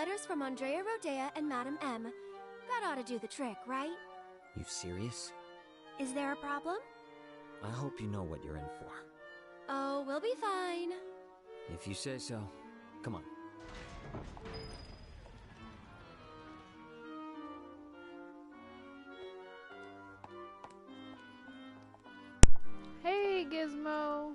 letters from Andrea Rodea and Madame M. That ought to do the trick, right? You serious? Is there a problem? I hope you know what you're in for. Oh, we'll be fine. If you say so. Come on. Hey, Gizmo.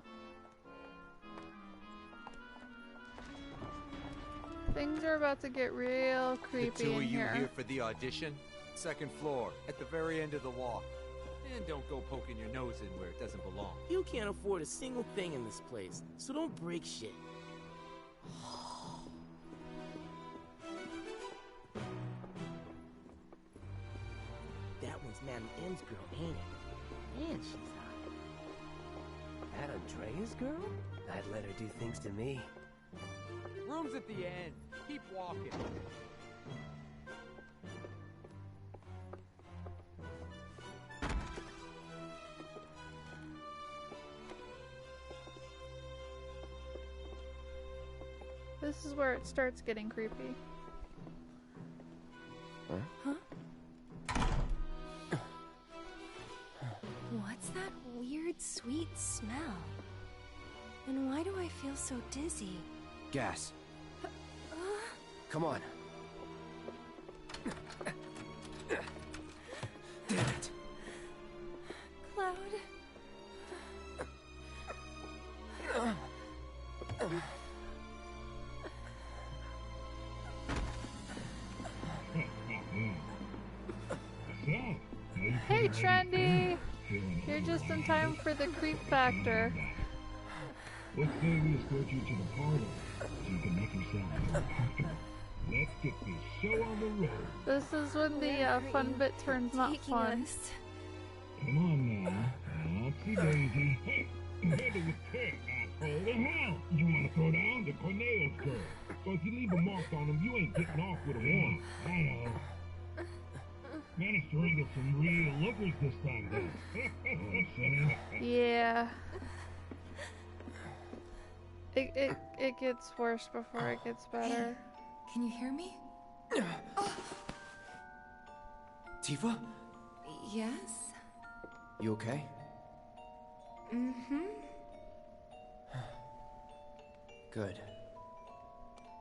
Things are about to get real creepy The two in of you here. here for the audition? Second floor, at the very end of the walk. And don't go poking your nose in where it doesn't belong. You can't afford a single thing in this place, so don't break shit. That one's Madame M's girl, ain't it? Man, she's hot. That Andrea's girl? I'd let her do things to me. Room's at the end. Keep walking. This is where it starts getting creepy. Huh? What's that weird, sweet smell? And why do I feel so dizzy? Gas. Come on. Damn it. Cloud? Hey, Trendy! You're just in time for the creep factor. Let's say we escort you to the parlor so you can make yourself more comfortable. Let's get this show on the road. This is when the fun bit turns not fun. Come on now. Oopsie daisy. Hey, together with Ted, asshole. The hell? You want to throw down the Corneo's girl? So if you leave a mark on him, you ain't getting off with a one. I know. Managed to wrangle some real lookers this time, though. Yeah. It gets worse before it gets better. Hey, can you hear me? Tifa? Yes? You okay? Mm-hmm. Good.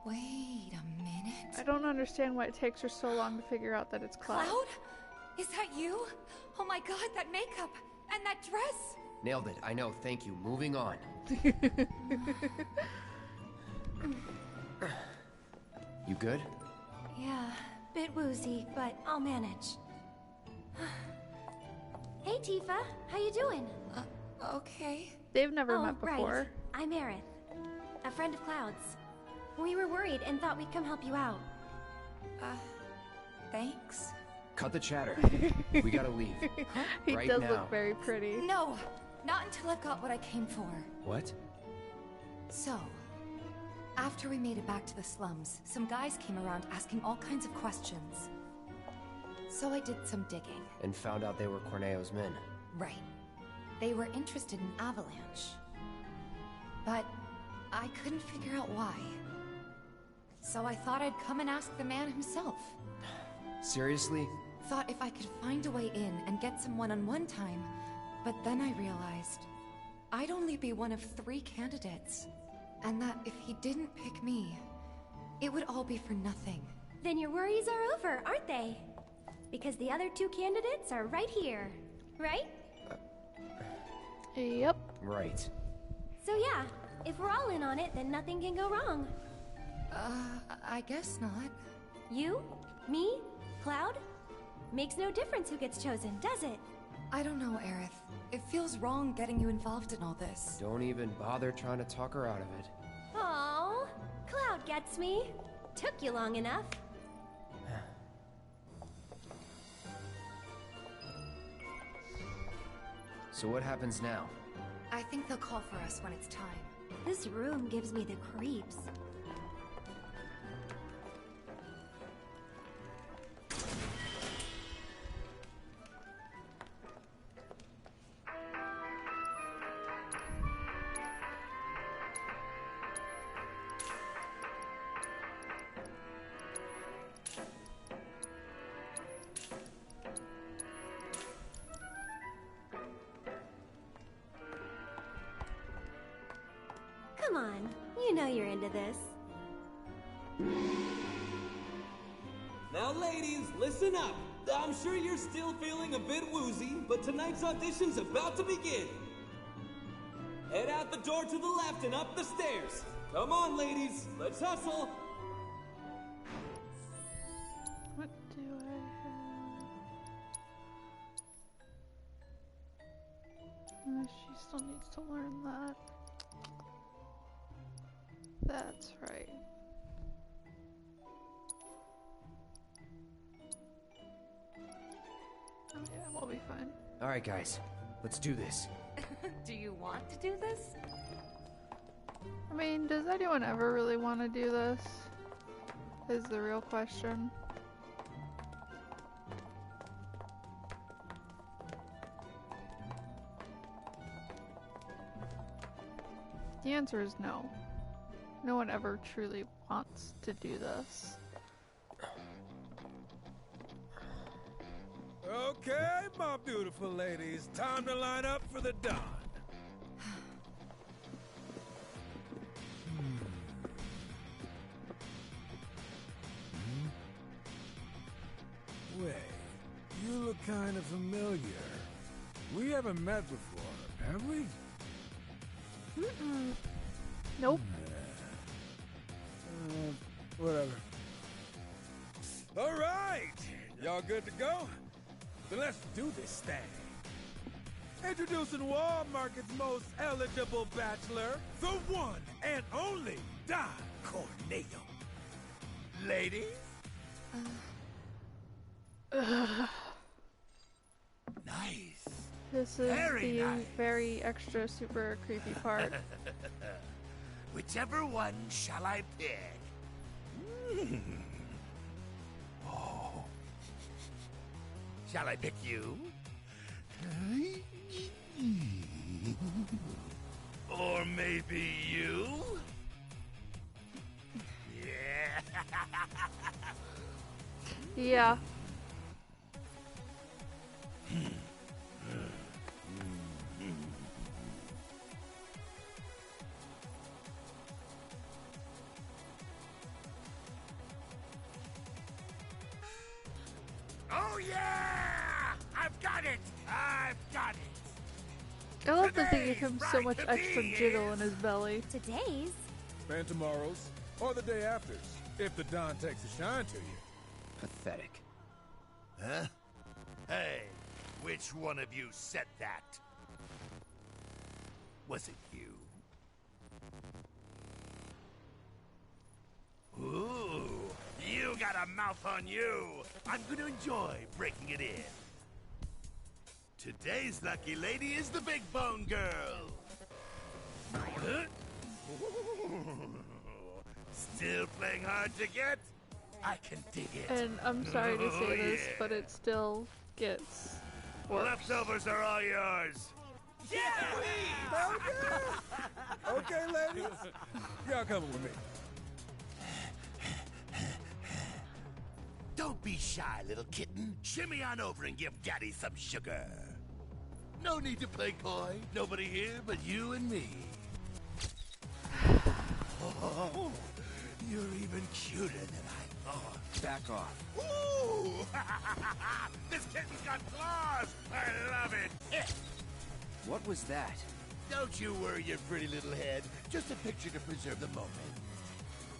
Wait a minute. I don't understand why it takes her so long to figure out that it's Cloud. Cloud? Is that you? Oh my god, that makeup! And that dress! Nailed it. I know. Thank you. Moving on. You good? Yeah, bit woozy, but I'll manage. Hey, Tifa. How you doing? Okay. They've never met before. Right. I'm Aerith, a friend of Cloud's. We were worried and thought we'd come help you out. Thanks. Cut the chatter. We gotta leave. Huh? He right does now. look very pretty. No! Not until I've got what I came for. What? So, after we made it back to the slums, some guys came around asking all kinds of questions. So I did some digging. And found out they were Corneo's men. Right. They were interested in Avalanche. But I couldn't figure out why. So I thought I'd come and ask the man himself. Seriously? Thought if I could find a way in and get some one-on-one time, but then I realized I'd only be one of 3 candidates, and that if he didn't pick me, it would all be for nothing. Then your worries are over, aren't they? Because the other 2 candidates are right here, right? Yep. Right. So yeah, if we're all in on it, then nothing can go wrong. I guess not. You? Me? Cloud? Makes no difference who gets chosen, does it? I don't know, Aerith. It feels wrong getting you involved in all this. Don't even bother trying to talk her out of it. Aww, Cloud gets me. Took you long enough. So what happens now? I think they'll call for us when it's time. This room gives me the creeps. on. You know you're into this. Now, ladies, listen up. I'm sure you're still feeling a bit woozy, but tonight's audition's about to begin. Head out the door to the left and up the stairs. Come on, ladies, let's hustle. What do I have? She still needs to learn that. That's right. Oh yeah, we'll be fine. Alright, guys. Let's do this. Do you want to do this? I mean, does anyone ever really want to do this? Is the real question. The answer is no. No one ever truly wants to do this. Okay, my beautiful ladies, time to line up for the dawn. Wait, you look kind of familiar. We haven't met before, have we? Nope. Whatever. All right, y'all good to go? Then let's do this thing. Introducing Wall Market's most eligible bachelor, the one and only Don Corneo. Ladies? Nice. This is Very the nice. very extra super creepy part. Whichever one shall I pick? Oh. Shall I pick you? Or maybe you? Yeah. Yeah. Oh yeah! I've got it! I've got it! I love that they gave Today's him so right much to extra be jiggle in his belly. Today's? And tomorrow's, or the day after's, if the Don takes a shine to you. Pathetic. Huh? Hey, which one of you said that? Was it you? Ooh, you got a mouth on you. I'm gonna enjoy breaking it in. Today's lucky lady is the Big Bone Girl. Huh? Still playing hard to get? I can dig it. And I'm sorry to say Oh, this, yeah. but it still gets worse. Leftovers are all yours. Yeah! Okay, ladies. Y'all coming with me. Don't be shy, little kitten. Shimmy on over and give Daddy some sugar. No need to play coy. Nobody here but you and me. Oh, you're even cuter than I thought. Back off. Ooh! This kitten's got claws! I love it! What was that? Don't you worry your pretty little head. Just a picture to preserve the moment.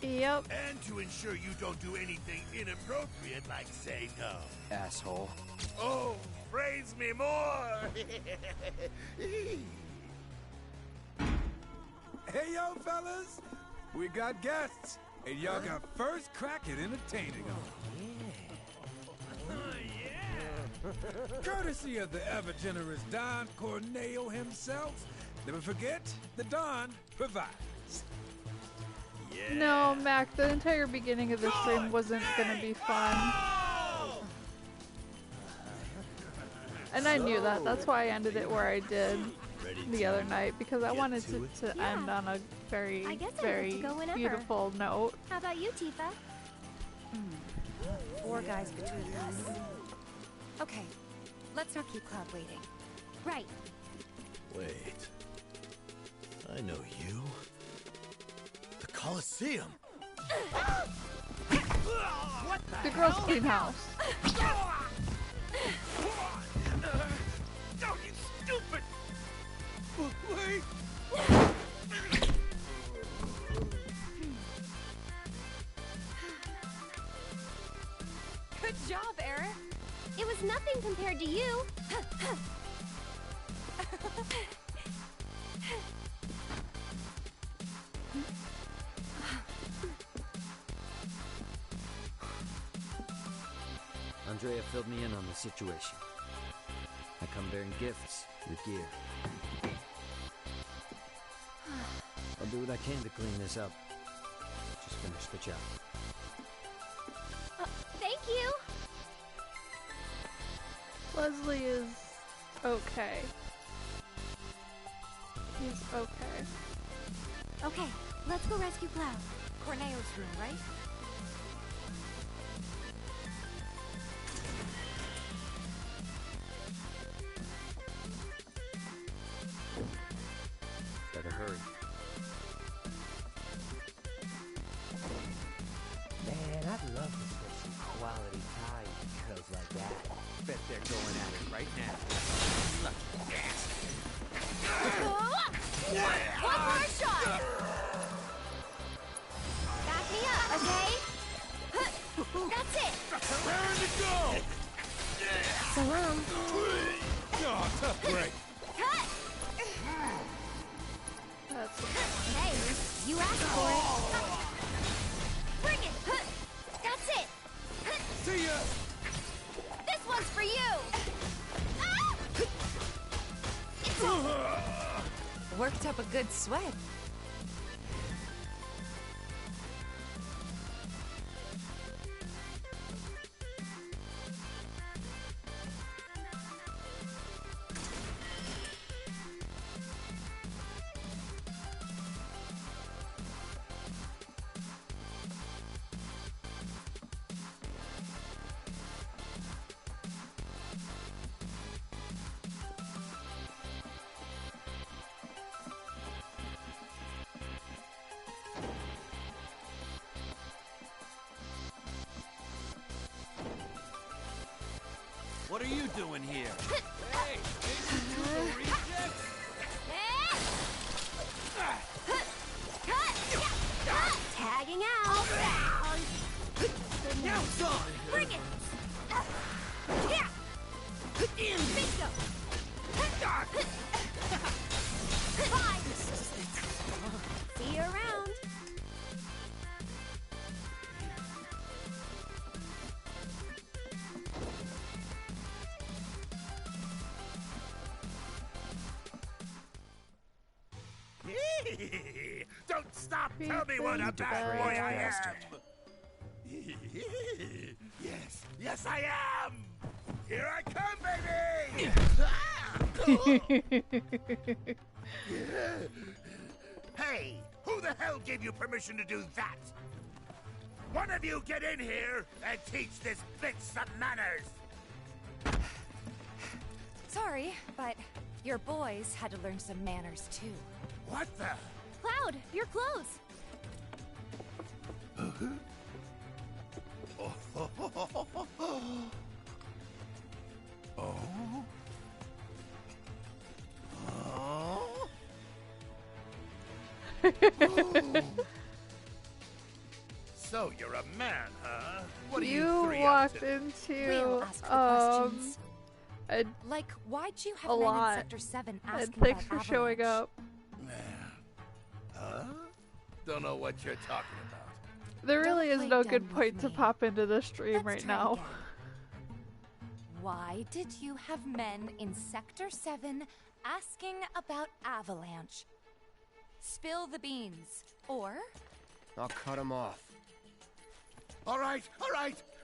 Yep. And to ensure you don't do anything inappropriate like say no. Asshole. Oh, praise me more! Hey, yo, fellas! We got guests, and y'all got first crack at entertaining them. Courtesy of the ever-generous Don Corneo himself, never forget, the Don provides. No, Mac, the entire beginning of the stream wasn't gonna be fun. And I knew that. That's why I ended it where I did the other night, because I wanted it to end on a very, I guess I'd very like to go whenever. beautiful note. How about you, Tifa? 4 guys between us. Okay, let's not keep Cloud waiting. Right. Wait. I know you. see him. The girls clean house. Oh, you stupid! Wait! Good job, Eric. It was nothing compared to you. Andrea filled me in on the situation. I come bearing gifts, your gear. I'll do what I can to clean this up. Just finish the job. Thank you. Leslie is okay. He's okay. Okay, let's go rescue Cloud. Corneo's room, right? Better hurry. Man, I'd love to spend some quality time with girls like that. Bet they're going at it right now. Lucky bastard. One more shot! Back me up, okay? That's it! Where to go? So long. Oh, tough break. Cut! That's Hey, you asked for it. Bring it! That's it! See ya! This one's for you! It's over! Worked up a good sweat. What are you doing here? Hey, Tagging out! Now it's on! Bring it! Yeah! Bingo! Bye! See you around! Don't stop! Tell me what a bad boy I am! Yes, yes I am! Here I come, baby! Hey, who the hell gave you permission to do that? One of you get in here and teach this bitch some manners! Sorry, but your boys had to learn some manners too. What the? Cloud, your clothes! So you're a man, huh? What are you you three walked up to? into We'll ask the questions. and Like, why'd you have a men lot. in Sector 7 and asking thanks about for showing Avalanche? up. Huh? Don't know what you're talking about. There really is play no dumb good with point to me. pop into the stream Let's right try now. again. Why did you have men in Sector 7 asking about Avalanche? Spill the beans. Or I'll cut him off. All right,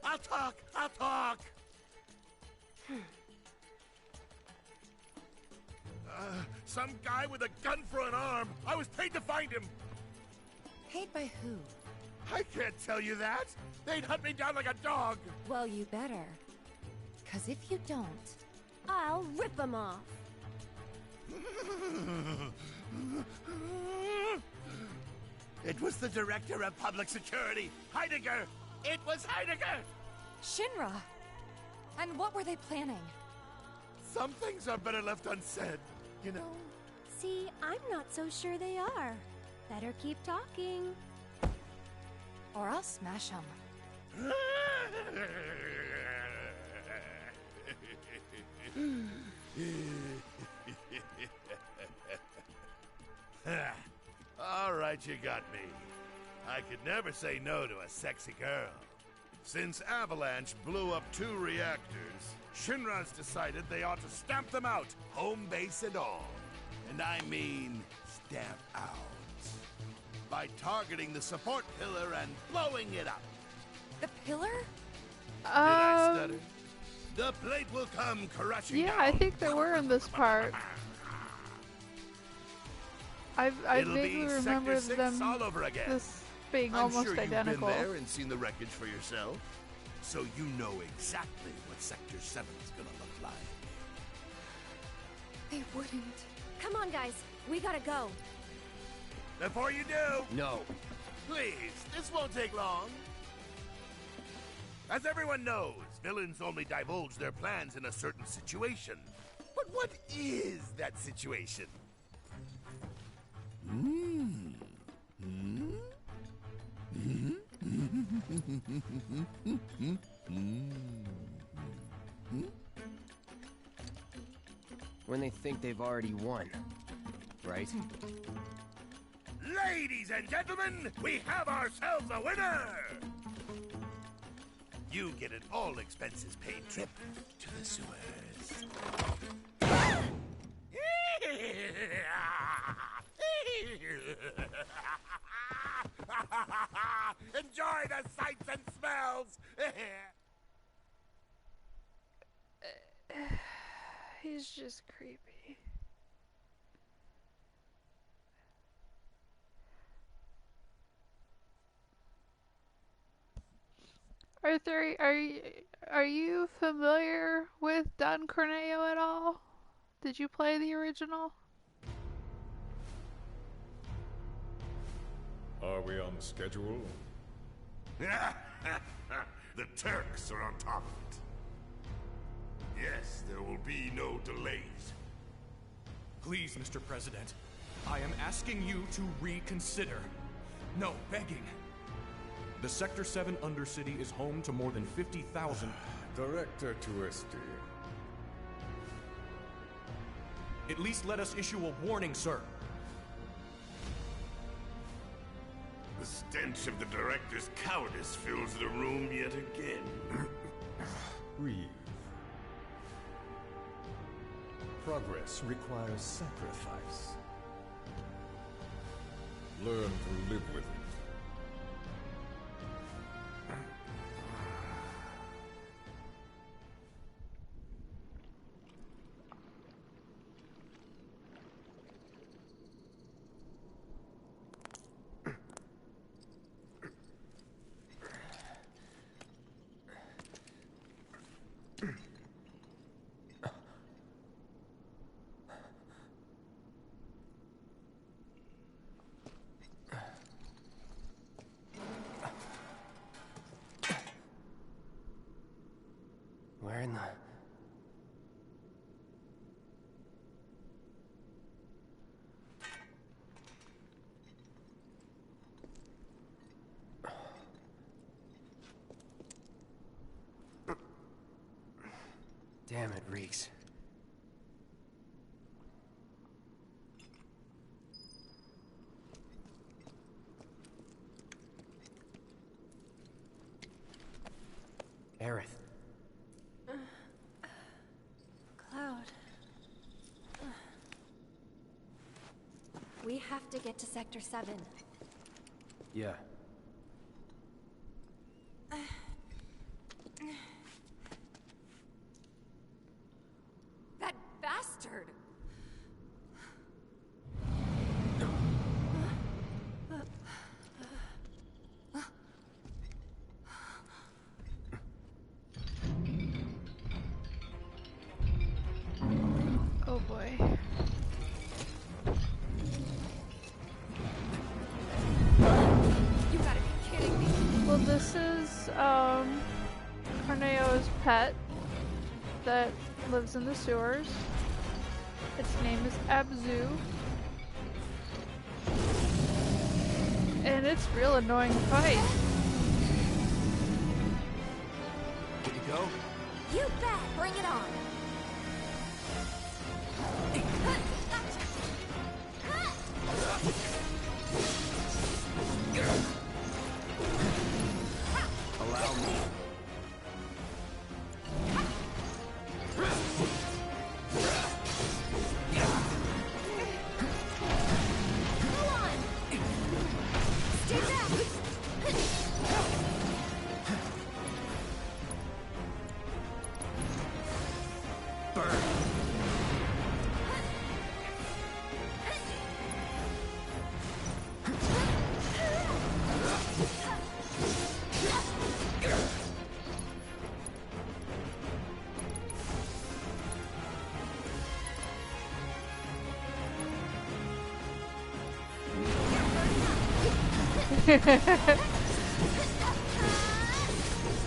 I'll talk. Some guy with a gun for an arm. I was paid to find him. paid by who? I can't tell you that. They'd hunt me down like a dog. Well, you better. 'Cause if you don't, I'll rip them off. It was the Director of Public Security, Heidegger! It was Heidegger! Shinra! And what were they planning? Some things are better left unsaid, you know? See, I'm not so sure they are. Better keep talking. Or I'll smash them. All right, you got me. I could never say no to a sexy girl. Since Avalanche blew up 2 reactors, Shinra's decided they ought to stamp them out, home base and all. And I mean stamp out. By targeting the support pillar and blowing it up. The pillar? Did I stutter? The plate will come crashing Yeah, down. I think they were in this part. I It'll vaguely be remember Sector 6 them all over again. this being I'm almost sure identical. You've been there and seen the wreckage for yourself, so you know exactly what Sector 7 is gonna look like. They wouldn't. Come on, guys. We gotta go. Before you do, No. please, this won't take long. As everyone knows, villains only divulge their plans in a certain situation. But what is that situation? When they think they've already won, right? Ladies and gentlemen, we have ourselves a winner! You get an all-expenses-paid trip to the sewers. Enjoy the sights and smells! He's just creepy. Arthur, are you familiar with Don Corneo at all? Did you play the original? Are we on schedule? The Turks are on top of it. Yes, there will be no delays. Please, Mr. President, I am asking you to reconsider. No, begging. The Sector 7 Undercity is home to more than 50,000... Director Tuesti. At least let us issue a warning, sir. The stench of the Director's cowardice fills the room yet again. Reeve. Progress requires sacrifice. Learn to live with it. Where in the... Damn, it reeks. Aerith. Cloud. We have to get to Sector 7. Yeah. That bastard! Oh boy. So this is Corneo's pet that lives in the sewers. Its name is Abzu. And it's real annoying to fight. Can you go? You bet! Bring it on! Allow me. Go on! Stay back!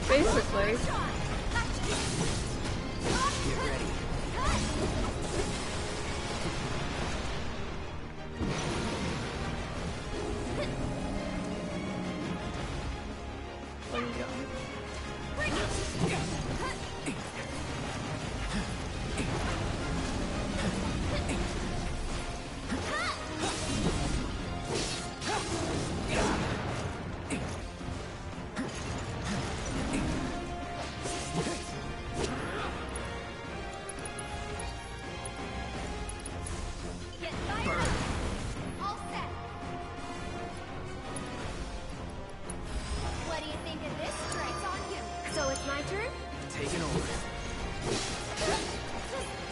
Basically. Where are you going? Get fired up! All set! What do you think of this strike? On you! So it's my turn? Taking over.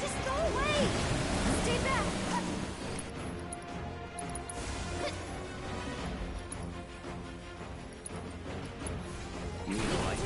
Just go away! Stay back! You need a light.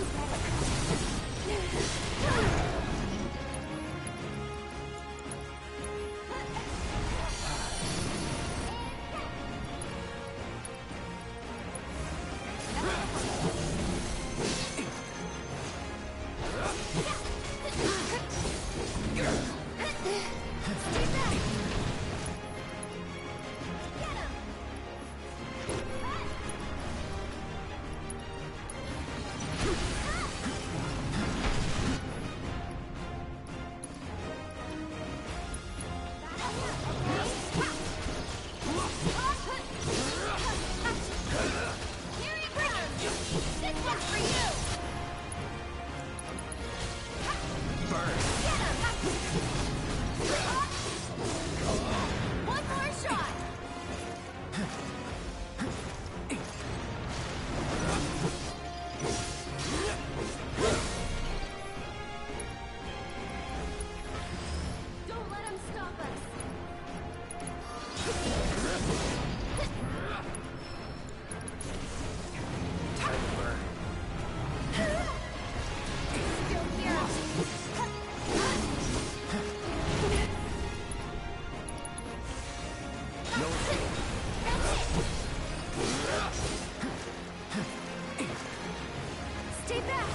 Stay back!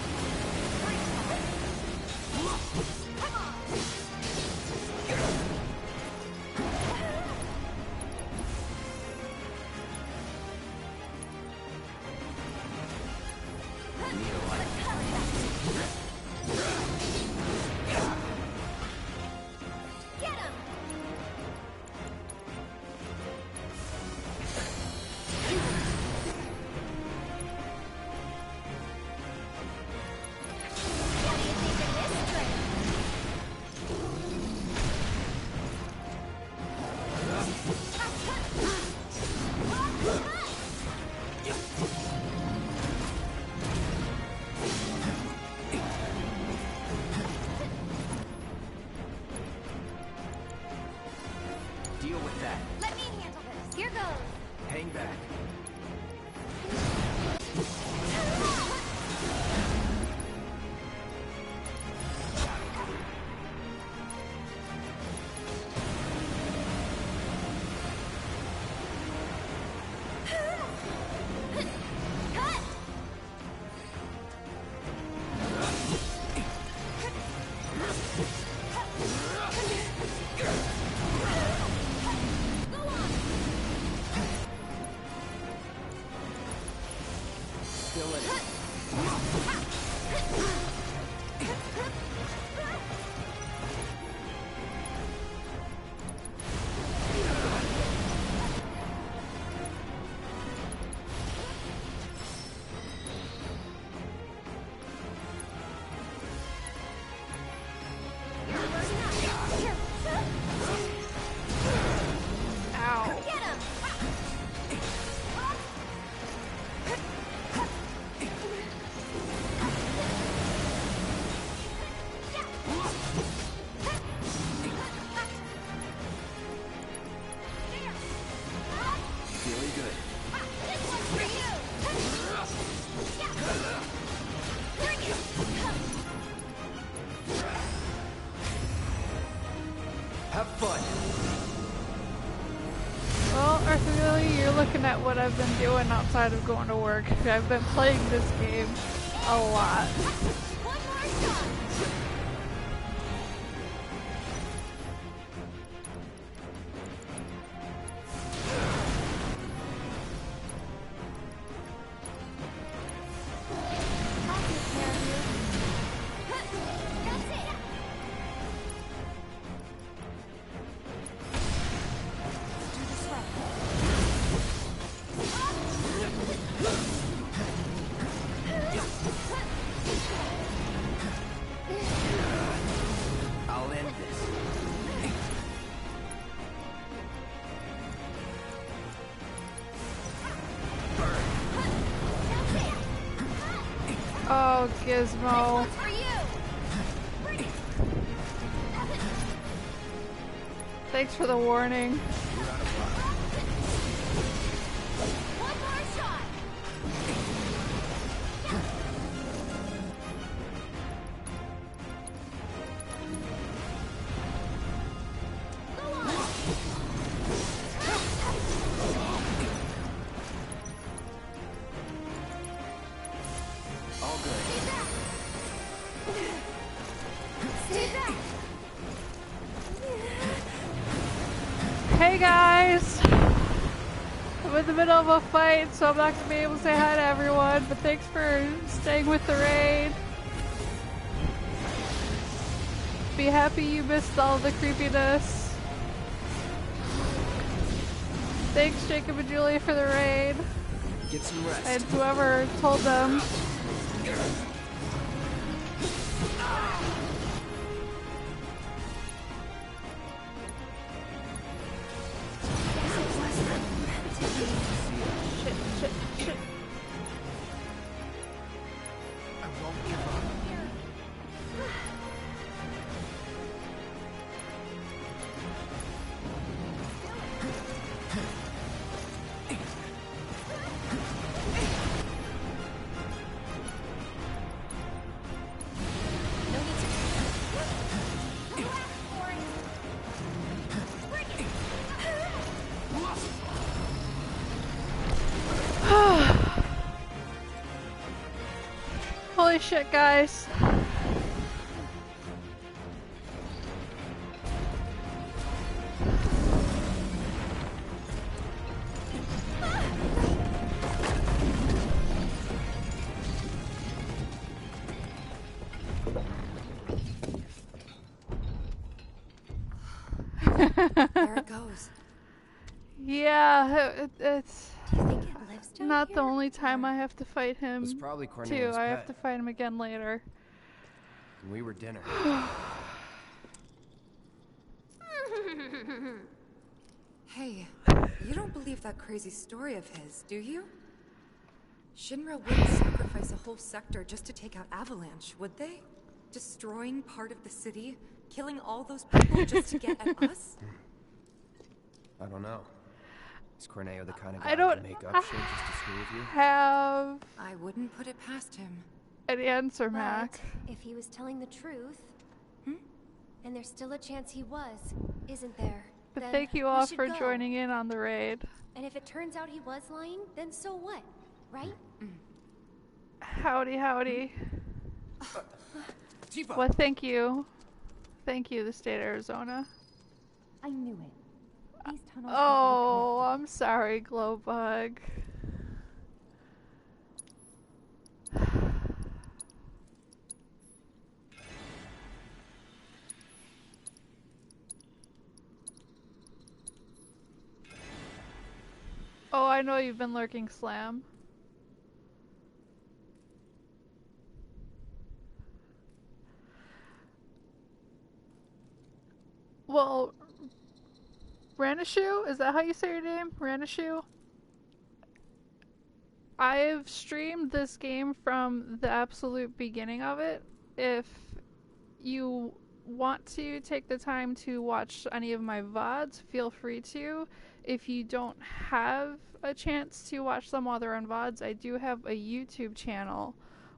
Come on! Get him! What do you think of this trick? Have fun. Well, Arthur, you're looking at what I've been doing outside of going to work. I've been playing this game a lot. Oh, Gizmo. Thanks for the warning. Hey guys! I'm in the middle of a fight, so I'm not going to be able to say hi to everyone, but thanks for staying with the raid. Be happy you missed all the creepiness. Thanks Jacob and Julia for the raid. Get some rest. And whoever told them. Shit. I won't give up. Holy shit, guys. There it goes. Yeah, it's Do you think it lives down not here? the only time I have to fight him, It's probably too. Corneo's I have pet. to fight him again later. And we were dinner. Hey, you don't believe that crazy story of his, do you? Shinra wouldn't sacrifice a whole sector just to take out Avalanche, would they? Destroying part of the city, killing all those people just to get at us? I don't know. Is Corneo the kind of I guy don't to make up shit just to screw with you? have I wouldn't put it past him. any answer, But Mac. if he was telling the truth, and there's still a chance he was, isn't there? But then thank you we all should for go. joining in on the raid. And if it turns out he was lying, then so what? Right? Howdy, howdy. Tifa! Well, thank you. Thank you, the state of Arizona. I knew it. These tunnels. Oh, I'm sorry, Glowbug. I know you've been lurking, Slam. Well, Ranishu? Is that how you say your name? Ranishu? I've streamed this game from the absolute beginning of it. If you want to take the time to watch any of my VODs, feel free to. If you don't have a chance to watch them while they're on VODs, I do have a YouTube channel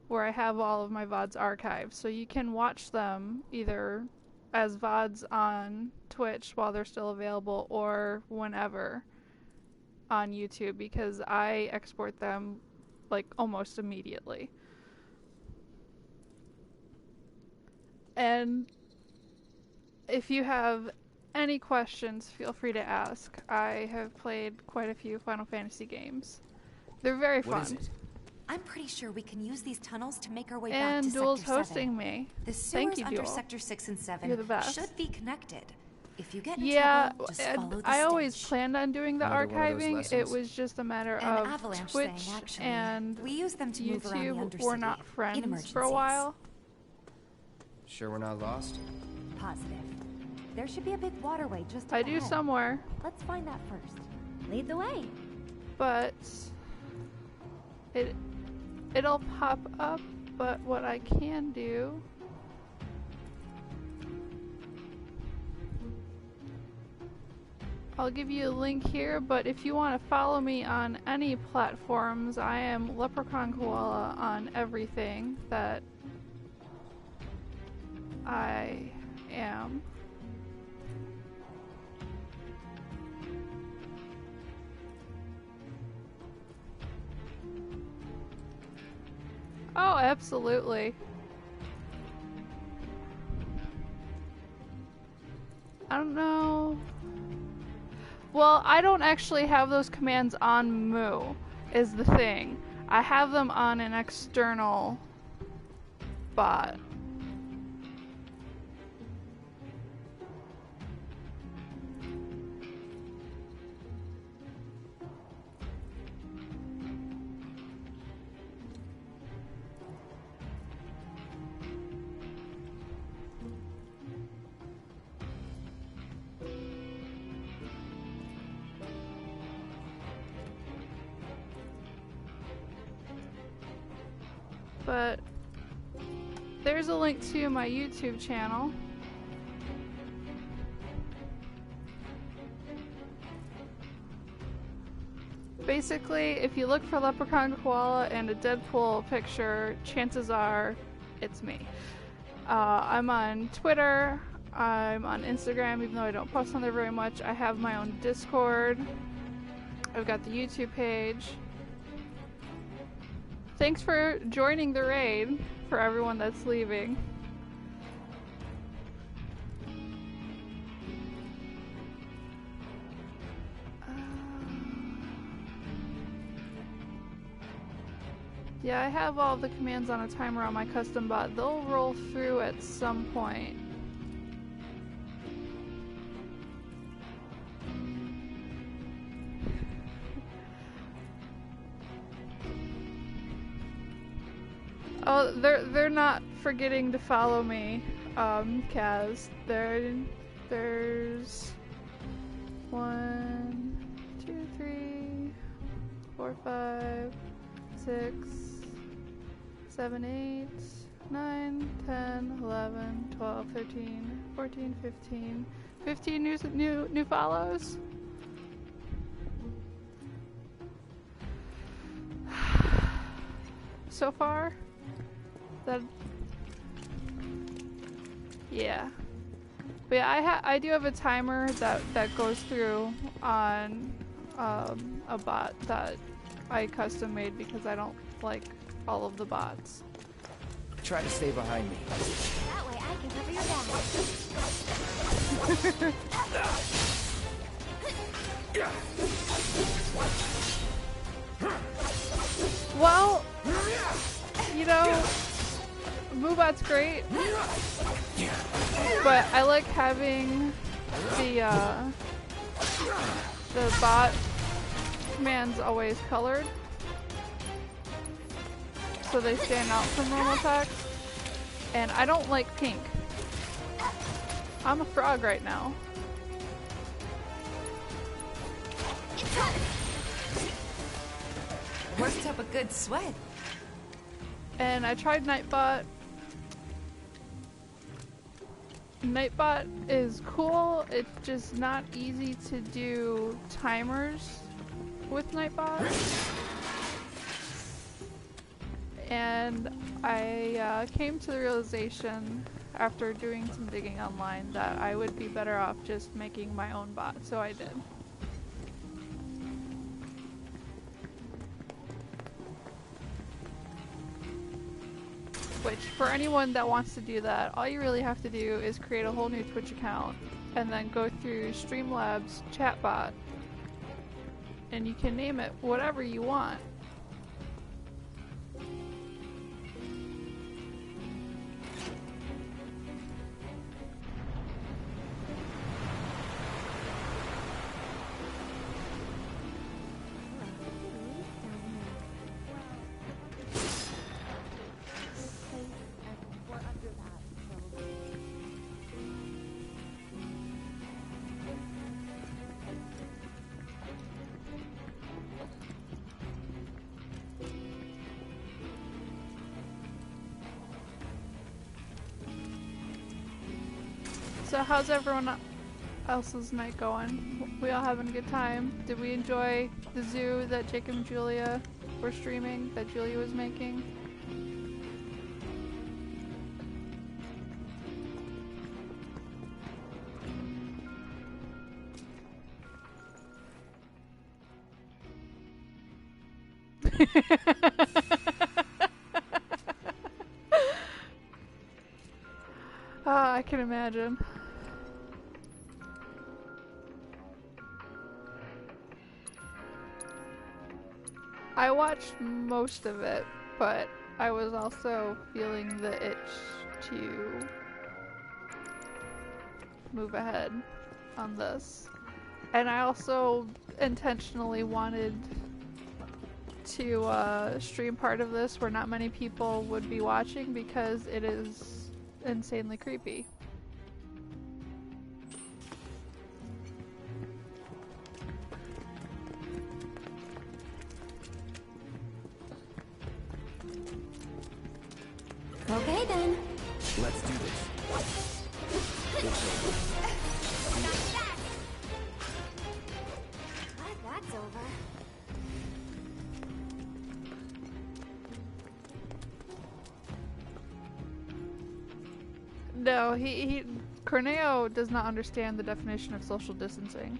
where I have all of my VODs archived. So you can watch them either as VODs on Twitch while they're still available or whenever on YouTube, because I export them like almost immediately. And if you have any questions, feel free to ask. I have played quite a few Final Fantasy games. They're very fun. What is it? I'm pretty sure we can use these tunnels to make our way And back to Duel's Sector 7. hosting me. The Thank sewers you, under Duel. Sector 6 and 7 You're the best. should be connected. If you get in Yeah, trouble, just follow the I always stench. planned on doing the Another one of those archiving. It lessons? was just a matter An of avalanche Twitch thing, actually. and We use them to move around the YouTube were Undercity not in friends for a emergencies. while. Sure we're not lost? Positive. There should be a big waterway just I up do ahead. somewhere, Let's find that first. Lead the way. but it'll pop up. But what I can do, I'll give you a link here, but if you want to follow me on any platforms, I am Leprechaun Koala on everything that I am. Oh, absolutely. I don't know. Well, I don't actually have those commands on Moo, is the thing. I have them on an external bot. But there's a link to my YouTube channel. Basically, if you look for Leprechaun Koala and a Deadpool picture, chances are it's me. I'm on Twitter, I'm on Instagram, even though I don't post on there very much. I have my own Discord. I've got the YouTube page. Thanks for joining the raid, for everyone that's leaving. Yeah, I have all the commands on a timer on my custom bot. They'll roll through at some point. Oh, they're not forgetting to follow me, Kaz. There's 1, 2, 3, 4, 5, 6, 7, 8, 9, 10, 11, 12, 13, 14, 15. 15 new follows. So far. Yeah. But yeah, I do have a timer that goes through on a bot that I custom made because I don't like all of the bots. Try to stay behind me. That way I can cover your back. Well, you know, Moobot's great, but I like having the bot commands always colored, so they stand out from normal text. And I don't like pink. I'm a frog right now. Worked up a good sweat. And I tried Nightbot. Nightbot is cool, it's just not easy to do timers with Nightbot. And I came to the realization after doing some digging online that I would be better off just making my own bot, so I did. Which, for anyone that wants to do that, all you really have to do is create a whole new Twitch account and then go through Streamlabs chatbot, and you can name it whatever you want. So how's everyone else's night going? We all having a good time? Did we enjoy the zoo that Jacob and Julia were streaming, that Julia was making? I can imagine. I watched most of it, but I was also feeling the itch to move ahead on this. And I also intentionally wanted to stream part of this where not many people would be watching because it is insanely creepy. Okay then. Let's do this. Glad that's over. No, Corneo does not understand the definition of social distancing.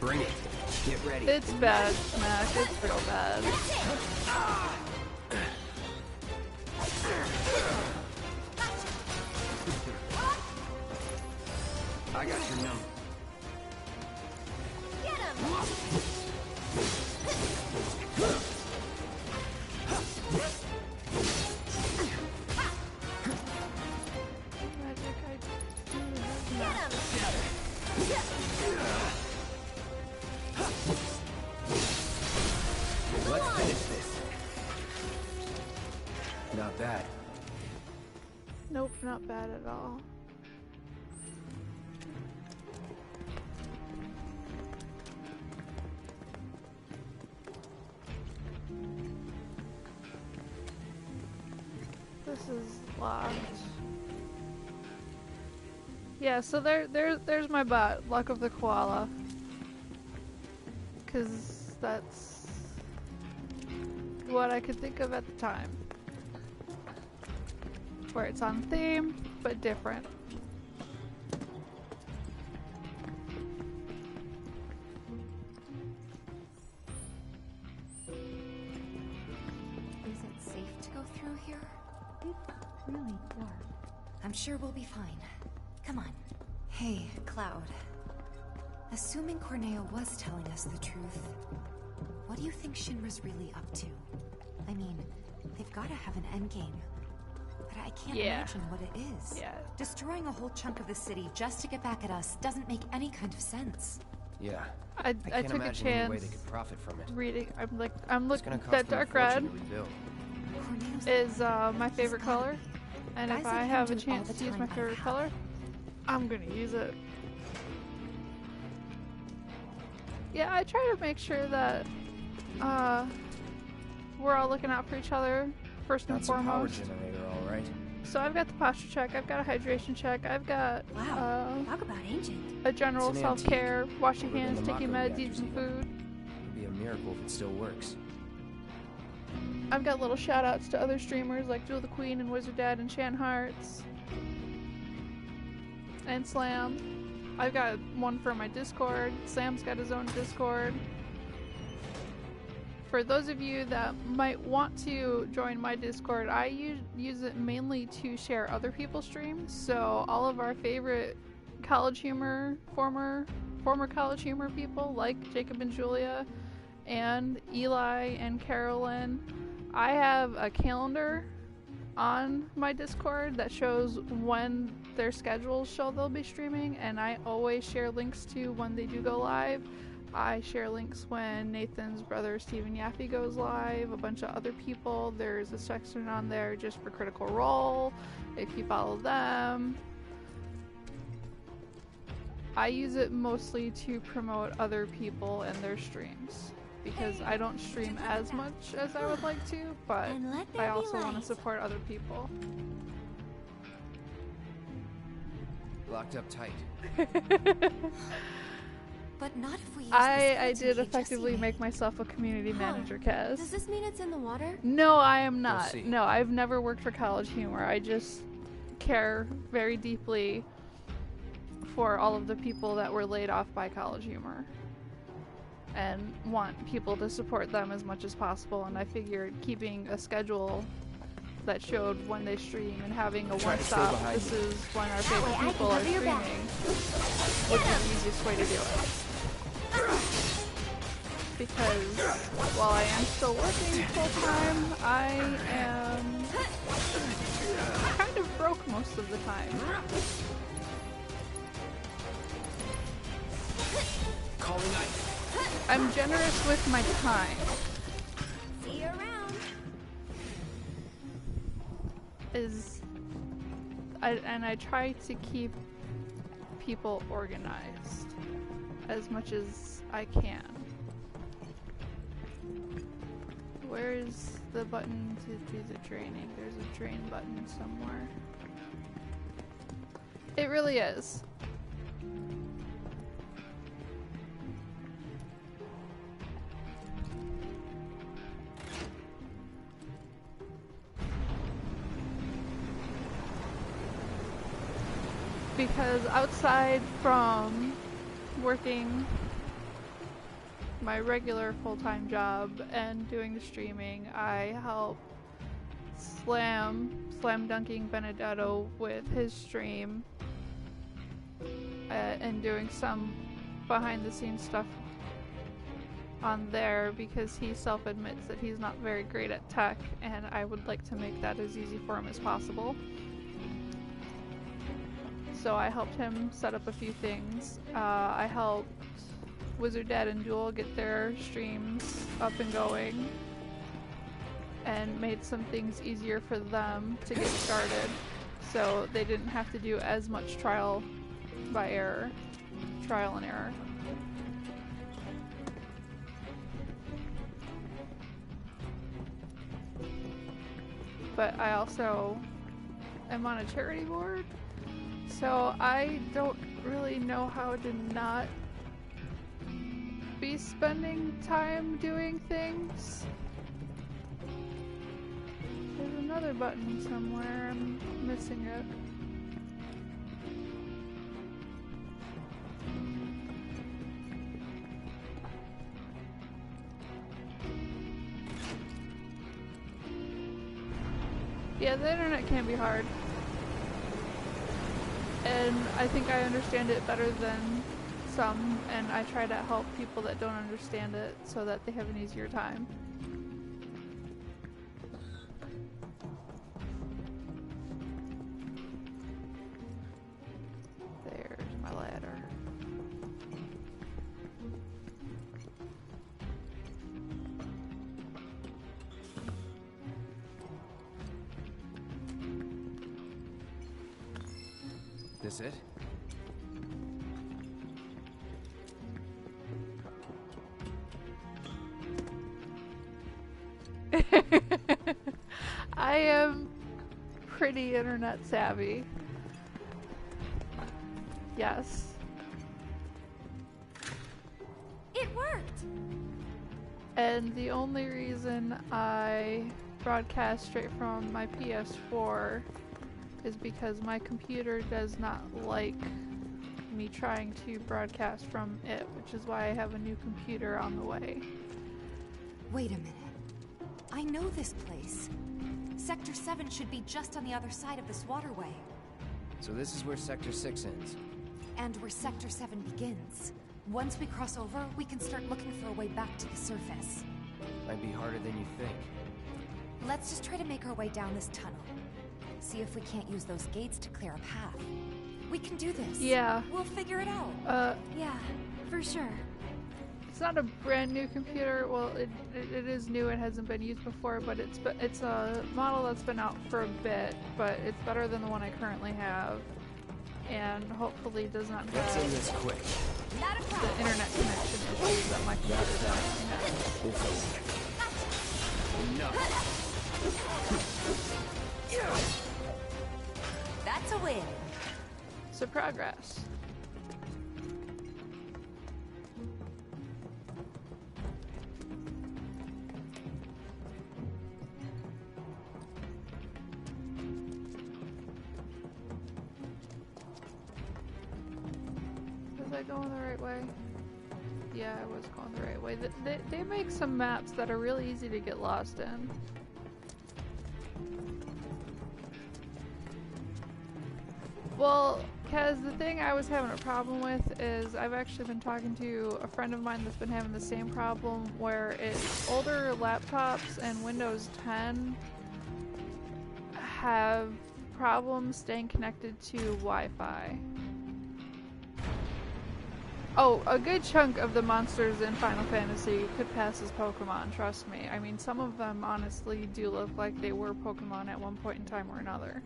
Bring it. Get ready. It's bad, Smack. It's real bad. I got your number. Get him! Let's finish this. Not bad. Nope, not bad at all. This is locked. Yeah, so there's my bot, Luck of the Koala. 'Cause that's what I could think of at the time. Where it's on theme, but different. Is it safe to go through here? It's really dark. I'm sure we'll be fine. Come on. Hey, Cloud. Assuming Corneo was telling us the truth, What do you think Shinra's really up to? I mean, they've got to have an endgame. But I can't imagine what it is. Yeah. Destroying a whole chunk of the city just to get back at us doesn't make any kind of sense. Yeah. I can't took a imagine any chance way they could profit from it. reading. I'm It's looking. gonna cost That them a dark red fortune to rebuild. is my favorite color, and Guys if like I him have a do all chance the to use time my out of favorite habit. color, I'm gonna use it. Yeah, I try to make sure that we're all looking out for each other first and That's a power foremost. generator, all right. So I've got the posture check, I've got a hydration check, I've got Talk about ancient. a general It's an self-care, wash your Older than hands, the taking Mako meds, eat some reactors food. It'd be a miracle if it still works. I've got little shout outs to other streamers like Jewel the Queen and Wizard Dad and Shan Hearts and Slam. I've got one for my Discord. Slam's got his own Discord. For those of you that might want to join my Discord, I use it mainly to share other people's streams. So all of our favorite College Humor, former College Humor people like Jacob and Julia and Eli and Carolyn. I have a calendar on my Discord that shows when their schedules show they'll be streaming, and I always share links to when they do go live. I share links when Nathan's brother Stephen Yaffe goes live, a bunch of other people. There's a section on there just for Critical Role, if you follow them. I use it mostly to promote other people and their streams, because I don't stream as much as I would like to, but I also want to support other people. Locked up tight. But not if we use I this did effectively make myself a community manager, Kaz. Does this mean it's in the water? No, I am not. see. No, I've never worked for College Humor. I just care very deeply for all of the people that were laid off by College Humor and want people to support them as much as possible. And I figured keeping a schedule that showed when they stream and having a Try to stay one-stop, behind this you. is when our way favorite I can people are cover your back. streaming, would be the easiest way to do it. Because while I am still working full-time, I am kind of broke most of the time. Calling Ike. I'm generous with my time. See you around. And I try to keep people organized as much as I can. Where is the button to do the draining? There's a drain button somewhere. It really is. Because outside from working my regular full-time job and doing the streaming, I help Slam Dunking Benedetto with his stream and doing some behind-the-scenes stuff on there, because he self-admits that he's not very great at tech, and I would like to make that as easy for him as possible. So I helped him set up a few things. I helped Wizard Dad and Jewel get their streams up and going, and made some things easier for them to get started, so they didn't have to do as much trial and error. But I also am on a charity board, so I don't really know how to not be spending time doing things. There's another button somewhere, I'm missing it. Yeah, the internet can be hard. And I think I understand it better than some, and I try to help people that don't understand it so that they have an easier time. There's my ladder. This it? I am pretty internet savvy. Yes. It worked! And the only reason I broadcast straight from my PS4 is because my computer does not like me trying to broadcast from it, which is why I have a new computer on the way. Wait a minute. I know this place. Sector 7 should be just on the other side of this waterway. So this is where Sector 6 ends. And where Sector 7 begins. Once we cross over, we can start looking for a way back to the surface. Might be harder than you think. Let's just try to make our way down this tunnel. See if we can't use those gates to clear a path. We can do this. Yeah. We'll figure it out. Yeah, for sure. It's not a brand new computer. Well, it is new. It hasn't been used before, but it's a model that's been out for a bit. But it's better than the one I currently have, and hopefully does not Let's have end this quick. the internet connection issues that my computer does. That's a win. So progress. Was I going the right way? Yeah, I was going the right way. They make some maps that are really easy to get lost in. Well, Kaz, the thing I was having a problem with is I've actually been talking to a friend of mine that's been having the same problem where it's older laptops and Windows 10 have problems staying connected to Wi-Fi. Oh, a good chunk of the monsters in Final Fantasy could pass as Pokemon, trust me. I mean, some of them honestly do look like they were Pokemon at one point in time or another.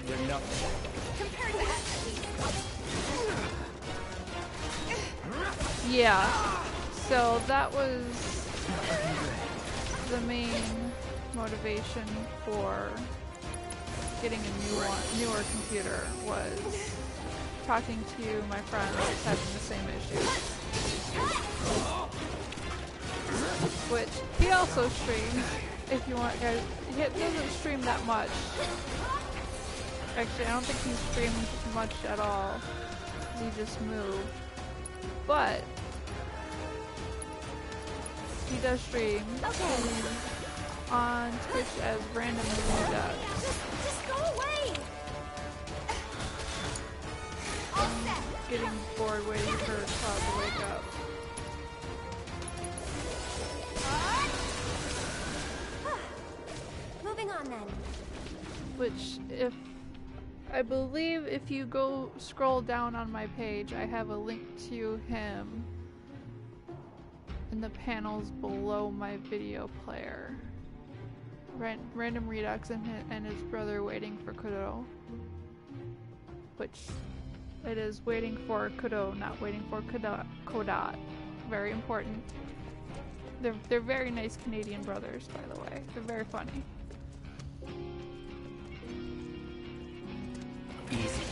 They're nothing. Compared to that, Yeah, so that was the main motivation for getting a newer computer, was talking to my friend that's having the same issue. Which he also streams, if you want guys. He doesn't stream that much. Actually, I don't think he streams much at all. He just moved. But he does stream on Twitch as Random Redux. Just go away! I'm getting bored waiting for Todd to wake up. Moving on then. Which, I believe if you go scroll down on my page, I have a link to him in the panels below my video player. Random Redux and his brother Waiting for Kudo. Which, it is Waiting for Kudo, not Waiting for Kodot. Very important. They're very nice Canadian brothers, by the way. They're very funny. Easy.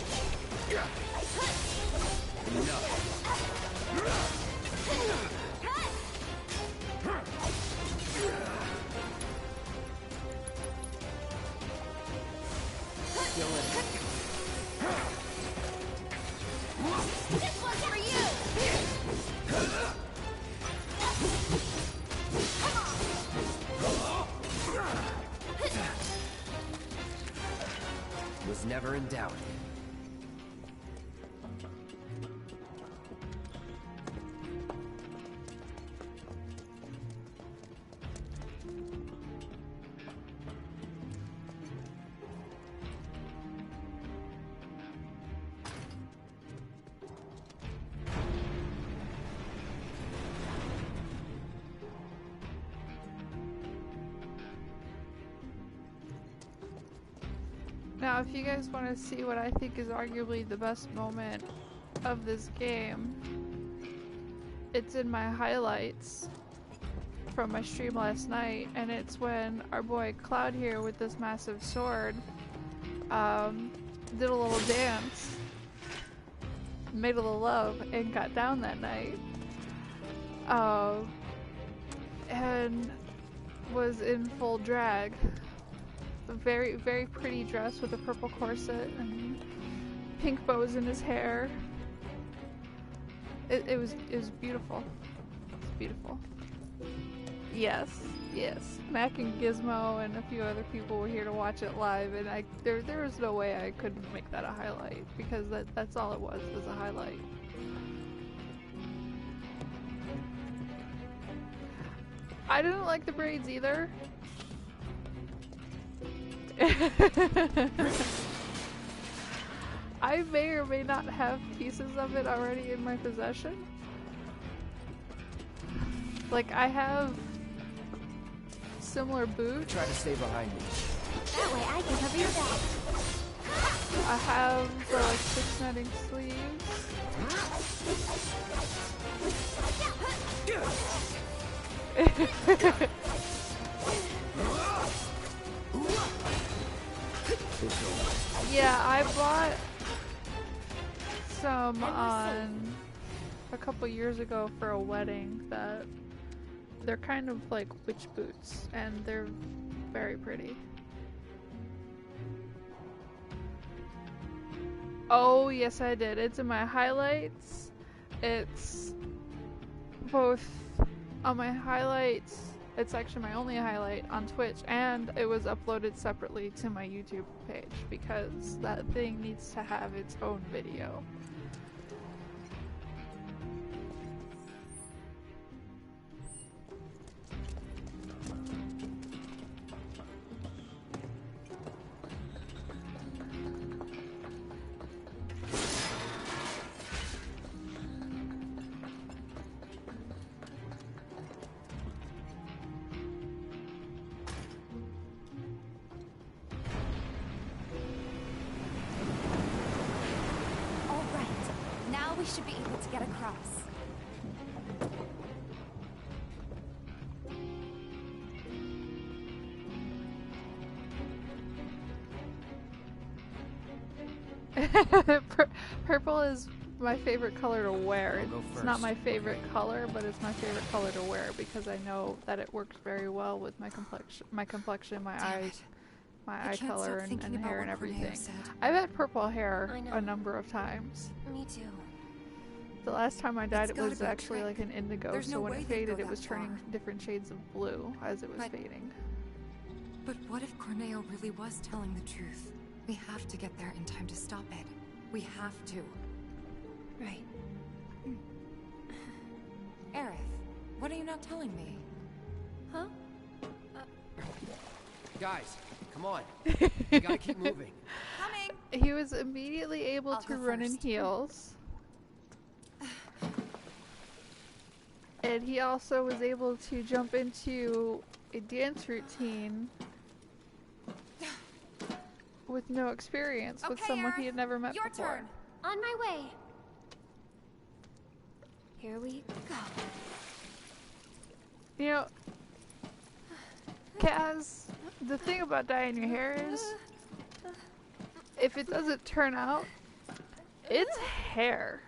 This one's for you! Come on! was never in doubt. Now, if you guys want to see what I think is arguably the best moment of this game, it's in my highlights from my stream last night, and it's when our boy Cloud here with this massive sword did a little dance, made a little love, and got down that night, and was in full drag. A very, very pretty dress with a purple corset and pink bows in his hair. It was beautiful. It's beautiful. Yes, yes. Mac and Gizmo and a few other people were here to watch it live, and there was no way I couldn't make that a highlight, because that's all it was a highlight. I didn't like the braids either. I may or may not have pieces of it already in my possession. Like, I have similar boots. Try to stay behind me. That way I can cover your back. I have the like 6 netting sleeves. Yeah, I bought some on a couple years ago for a wedding that they're kind of like witch boots, and they're very pretty. Oh yes, I did. It's in my highlights. It's both on my highlights. It's actually my only highlight on Twitch, and it was uploaded separately to my YouTube page because that thing needs to have its own video. We should be able to get across. Purple is my favorite color to wear. It's not my favorite color, but it's my favorite color to wear because I know that it works very well with my complexion, my eyes, my eye color, and hair and everything. I've had purple hair a number of times. Me too. The last time I dyed it was actually like an indigo, so when it faded it was turning different shades of blue as it was fading. But what if Corneo really was telling the truth? We have to get there in time to stop it. We have to. Right. Aerith, what are you not telling me? Huh? Guys, come on. We gotta keep moving. Coming! He was immediately able to run in heels. And he also was able to jump into a dance routine with no experience with someone he had never met before. Turn. On my way. Here we go. You know, Kaz, the thing about dyeing your hair is, if it doesn't turn out, it's hair.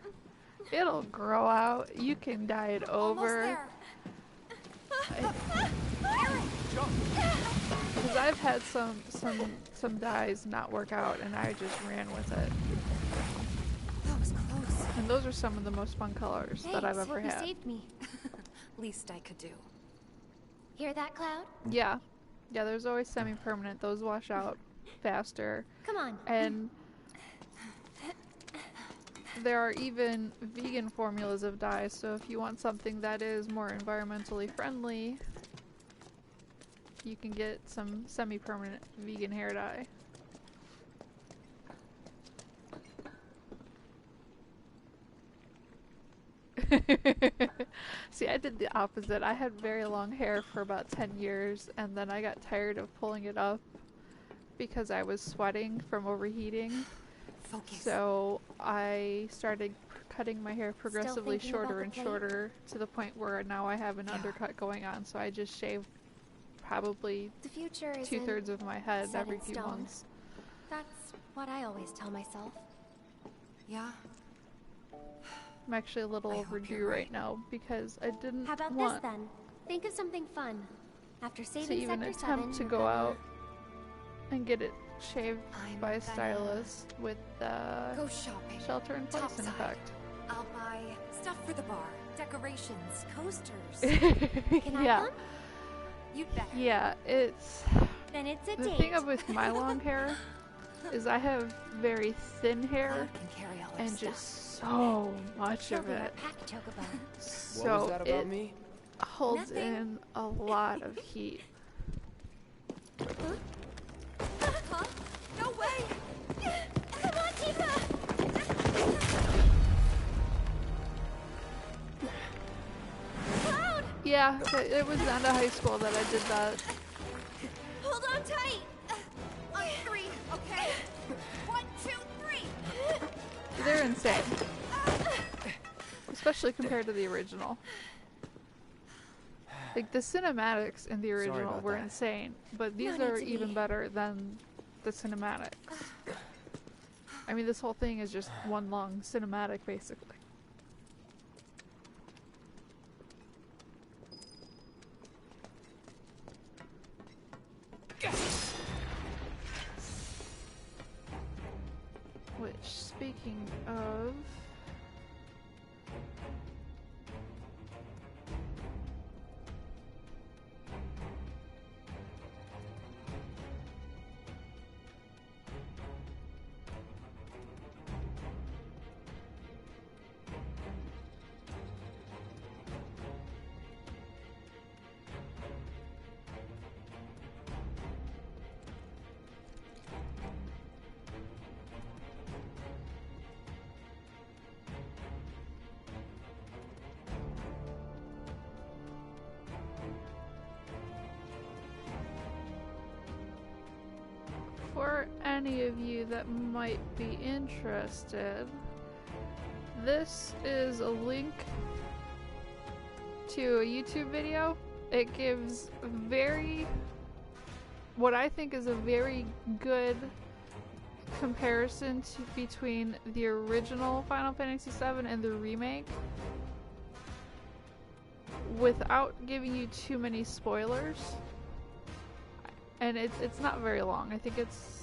It'll grow out. You can dye it over. Because I've had some dyes not work out, and I just ran with it. That was close. And those are some of the most fun colors that I've ever had. You saved me. Least I could do. Hear that, Cloud? Yeah. Yeah, there's always semi-permanent. Those wash out faster. Come on. And there are even vegan formulas of dye, so if you want something that is more environmentally friendly, you can get some semi-permanent vegan hair dye. See, I did the opposite. I had very long hair for about 10 years, and then I got tired of pulling it up because I was sweating from overheating. Focus. So I started cutting my hair progressively shorter and shorter to the point where now I have an undercut going on. So I just shave probably the future is 2/3 of my head set every in few stone. months. That's what I always tell myself. Yeah. I'm actually a little overdue right now because I didn't How about want this then? Think of something fun. After to saving even Sector 7, attempt to you're go gonna- out and get it shaved by a stylist with the Go shopping. shelter in place Topside. effect. I'll buy stuff for the bar, decorations, coasters. Can I Yeah. come? You'd better. Yeah, it's Then it's a the date. thing of with my long hair is I have very thin hair Can carry all our and stuff. just so much She'll of be our it. pack chocobo. So What was that about it me? holds in a lot of heat. Huh? No way! Come on, Tifa! Cloud! Yeah, it was the end of high school that I did that. Hold on tight! On 3, okay? 1, 2, 3! They're insane. Especially compared to the original. Like, the cinematics in the original about were that. insane, but these No are need to even be. better than the cinematics. I mean, this whole thing is just one long cinematic, basically. Which, speaking of... For any of you that might be interested, this is a link to a YouTube video. It gives what I think is a very good comparison between the original Final Fantasy VII and the remake, without giving you too many spoilers. And it's not very long. I think it's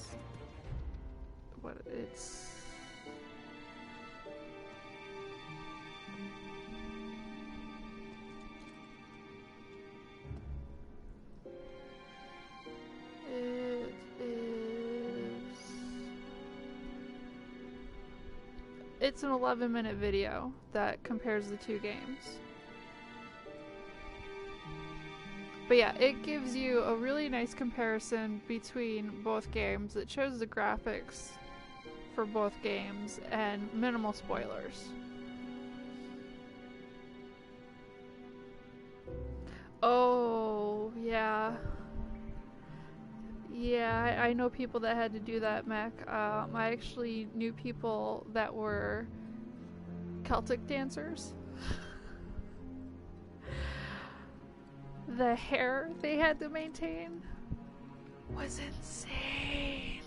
it's an 11-minute video that compares the two games. But yeah, it gives you a really nice comparison between both games. It shows the graphics for both games and minimal spoilers. Oh, yeah. Yeah, I know people that had to do that, Mac. I actually knew people that were Celtic dancers. The hair they had to maintain was insane.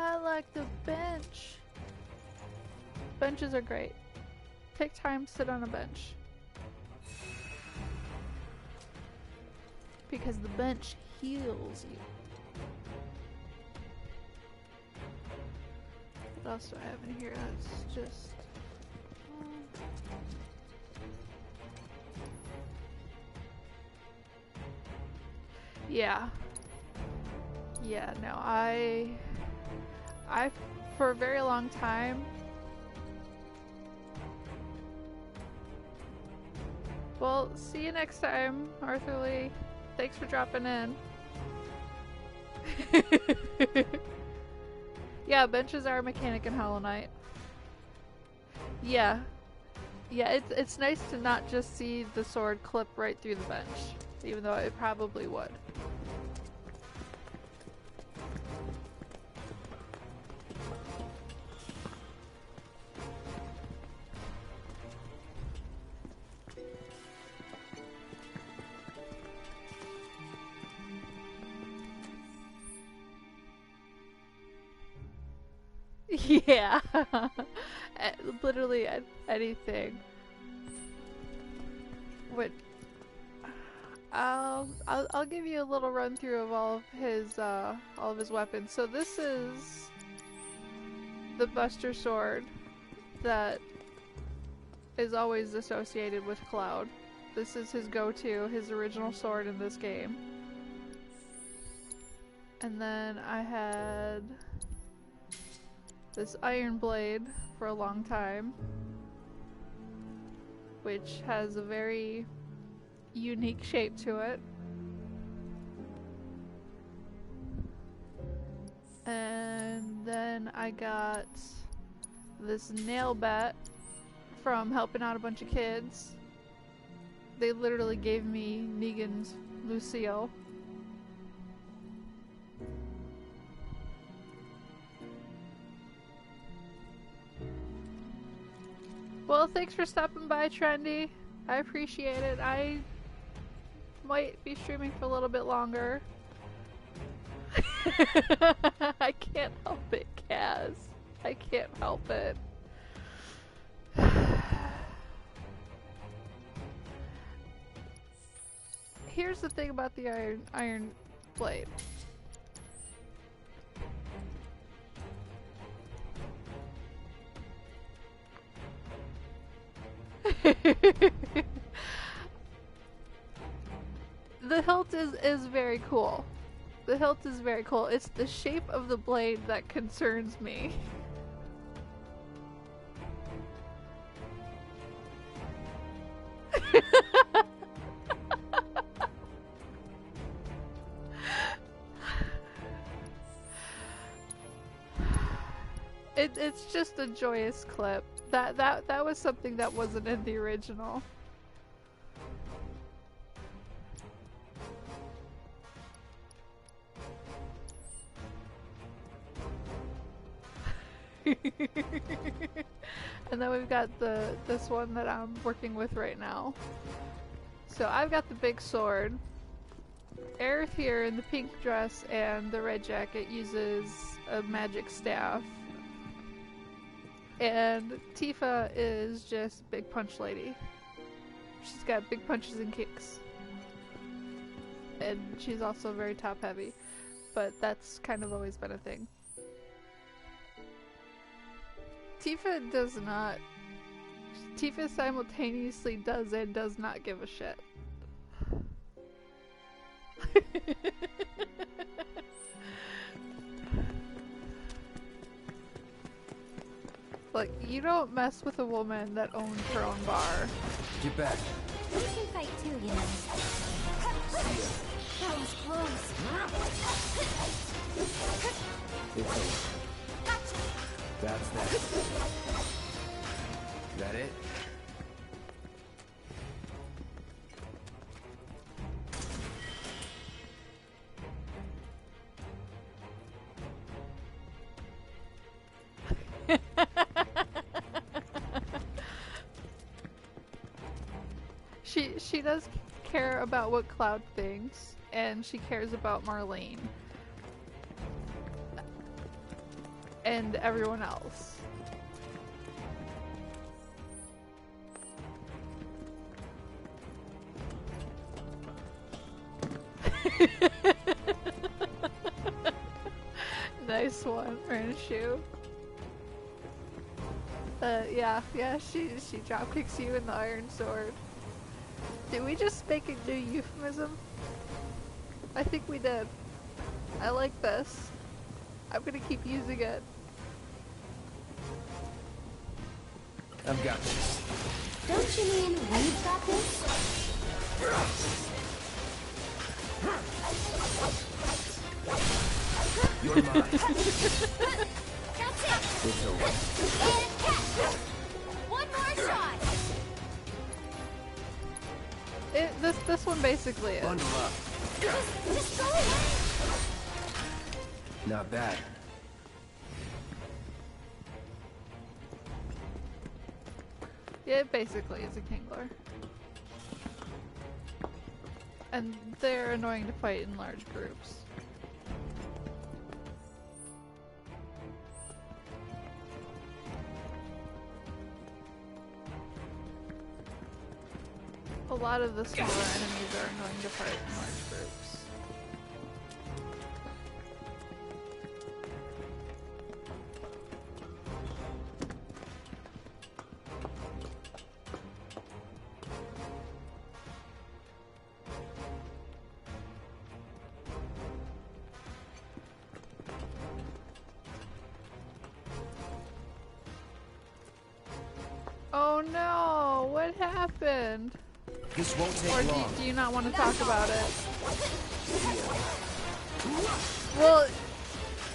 I like the bench. Benches are great. Take time, sit on a bench. Because the bench heals you. What else do I have in here? That's just... yeah. Yeah, no, I for a very long time... Well, see you next time, Arthur Lee. Thanks for dropping in. Yeah, benches are a mechanic in Hollow Knight. Yeah. Yeah, it's nice to not just see the sword clip right through the bench, even though it probably would. Yeah, literally anything. What? I'll give you a little run through of all of his weapons. So this is the Buster Sword that is always associated with Cloud. This is his go-to, his original sword in this game. And then I had this Iron Blade for a long time, which has a very unique shape to it. And then I got this nail bat from helping out a bunch of kids. They literally gave me Negan's Lucille. Well, thanks for stopping by, Trendy. I appreciate it. I might be streaming for a little bit longer. I can't help it, Kaz. I can't help it. Here's the thing about the Iron Blade. The hilt is very cool. The hilt is very cool. It's the shape of the blade that concerns me. It's just a joyous clip. That was something that wasn't in the original. And then we've got this one that I'm working with right now. So I've got the big sword. Aerith here in the pink dress and the red jacket uses a magic staff. And Tifa is just big punch lady. She's got big punches and kicks. And she's also very top heavy. But that's kind of always been a thing. Tifa does not. Tifa simultaneously does and does not give a shit. Like, you don't mess with a woman that owns her own bar. Get back. We can fight too, you know. That was close. It's over. Gotcha. That's that. That it? She does care about what Cloud thinks, and she cares about Marlene. and everyone else. Nice one, Ranshu. Yeah, she drop kicks you in the iron sword. Did we just make a new euphemism? I think we did. I like this. I'm gonna keep using it. I've got this. Don't you mean we've got this? You're mine. That's it! It's over. And catch! One more shot! This one basically is. Bundle up. Just go away! Not bad. Yeah, it basically is a Kingler. And they're annoying to fight in large groups. A lot of the smaller enemies are annoying to fight in large groups. Oh no! What happened? This won't take Or long. do you not want to talk about it? Well,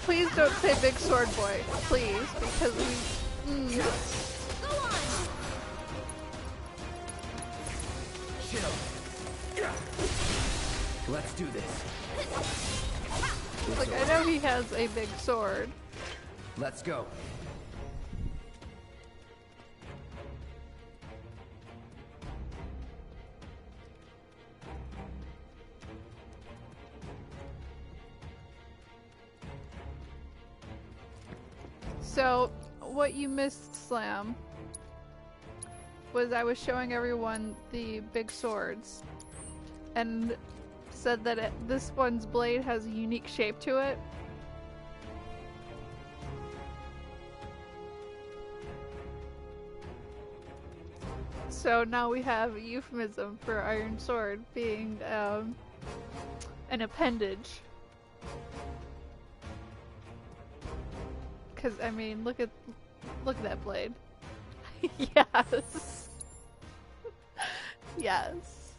please don't say Big Sword Boy, please, because we. Go on! Chill. Let's do this. Like, I know he has a big sword. Let's go. So, what you missed, Slam, was I was showing everyone the big swords, and said that this one's blade has a unique shape to it. So now we have a euphemism for Iron Sword being an appendage. Cause I mean, look at that blade. Yes. Yes.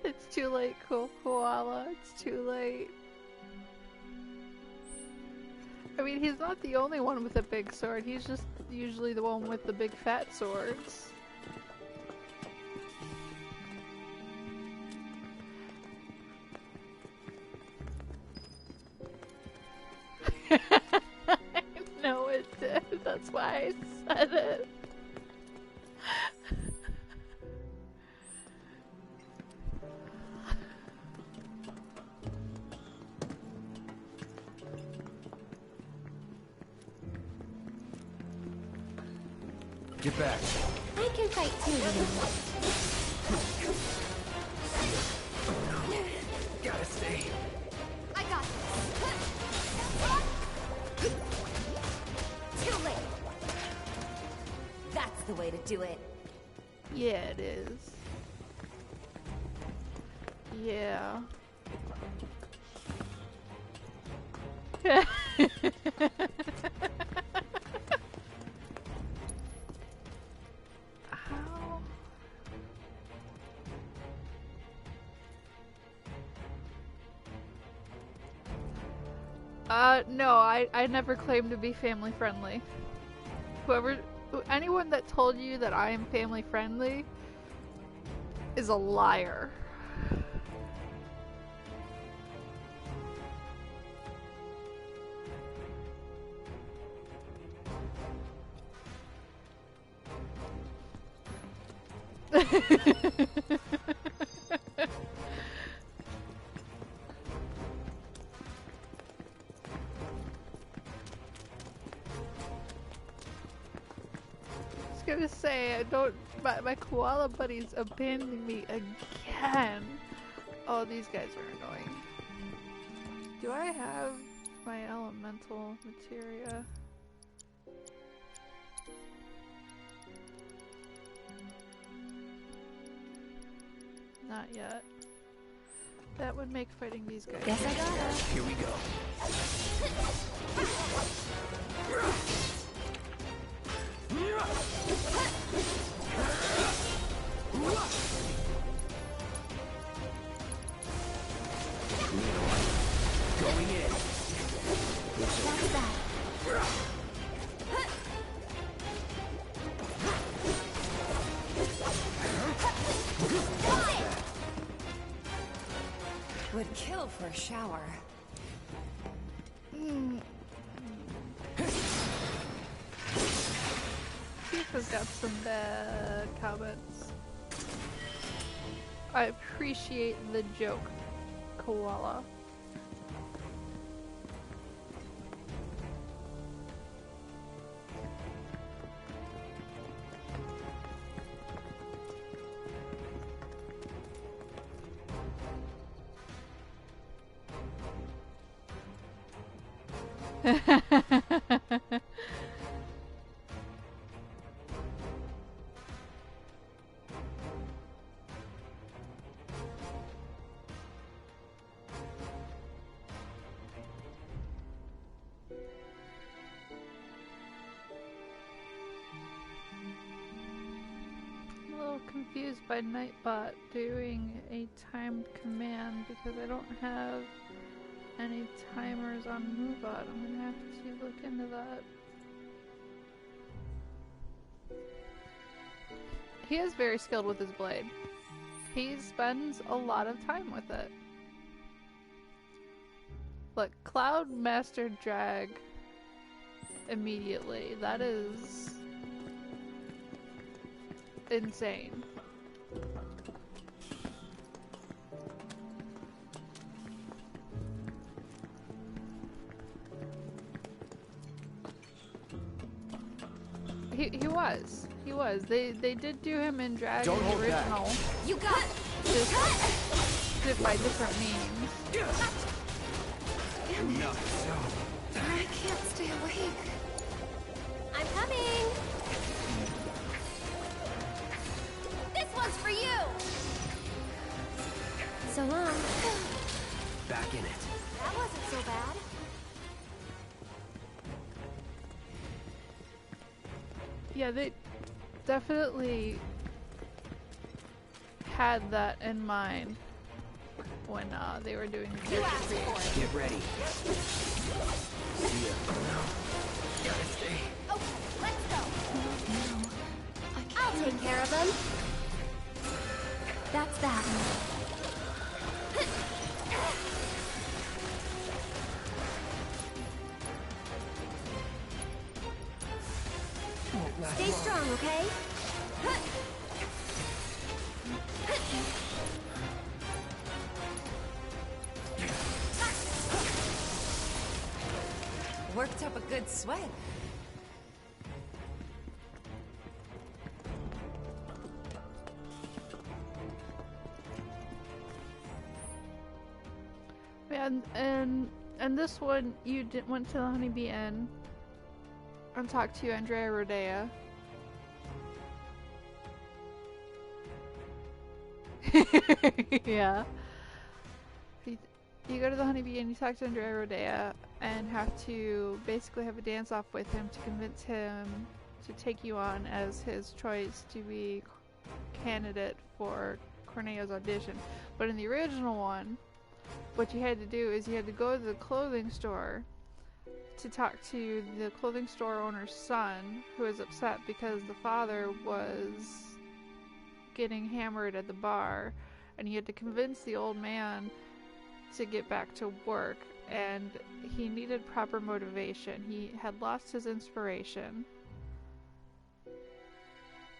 It's too late, Koala. It's too late. I mean, he's not the only one with a big sword. He's just usually the one with the big fat swords. I know it did. That's why I said it. Get back. I can fight too, you know. Gotta stay here. I got this. Too late. That's the way to do it. Yeah, it is. Yeah. No, I never claimed to be family friendly. Anyone that told you that I am family friendly is a liar. Gonna say, I don't. My koala buddies abandoning me again. Oh, these guys are annoying. Do I have my elemental materia? Not yet. That would make fighting these guys. Yes, I got it. Here we go. Going in. That's that. Would kill for a shower. Tifa's got some bad comments. I appreciate the joke, koala. Confused by Nightbot doing a timed command because I don't have any timers on MoveBot. I'm gonna have to look into that. He is very skilled with his blade. He spends a lot of time with it. Look, Cloud mastered drag immediately. That is insane. He was. They did do him in drag in the original. You got Just did by different means. I can't stay awake. I'm coming. This one's for you. So long. Back in it. That wasn't so bad. Yeah, they definitely had that in mind when they were doing the character creation. Get ready. See ya. Gotta stay. Oh, let's go. I'll take care of them. That's that. Stay strong, okay? Worked up a good sweat. And this one, you went to the Honeybee Inn and talked to Andrea Rodea. Yeah. You go to the Honeybee and you talk to Andrea Rodea and have to basically have a dance-off with him to convince him to take you on as his choice to be candidate for Corneo's audition. But in the original one, what you had to do is you had to go to the clothing store to talk to the clothing store owner's son, who was upset because the father was getting hammered at the bar, and he had to convince the old man to get back to work, and he needed proper motivation. He had lost his inspiration.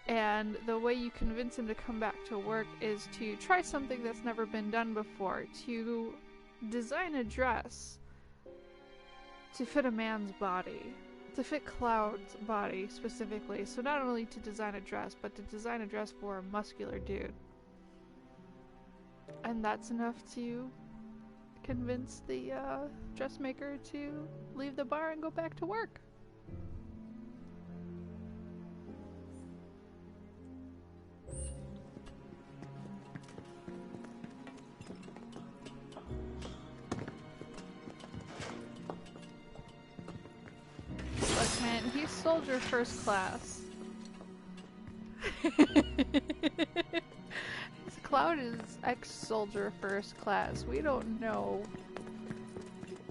And the way you convince him to come back to work is to try something that's never been done before, to design a dress to fit a man's body, to fit Cloud's body specifically. So not only to design a dress, but to design a dress for a muscular dude. And that's enough to convince the dressmaker to leave the bar and go back to work. Look, man, he's soldier first class. Cloud is ex-soldier first class. We don't know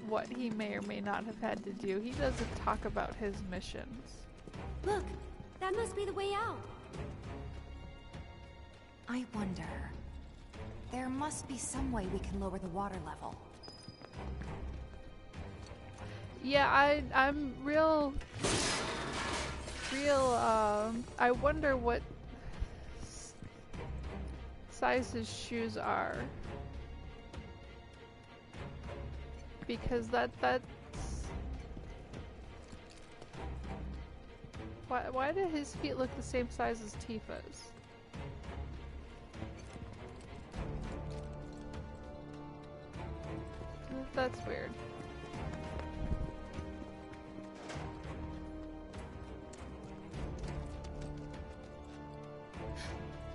what he may or may not have had to do. He doesn't talk about his missions. Look, that must be the way out. I wonder. There must be some way we can lower the water level. Yeah, I'm real, I wonder what size his shoes are. Because that's... Why do his feet look the same size as Tifa's? That's weird.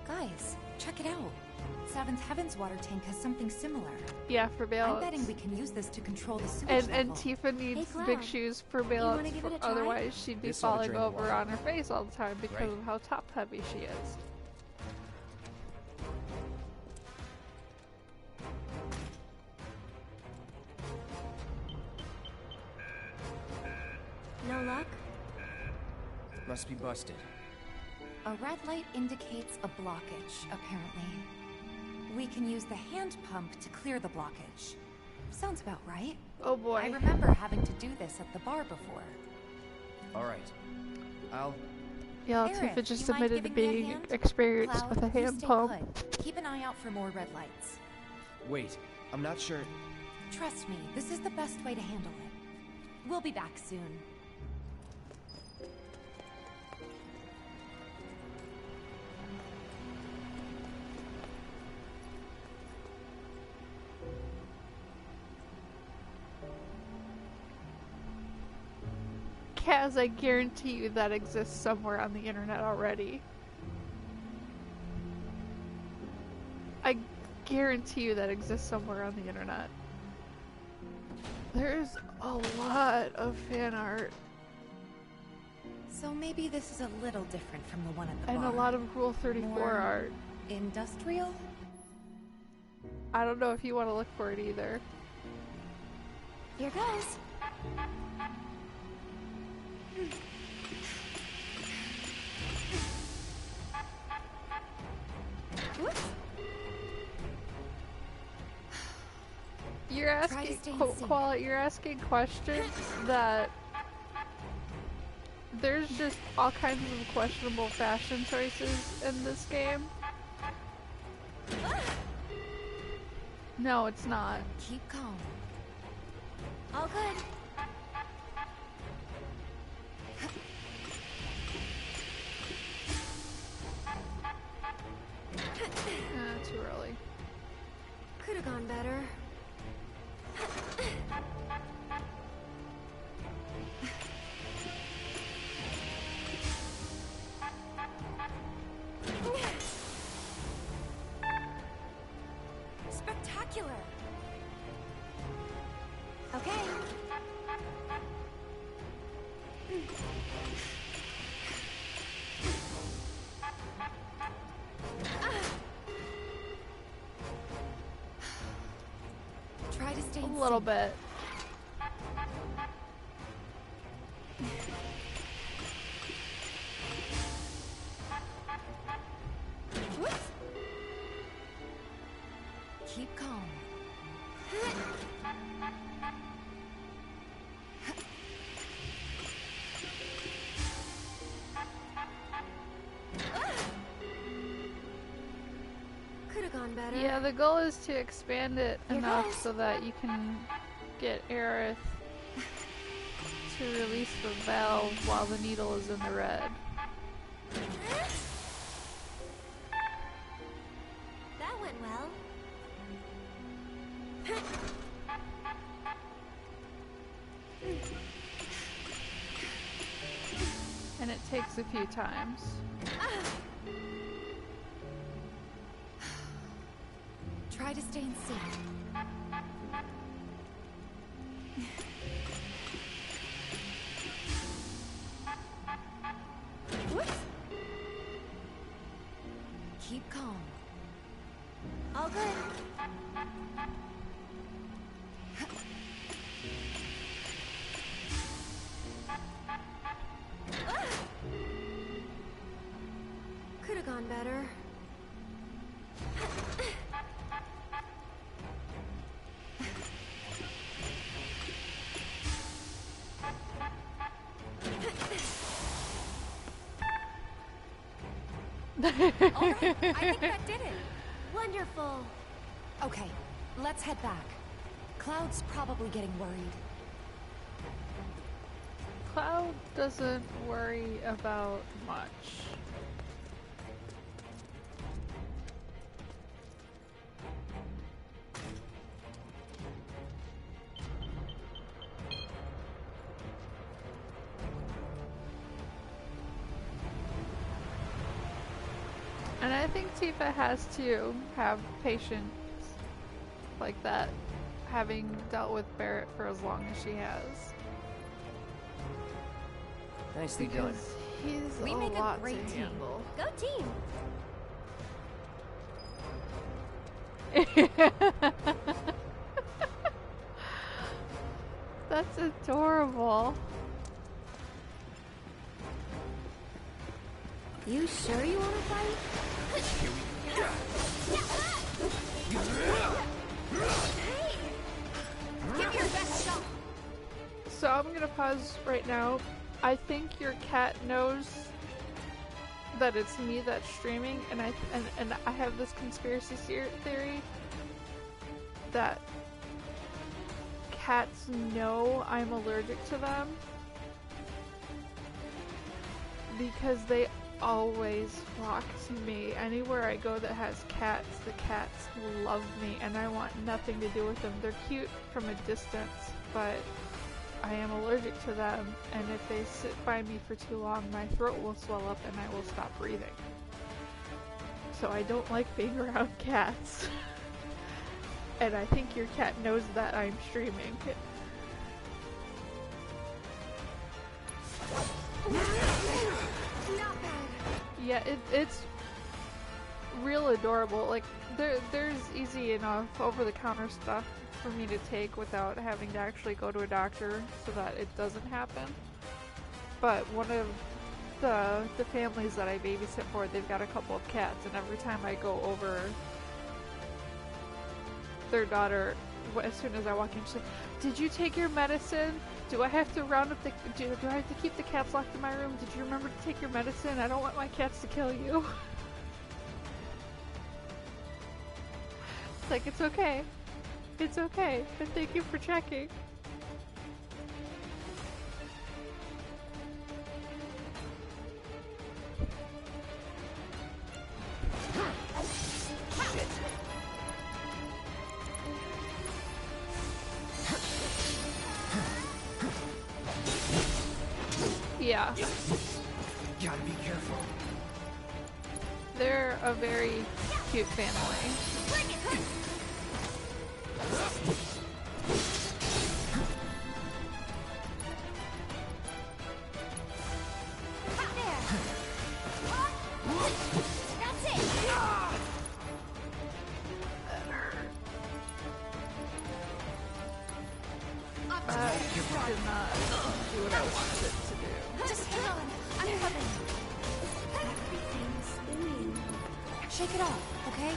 Guys, check it out. Seventh Heaven's water tank has something similar. Yeah, for balance. I'm betting we can use this to control the sewage level. And Tifa needs big shoes for balance, otherwise she'd be falling over on her face all the time because of how top heavy she is. No luck? Must be busted. A red light indicates a blockage, apparently. We can use the hand pump to clear the blockage. Sounds about right. Oh boy. I remember having to do this at the bar before. Alright. Yeah, Aerith, Tifa just you mind admitted to giving me a being hand? experienced Cloud, with a you hand stay pump. put. Keep an eye out for more red lights. Wait, I'm not sure. Trust me, this is the best way to handle it. We'll be back soon. Kaz, I guarantee you that exists somewhere on the internet already. I guarantee you that exists somewhere on the internet. There's a lot of fan art. So maybe this is a little different from the one at the And bar. a lot of Rule 34 More art. Industrial? I don't know if you want to look for it either. Here goes. Whoops. You're asking you're asking questions that there's just all kinds of questionable fashion choices in this game. No, it's not. Keep calm. All good. Too early. Could have gone better. Spectacular. Okay. Try to stay A little bit. Whoops. Keep calm. gone better. Yeah, the goal is to expand it Here enough goes. so that you can get Aerith to release the valve while the needle is in the red. That went well. And it takes a few times. Try to stay in sync. Keep calm. All good. Could have gone better. Alright, I think that did it. Wonderful. Okay, let's head back. Cloud's probably getting worried. Cloud doesn't worry about much. And I think Tifa has to have patience like that, having dealt with Barrett for as long as she has. Nicely done. Because he's We a make a lot great to team. handle. Go team. That's adorable. You sure you want to fight? Hey! Give your best shot. So I'm gonna pause right now. I think your cat knows that it's me that's streaming, and I have this conspiracy theory that cats know I'm allergic to them because they always flock to me. Anywhere I go that has cats, the cats love me, and I want nothing to do with them. They're cute from a distance, but I am allergic to them, and if they sit by me for too long, my throat will swell up and I will stop breathing. So I don't like being around cats. And I think your cat knows that I'm streaming. Not bad. Yeah, it's real adorable. Like, there's easy enough over-the-counter stuff for me to take without having to actually go to a doctor so that it doesn't happen. But one of the families that I babysit for, they've got a couple of cats, and every time I go over, their daughter, as soon as I walk in, she's like, "Did you take your medicine? Do I have to round up the... do I have to keep the cats locked in my room? Did you remember to take your medicine? I don't want my cats to kill you." It's like, it's okay. It's okay. And thank you for checking. Yeah. Gotta be careful. They're a very cute family. Did not do what I wanted it to do. Just hang on. I'm coming. Everything's spinning. Shake it off, okay?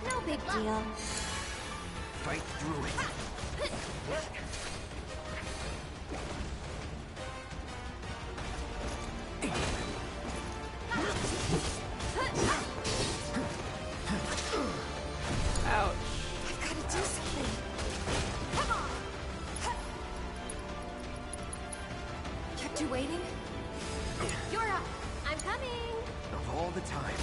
No big deal. Fight through it. you waiting? You're up. I'm coming. Of all the time.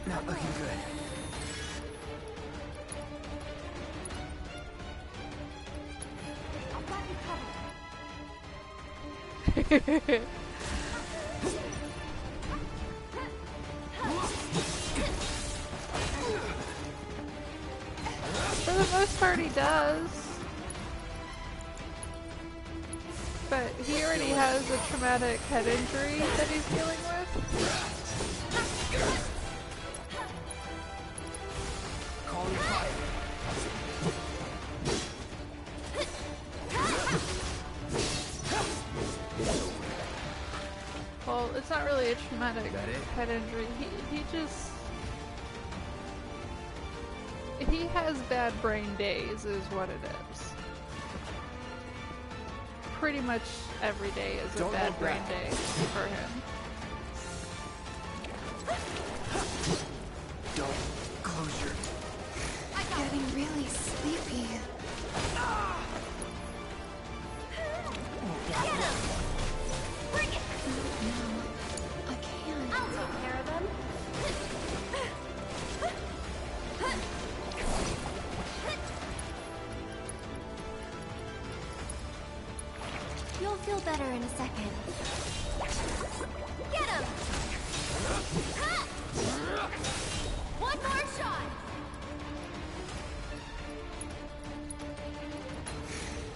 Not looking good. I've got you covered. For the most part, he does. But he already has a traumatic head injury that he's dealing with. Calling fire. Well, it's not really a traumatic head injury. He just... He has bad brain days, is what it is. Pretty much every day is a bad brain day for him. Don't close your... I'm getting really sleepy. Get him! Bring it! No, I can't. I'll take care of him. You'll feel better in a second. Get him! One more shot!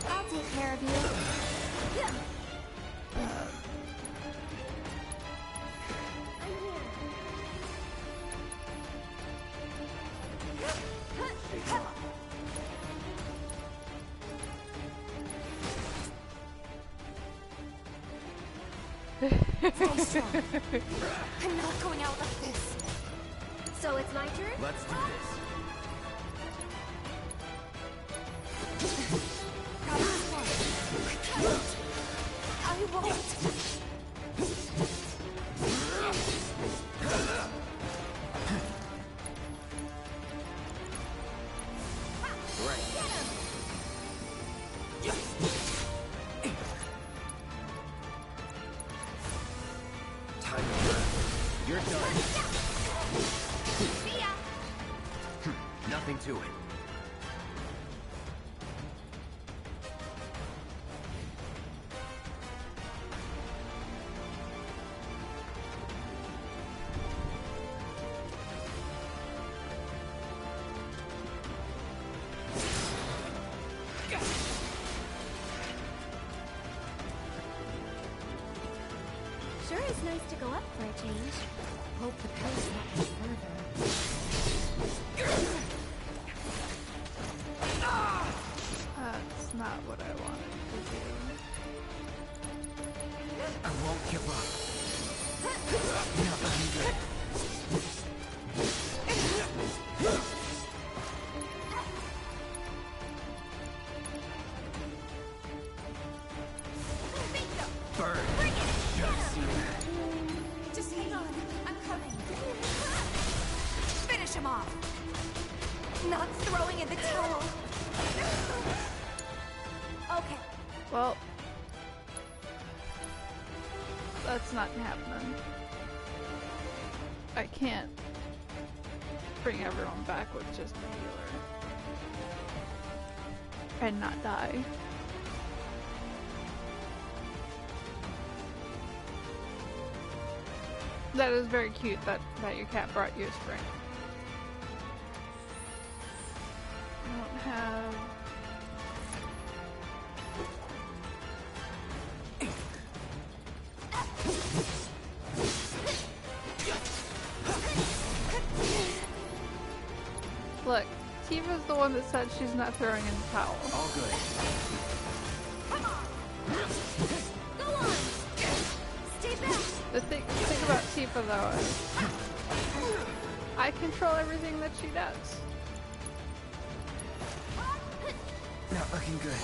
I'll take care of you. I'm here. Stay strong. I'm not going out like this. So it's my turn? Let's do this. Problem solved. I won't. Right. Time to run. You're done. See ya! Nothing to it. Sure is nice to go up for a change. Hope the pill's not much further. That's not what I wanted to do. I won't give up. Not looking good. Bird. Just see that. Just hang on. I'm coming. Finish him off. Not throwing in the towel. Okay. Well, that's not happening. I can't bring everyone back with just a healer and not die. That is very cute that your cat brought you a spring. I don't have... Look, Tifa's the one that said she's not throwing in the towel. All good. Go on! Stay back! The thing about Tifa though is I control everything that she does. Not looking good.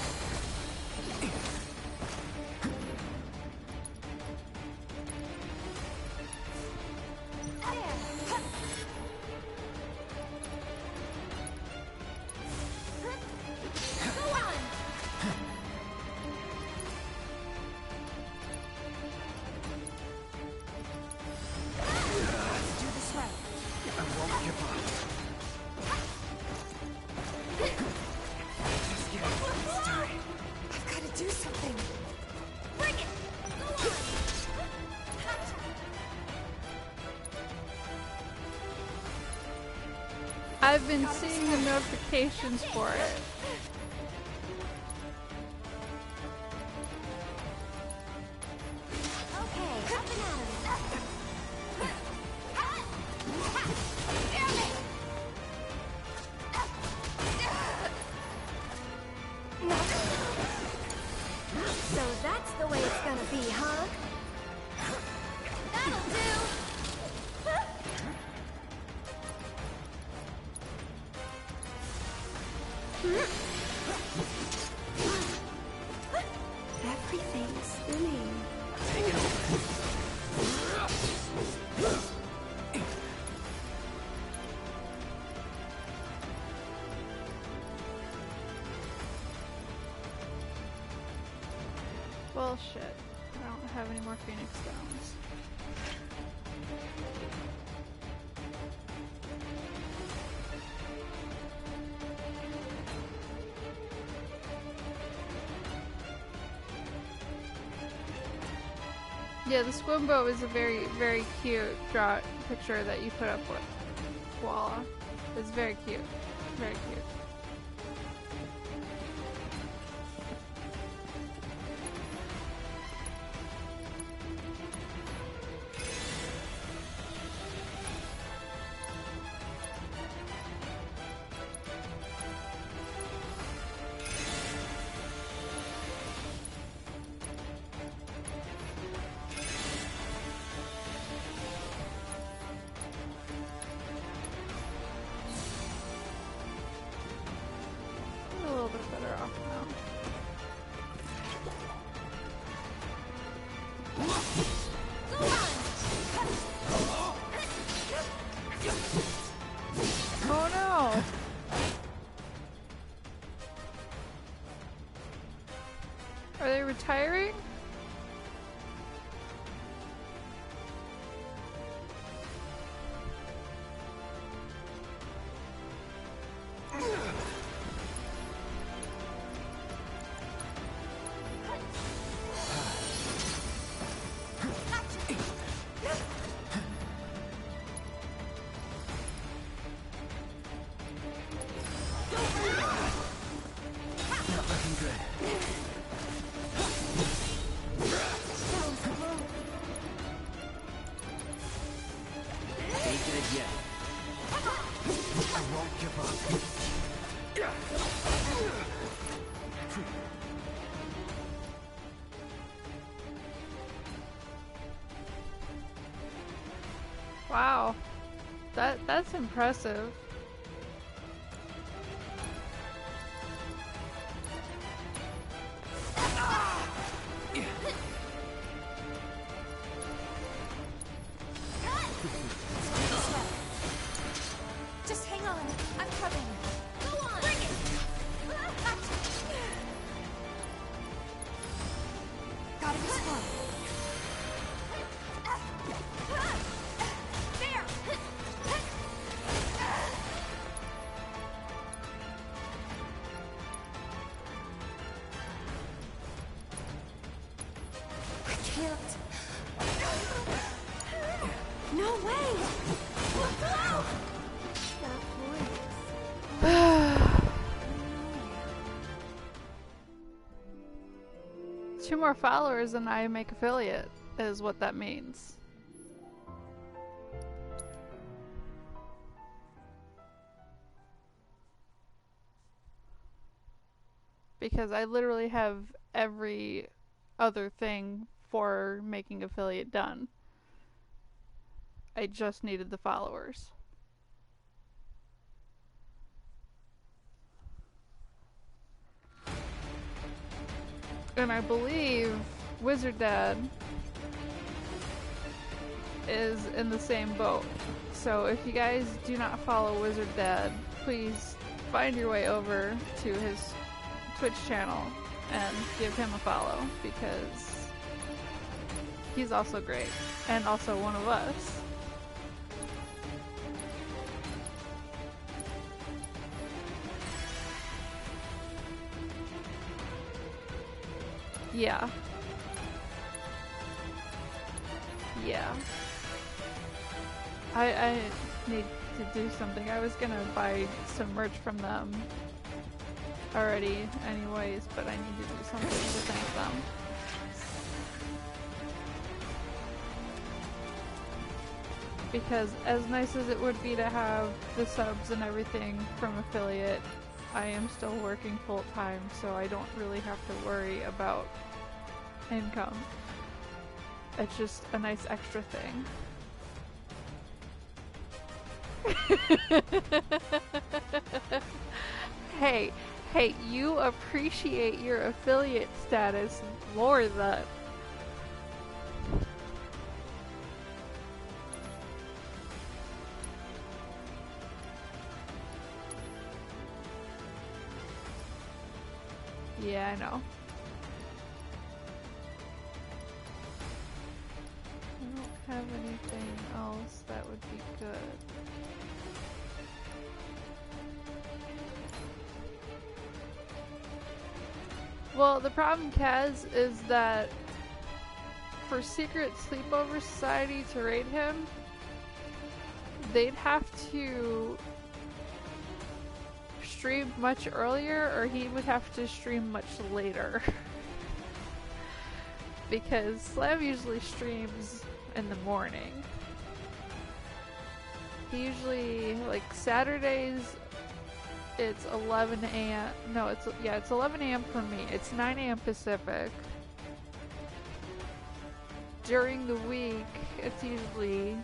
I've been seeing the notifications for it. Okay, up and at 'em. So that's the way it's gonna be, huh? That'll do! Everything's spinning. Take it over. Well, shit. I don't have any more Phoenix Stones. Yeah, the Swimbo is a very, very cute picture that you put up with Koala. It's very cute. Very cute. A little bit better off now. Oh no! Are they retiring? Not looking good. Ain't dead yet. I won't give up. Wow. That's impressive. Just hang on. I'm coming. Go on! Bring it! Gotta be slow. There! I can't. No way! Two more followers and I make affiliate, is what that means. Because I literally have every other thing for making affiliate done. I just needed the followers. And I believe Wizard Dad is in the same boat. So if you guys do not follow Wizard Dad, please find your way over to his Twitch channel and give him a follow, because he's also great and also one of us. Yeah. Yeah. I need to do something. I was gonna buy some merch from them already anyways, but I need to do something to thank them. Because as nice as it would be to have the subs and everything from affiliate, I am still working full time, so I don't really have to worry about income. It's just a nice extra thing. Hey, you appreciate your affiliate status more than... Yeah, I know. I don't have anything else that would be good. Well, the problem, Kaz, is that for Secret Sleepover Society to raid him, they'd have to stream much earlier, or he would have to stream much later. Because Slam usually streams in the morning. He usually, like Saturdays, it's 11 a.m. No, it's 11 a.m. for me. It's 9 a.m. Pacific. During the week, it's usually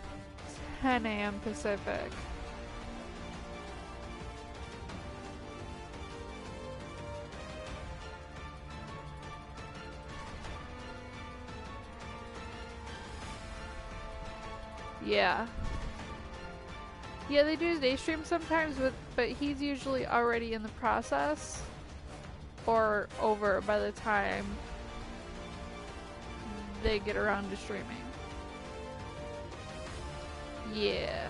10 a.m. Pacific. Yeah. Yeah, they do day stream sometimes, but he's usually already in the process or over by the time they get around to streaming. Yeah.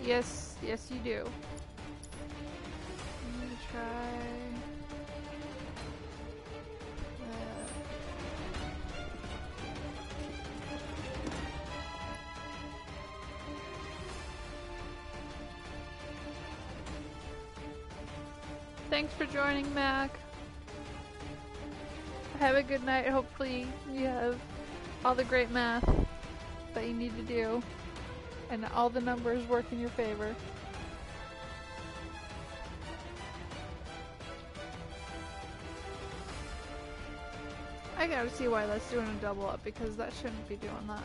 Yes, you do. I'm gonna try. Thanks for joining, Mac. Have a good night. Hopefully you have all the great math that you need to do. And all the numbers work in your favor. I gotta see why that's doing a double up, because that shouldn't be doing that.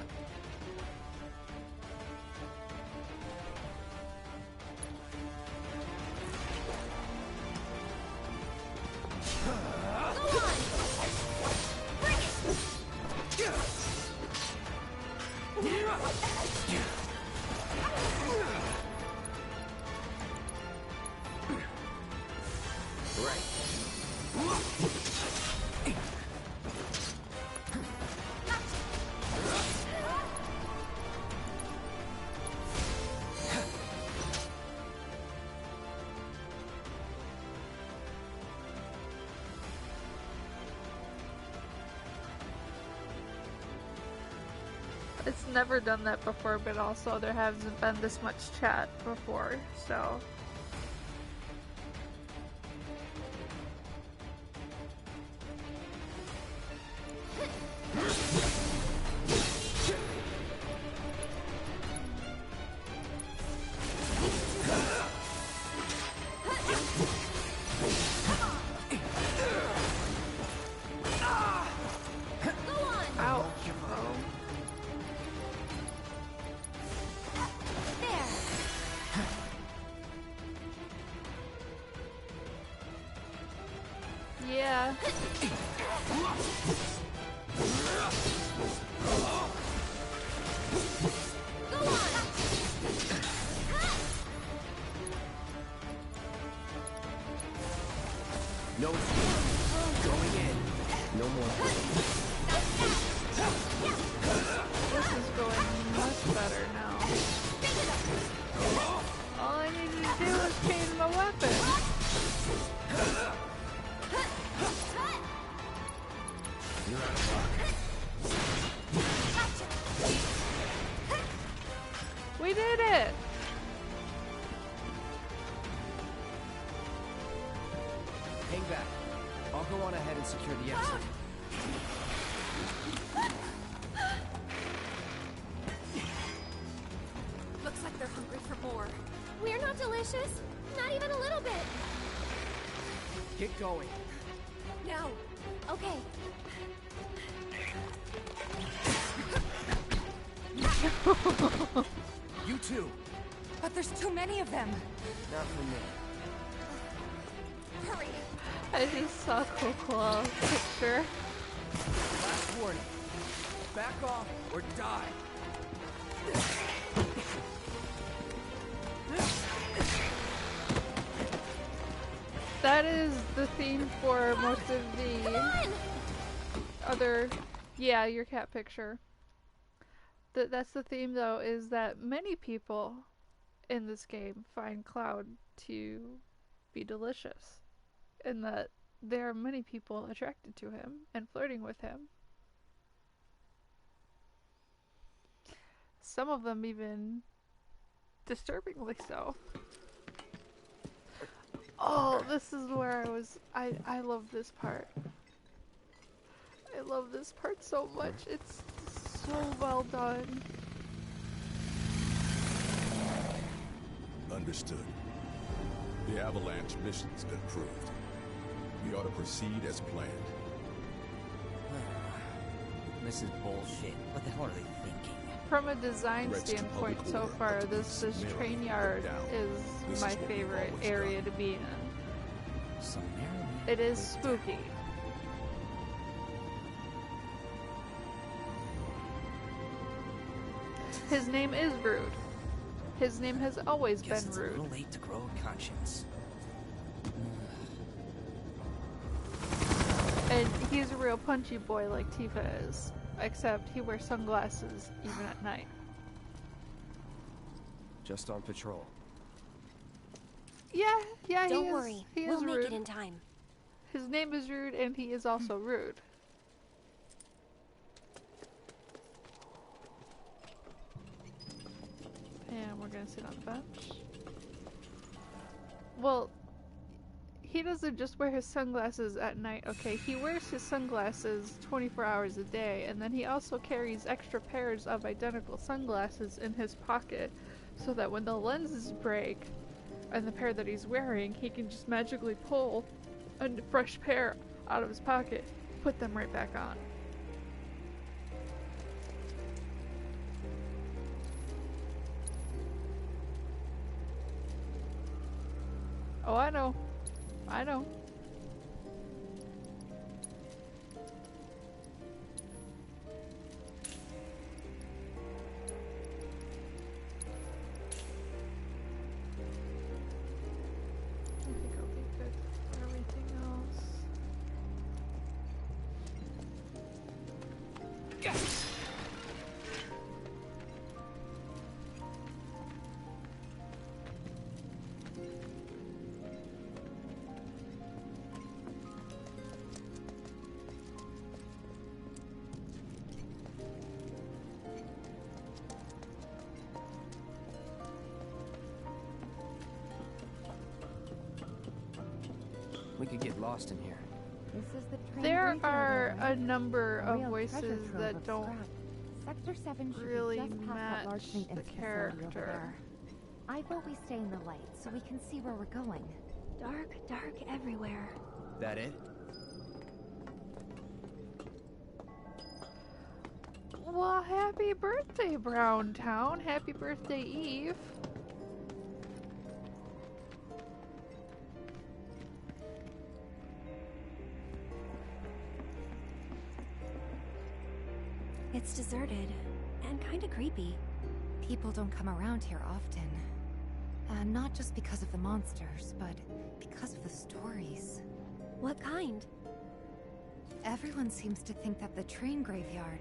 It's never done that before, but also there hasn't been this much chat before, so... secure the exit. Looks like they're hungry for more. We're not delicious. Not even a little bit. Get going. Now. Okay. You too. But there's too many of them. Not for me. Hurry. I just saw Coco picture. Last warning. Back off or die. That is the theme for most of the other, yeah, your cat picture. That's the theme though, is that many people in this game find Cloud to be delicious, and that there are many people attracted to him and flirting with him. Some of them even disturbingly so. Oh, this is where I love this part. I love this part so much. It's so well done. Understood. The Avalanche mission's been proved. We ought to proceed as planned. This is bullshit. What the hell are they thinking? From a design standpoint so far, this train yard is my favorite area to be in. It is spooky. His name is Rude. His name has always been It's a Rude. little late to grow a conscience. And he's a real punchy boy like Tifa is, except he wears sunglasses even at night. Just on patrol. Yeah, Don't worry, he is we'll make rude. it in time. His name is Rude, and he is also rude. And we're gonna sit on the bench. Well, he doesn't just wear his sunglasses at night, okay? He wears his sunglasses 24 hours a day, and then he also carries extra pairs of identical sunglasses in his pocket, so that when the lenses break, and the pair that he's wearing, he can just magically pull a fresh pair out of his pocket, put them right back on. Oh, I know. I know. I think I'll be good for everything else. Yes! We could get lost in here. This is the train There graveyard are area. a number A of real voices treasure trove that of don't scrap. Sector 7 should really be just past that large match maintenance the facility over character. there. I vote we stay in the light so we can see where we're going. Dark, dark everywhere. That it? Well, happy birthday, Brown Town. Happy birthday, Eve. It's deserted and kind of creepy. People don't come around here often. Not just because of the monsters, but because of the stories. What kind? Everyone seems to think that the train graveyard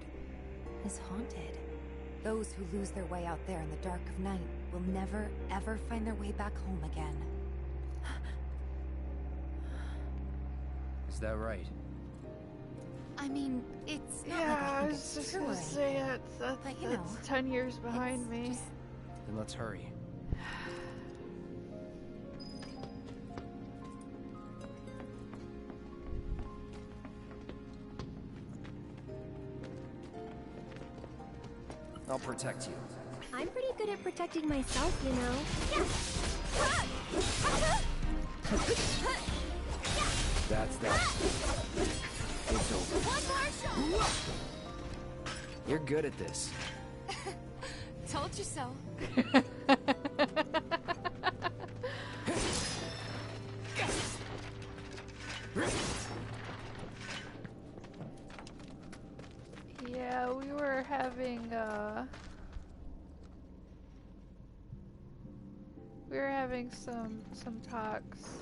is haunted. Those who lose their way out there in the dark of night will never, ever find their way back home again. Is that right? I mean, it's not Yeah, like I I was think just it's gonna true. say But, you know, that's 10 years behind me. Then let's hurry. I'll protect you. I'm pretty good at protecting myself, you know. That's that. It's over. One more shot! You're good at this. Told you so. Yeah, we were having some talks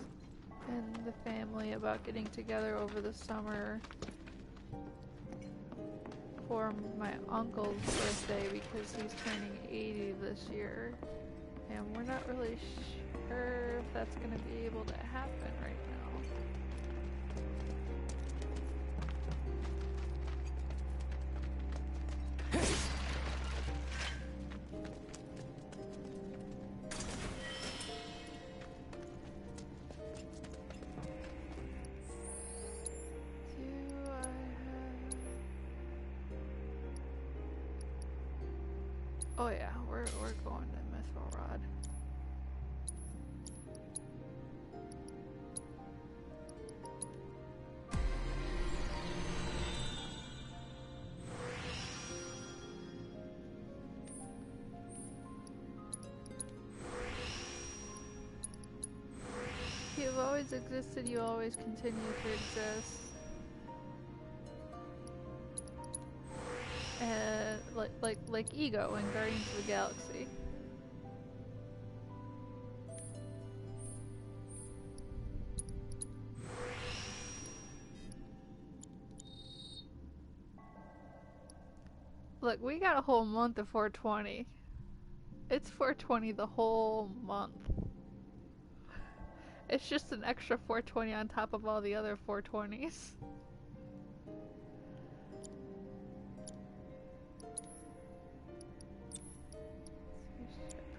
in the family about getting together over the summer for my uncle's birthday because he's turning 80 this year, and we're not really sure if that's going to be able to happen right now. Oh yeah, we're going to Mithril Rod. You've always existed, you always continue to exist. Like Ego in Guardians of the Galaxy. Look, we got a whole month of 420. It's 420 the whole month. It's just an extra 420 on top of all the other 420s.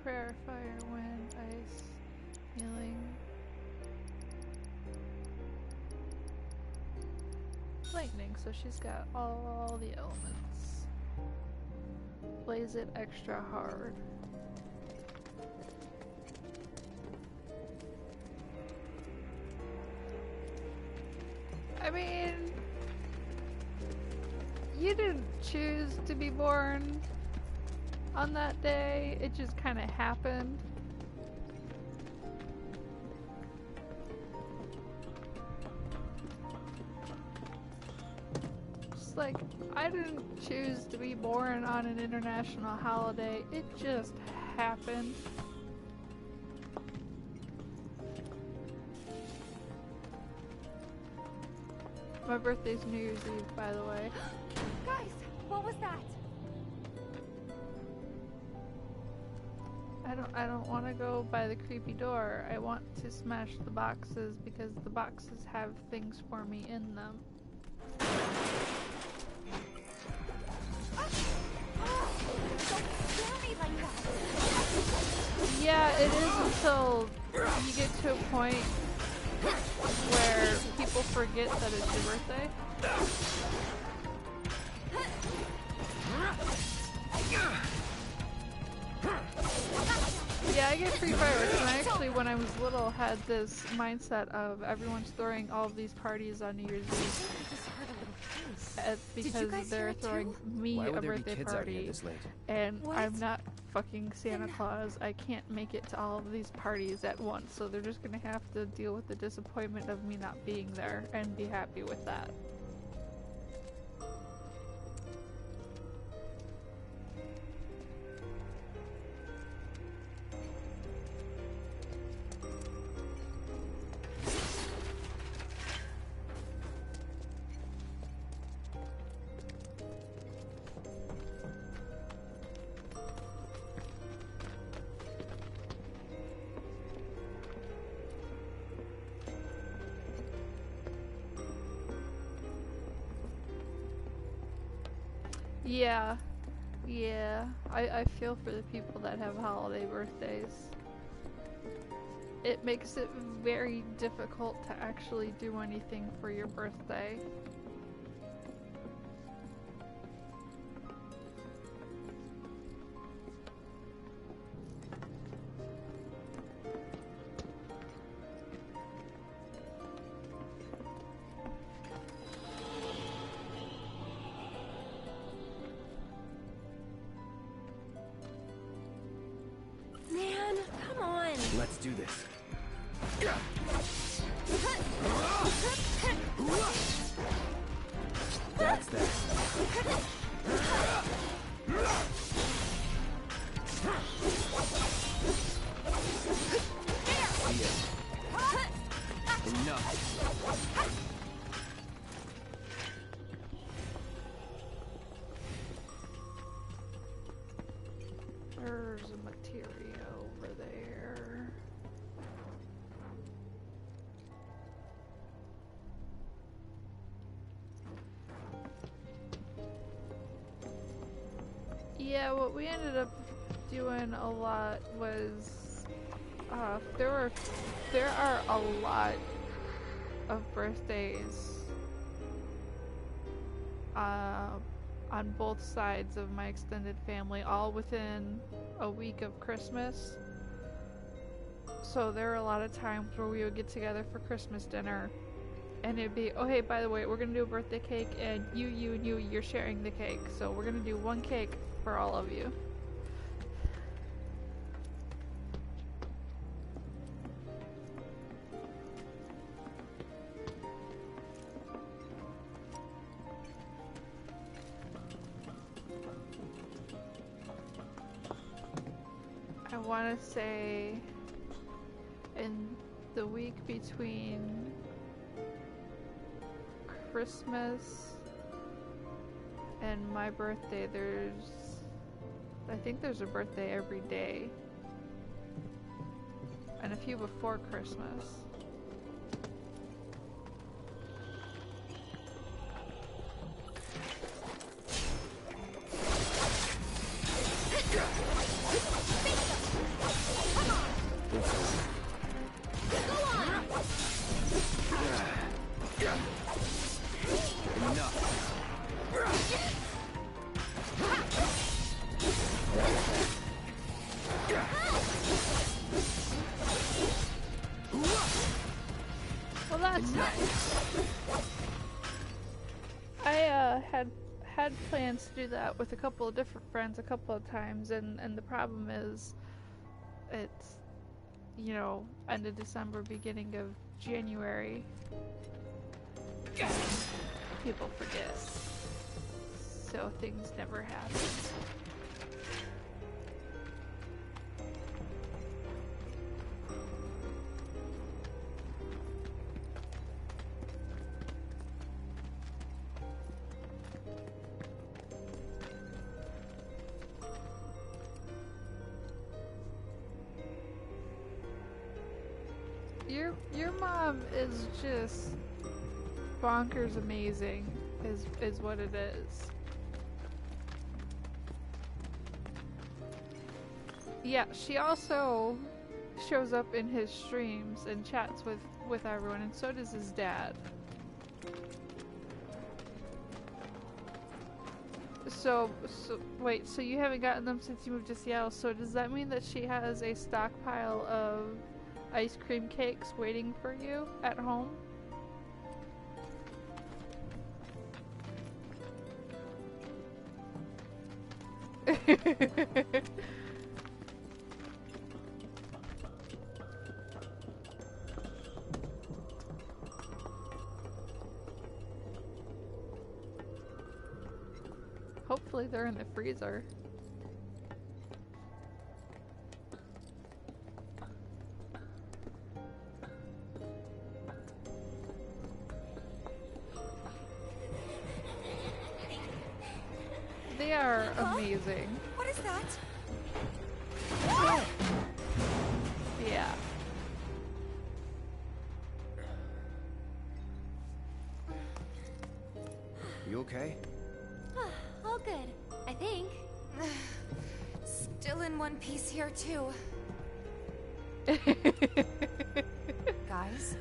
Prayer, fire, wind, ice, healing. Lightning, so she's got all the elements. Blaze it extra hard. I mean, you didn't choose to be born on that day, it just kind of happened. Just like, I didn't choose to be born on an international holiday, it just happened. My birthday's New Year's Eve, by the way. Guys, what was that? I don't want to go by the creepy door. I want to smash the boxes because the boxes have things for me in them. Yeah, it is until you get to a point where people forget that it's your birthday. Yeah, I get free fireworks, and I actually, when I was little, had this mindset of everyone's throwing all of these parties on New Year's Eve because they're throwing me a birthday party, and I'm not fucking Santa Claus. I can't make it to all of these parties at once, so they're just gonna have to deal with the disappointment of me not being there and be happy with that. Yeah, I feel for the people that have holiday birthdays. It makes it very difficult to actually do anything for your birthday. Let's do this. That's that. Enough. There's a materia over there. Yeah, what we ended up doing a lot was there are a lot of birthdays on both sides of my extended family, all within a week of Christmas. So there were a lot of times where we would get together for Christmas dinner, and it'd be, oh hey, by the way, we're gonna do a birthday cake, and you're sharing the cake. So we're gonna do one cake for all of you. I want to say in the week between Christmas and my birthday, I think there's a birthday every day, and a few before Christmas. Well, that's nice. I had plans to do that with a couple of different friends a couple of times, and the problem is it's, you know, end of December, beginning of January, and people forget, so things never happen. Your mom is just bonkers amazing, is what it is. Yeah, she also shows up in his streams and chats with everyone, and so does his dad. So wait, so you haven't gotten them since you moved to Seattle, so does that mean that she has a stockpile of ice cream cakes waiting for you at home? Hopefully they're in the freezer. They are amazing. What is that? Yeah. You okay? All good, I think. Still in one piece here, too. Guys?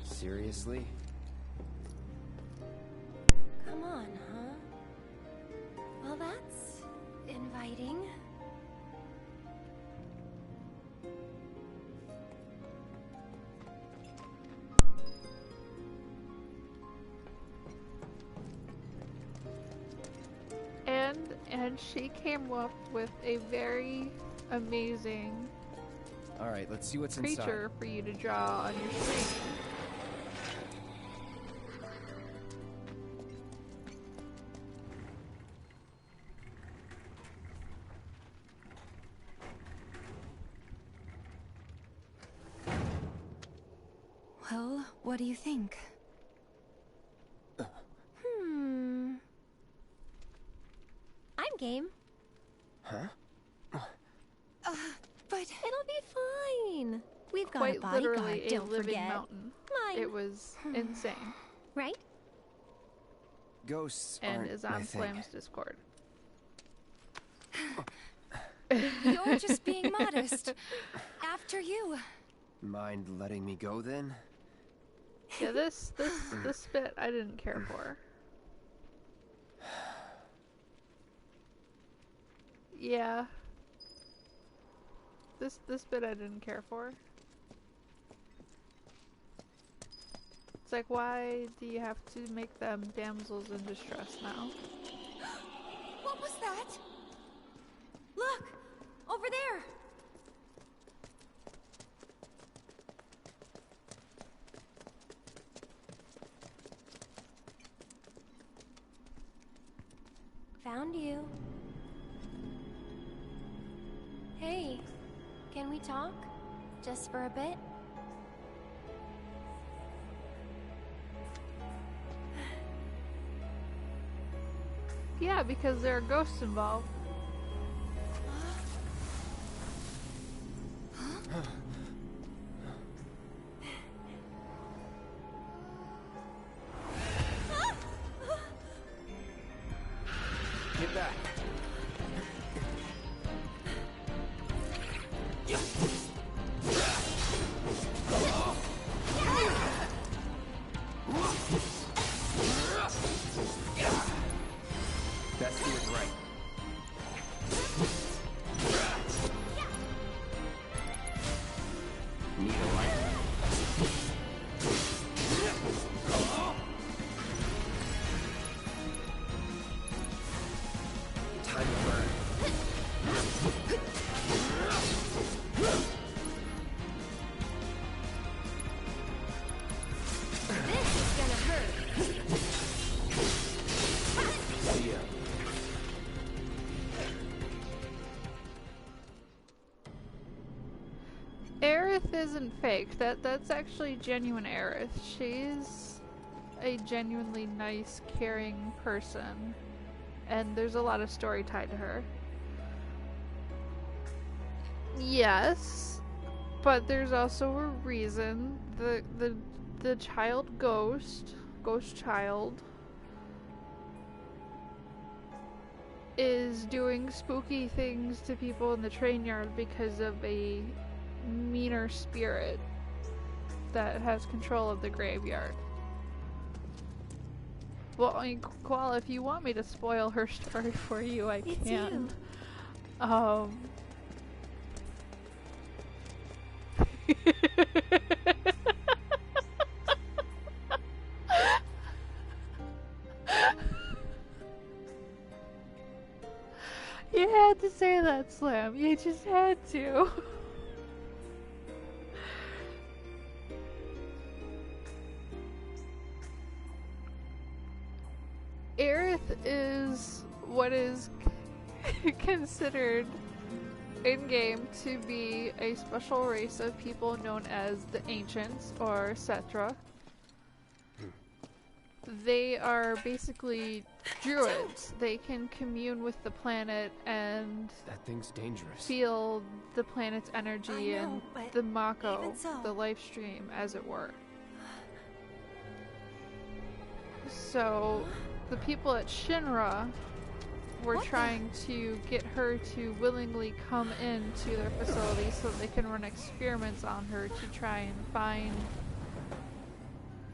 Seriously? Come on, huh? Well, that's inviting. and she came up with a very amazing Alright, let's see what's creature inside. for you to draw on your screen. Well, what do you think? I'm game. Huh? But it'll be fine. We've got Quite a bodyguard, literally a don't living forget. mountain. Mine. It was insane. Right? Ghosts And aren't is my on thing. Slam's Discord. You're just being modest. After you. Mind letting me go then? Yeah, this bit I didn't care for. Yeah. This bit I didn't care for. It's like, why do you have to make them damsels in distress now? What was that? Look! Over there! Found you. Hey, can we talk? Just for a bit? Yeah, because there are ghosts involved. Get back. Best do it right. Need a light? Time to burn. This is gonna hurt. See ya. Aerith isn't fake. That's actually genuine Aerith. She's a genuinely nice, caring person. And there's a lot of story tied to her. Yes, but there's also a reason. The child ghost child, is doing spooky things to people in the train yard because of a meaner spirit that has control of the graveyard. Well, I mean, Koala, if you want me to spoil her story for you, I can. You had to say that, Slam. You just had to. Aerith is what is considered in-game to be a special race of people known as the Ancients, or Cetra. They are basically druids. They can commune with the planet and That thing's dangerous. feel the planet's energy I know, and but the Mako, even so. the life stream, as it were. So, the people at Shinra were What the- trying to get her to willingly come into their facility so they can run experiments on her to try and find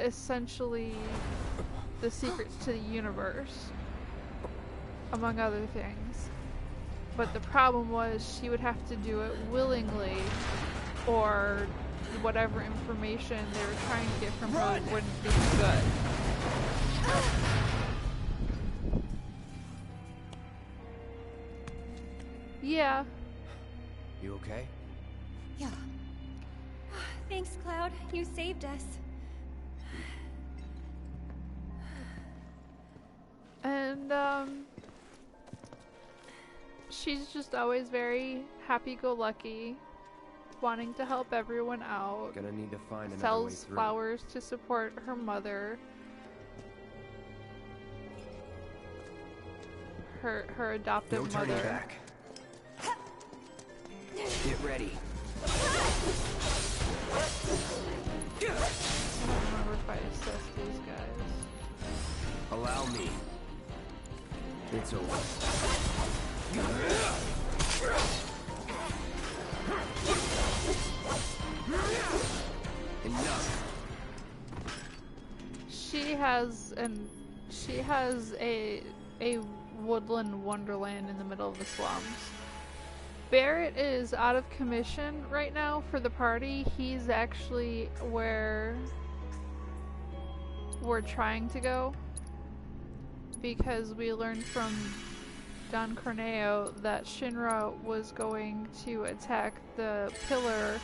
essentially the secrets to the universe, among other things. But the problem was she would have to do it willingly, or whatever information they were trying to get from her wouldn't be good. Yeah. You okay? Yeah. Thanks, Cloud. You saved us. And, she's just always very happy-go-lucky, wanting to help everyone out. Gonna need to find another way Sells through. flowers to support her mother. Her adoptive No turning mother. back. Get ready. I don't remember if I assessed these guys. Allow me. It's over. Enough. She has a woodland wonderland in the middle of the slums. Barrett is out of commission right now for the party. He's actually where we're trying to go, because we learned from Don Corneo that Shinra was going to attack the pillar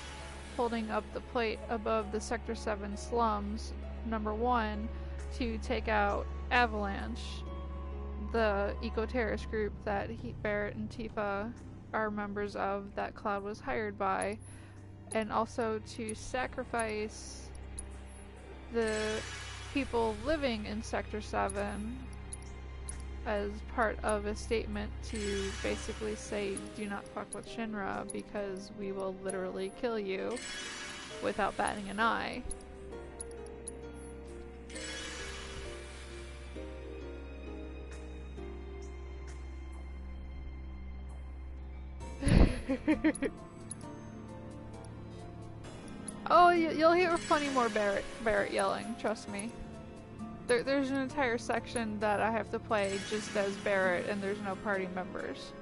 holding up the plate above the Sector 7 slums, #1, to take out Avalanche, the eco-terrorist group that Barrett and Tifa are members of, that Cloud was hired by, and also to sacrifice the people living in Sector 7 as part of a statement to basically say, do not fuck with Shinra because we will literally kill you without batting an eye. Oh, you'll hear plenty more Barrett yelling, trust me. There's an entire section that I have to play just as Barrett, and there's no party members.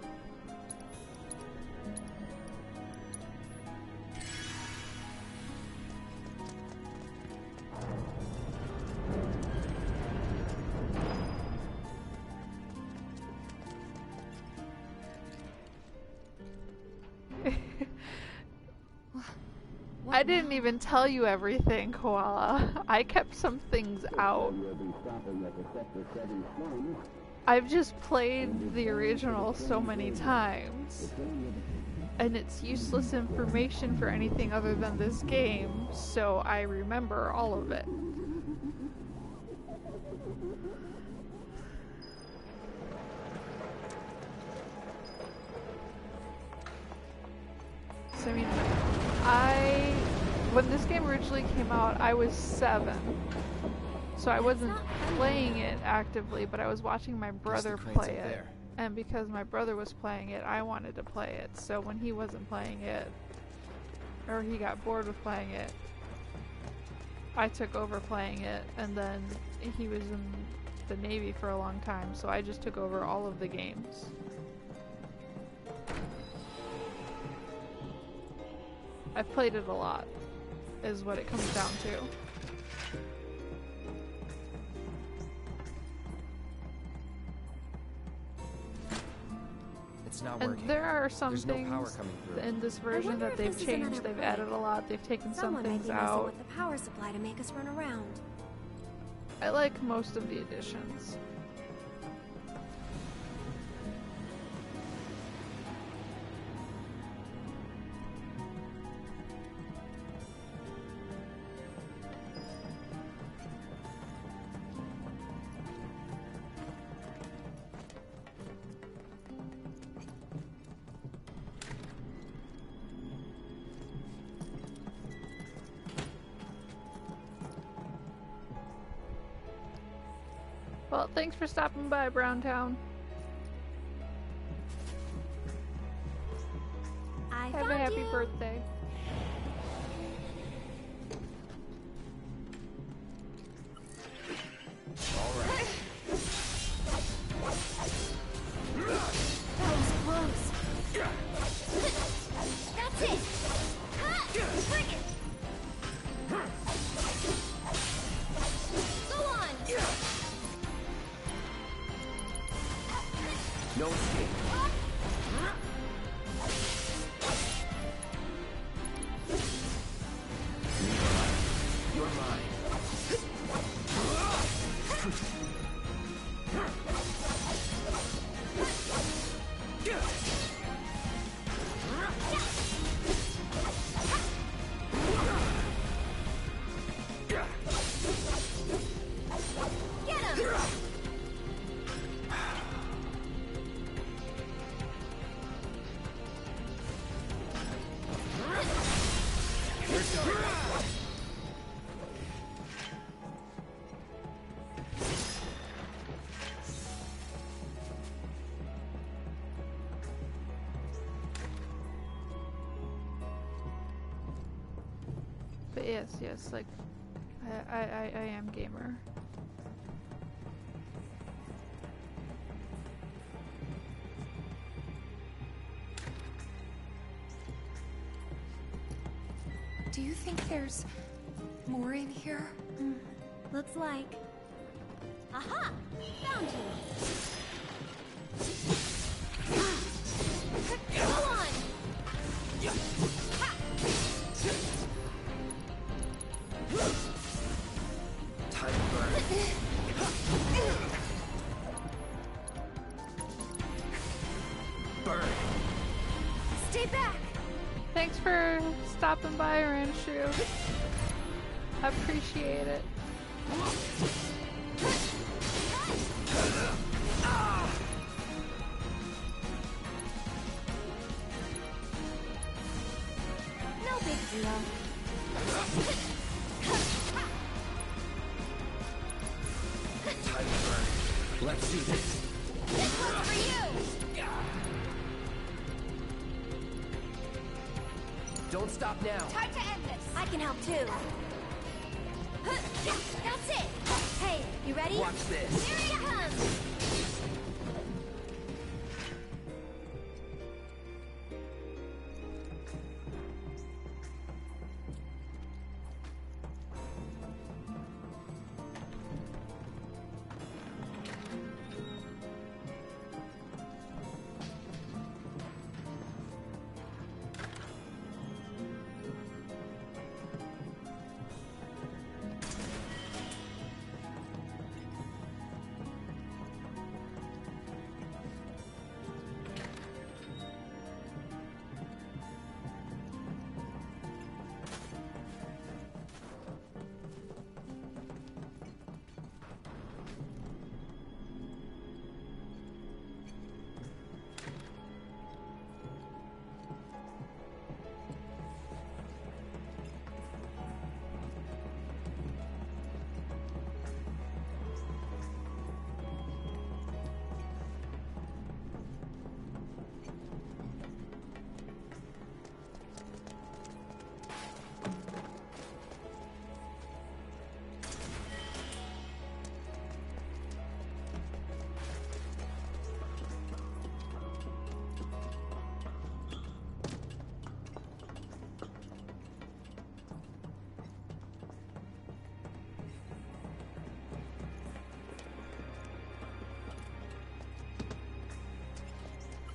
I didn't even tell you everything, Koala. I kept some things out. I've just played the original so many times, and it's useless information for anything other than this game, so I remember all of it. So, I mean, when this game originally came out, I was 7. So I wasn't playing it actively, but I was watching my brother play it. And because my brother was playing it, I wanted to play it. So when he wasn't playing it, or he got bored with playing it, I took over playing it, and then he was in the Navy for a long time, so I just took over all of the games. I've played it a lot, is what it comes down to. It's not And working. there are some There's things no power coming through. in this version that they've changed, they've added a lot, they've taken some Someone might things be messing out. with the power supply to make us run around. I like most of the additions. Well, thanks for stopping by, Browntown. Have a happy birthday. That was close. That's it. Bring it. Go on. No escape. Yes, like, I am gamer. Do you think there's more in here? Looks like. Aha! Found you! Go on! Time to burn. Burn. Stay back! Thanks for stopping by, Ranshu. I appreciate it. No big deal. Time to burn. Let's do this. This one's for you! Don't stop now. Time to end this! I can help too. That's it! Hey, you ready? Watch this. Here it comes!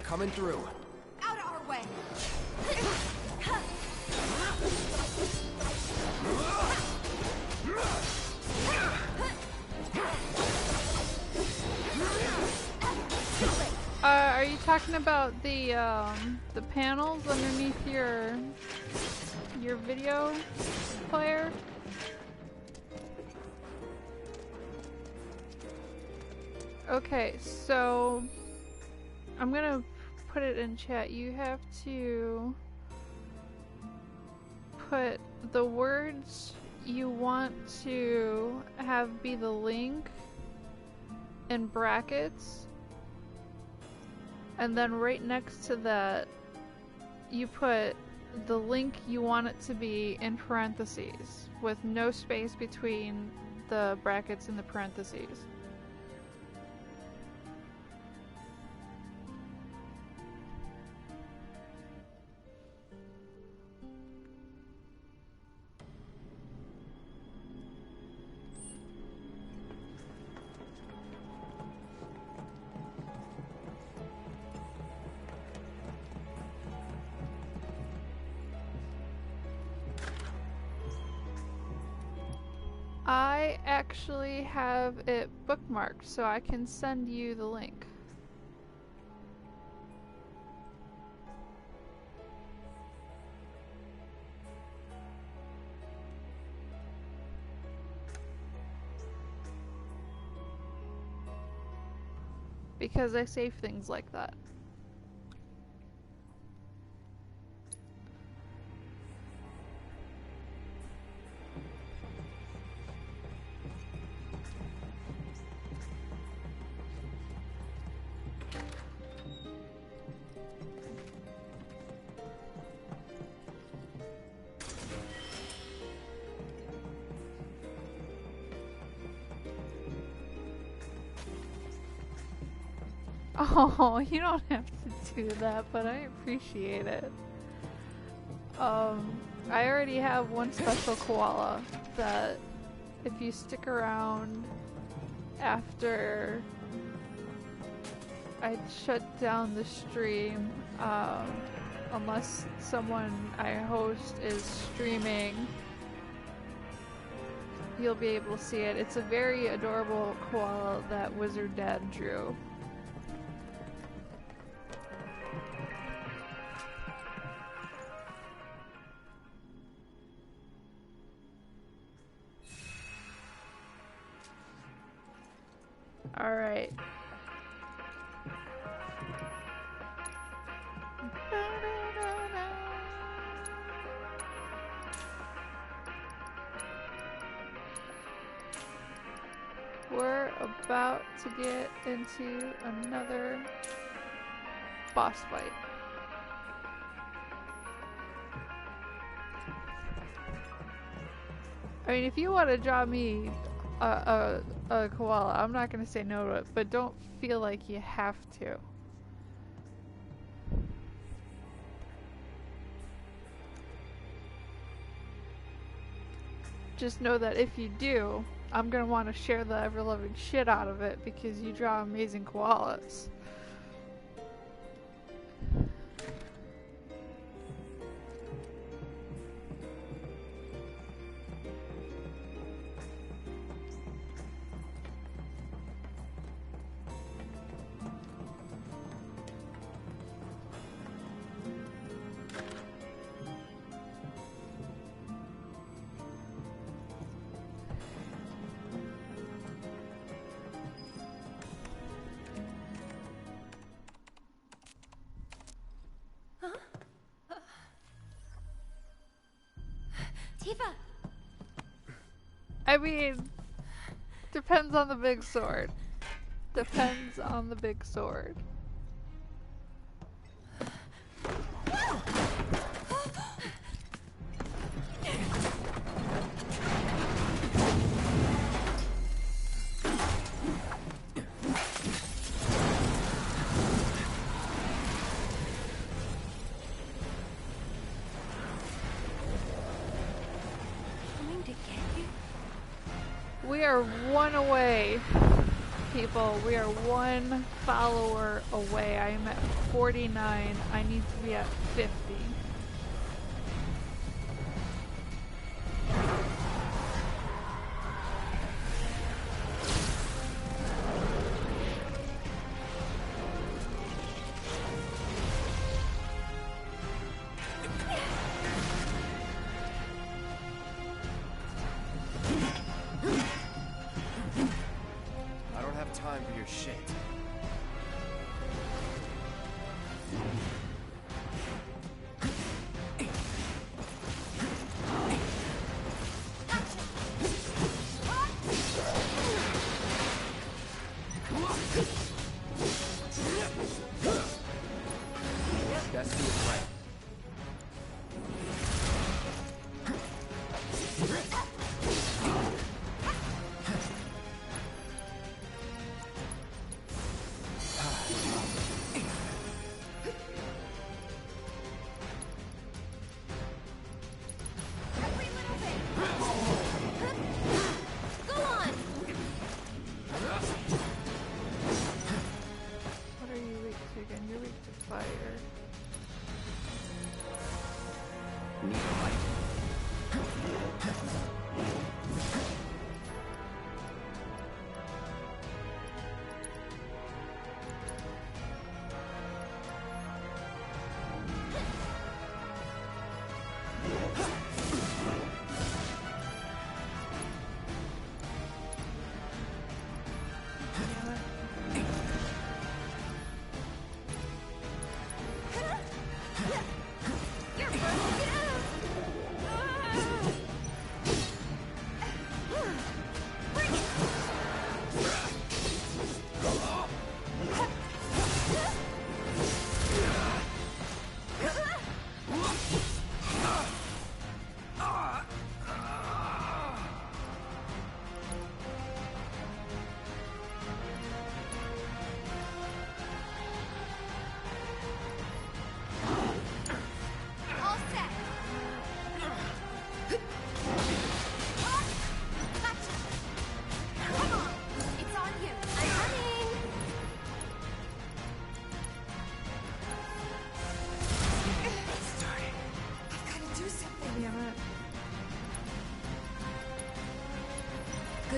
Coming through. Out of our way! Are you talking about the panels underneath your video player? Okay, so I'm gonna put it in chat. You have to put the words you want to have be the link in brackets, and then right next to that you put the link you want it to be in parentheses with no space between the brackets and the parentheses. I actually have it bookmarked, so I can send you the link. Because I save things like that. Oh, you don't have to do that, but I appreciate it. I already have one special koala that if you stick around after I shut down the stream, unless someone I host is streaming, you'll be able to see it. It's a very adorable koala that Wizard Dad drew. All right. We're about to get into another boss fight. I mean, if you want to draw me a koala, I'm not going to say no to it, but don't feel like you have to. Just know that if you do, I'm going to want to share the ever-loving shit out of it because you draw amazing koalas. Tifa! I mean, depends on the big sword. Depends on the big sword. We are one away, people. We are one follower away. I am at 49. I need to be at 50.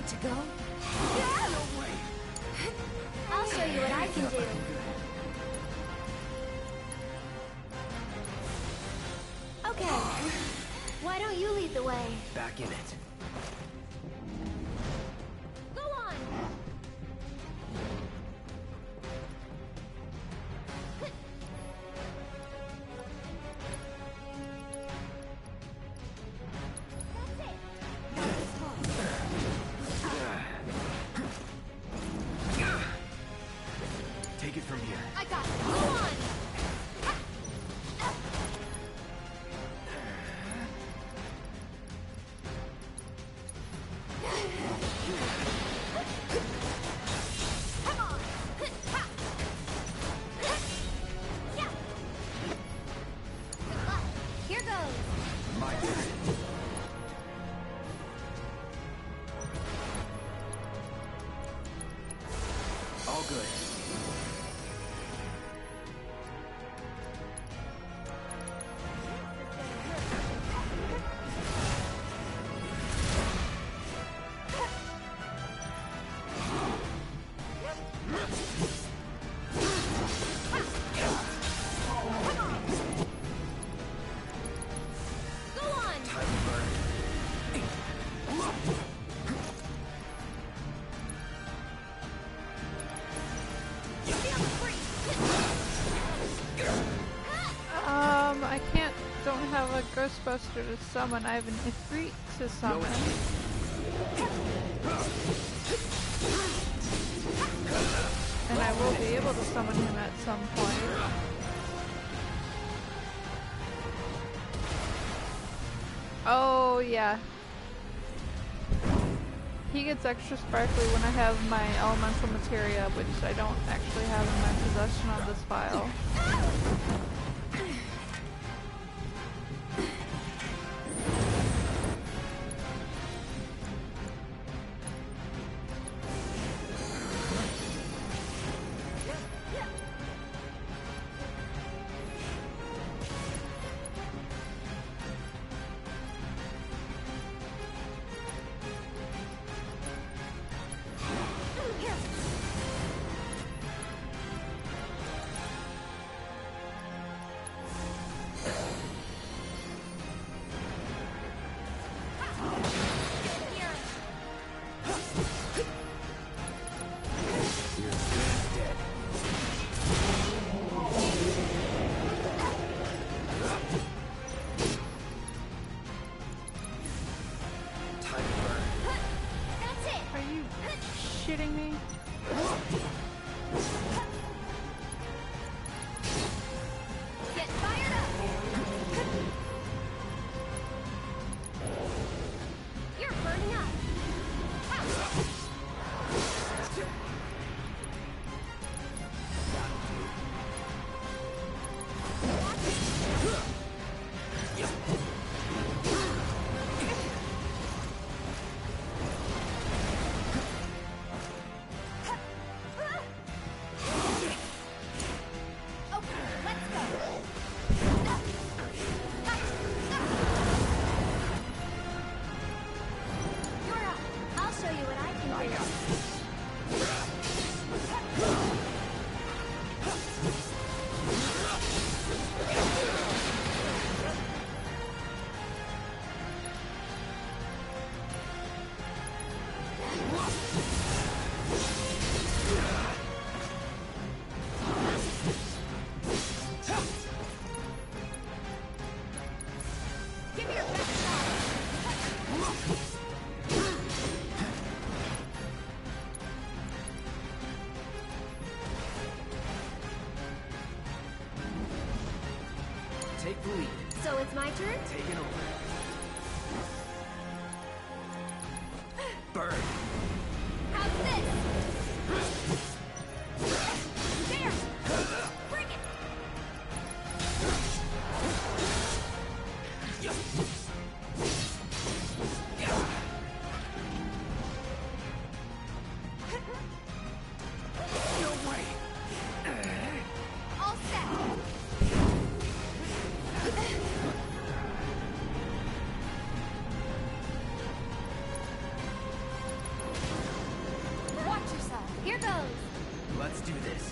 good to go? No way. I'll show you what I can do. Okay. Why don't you lead the way? Back in it. Go on. Take it from here. I got it. Go on. Come on. Yeah. Good luck. Here goes. My turn. All good. Go on. Time to burn. Feel free. I don't have a Ghostbuster to summon. I have an Ifrit to summon. And I will be able to summon him at some point. Oh, yeah. He gets extra sparkly when I have my elemental materia, which I don't actually have in my possession on this file. Shitting me? Get fired up. You're burning up. Take the lead. So it's my turn? Taking over. Burn. How's this? There! Bring it! No way. All set! Let's do this.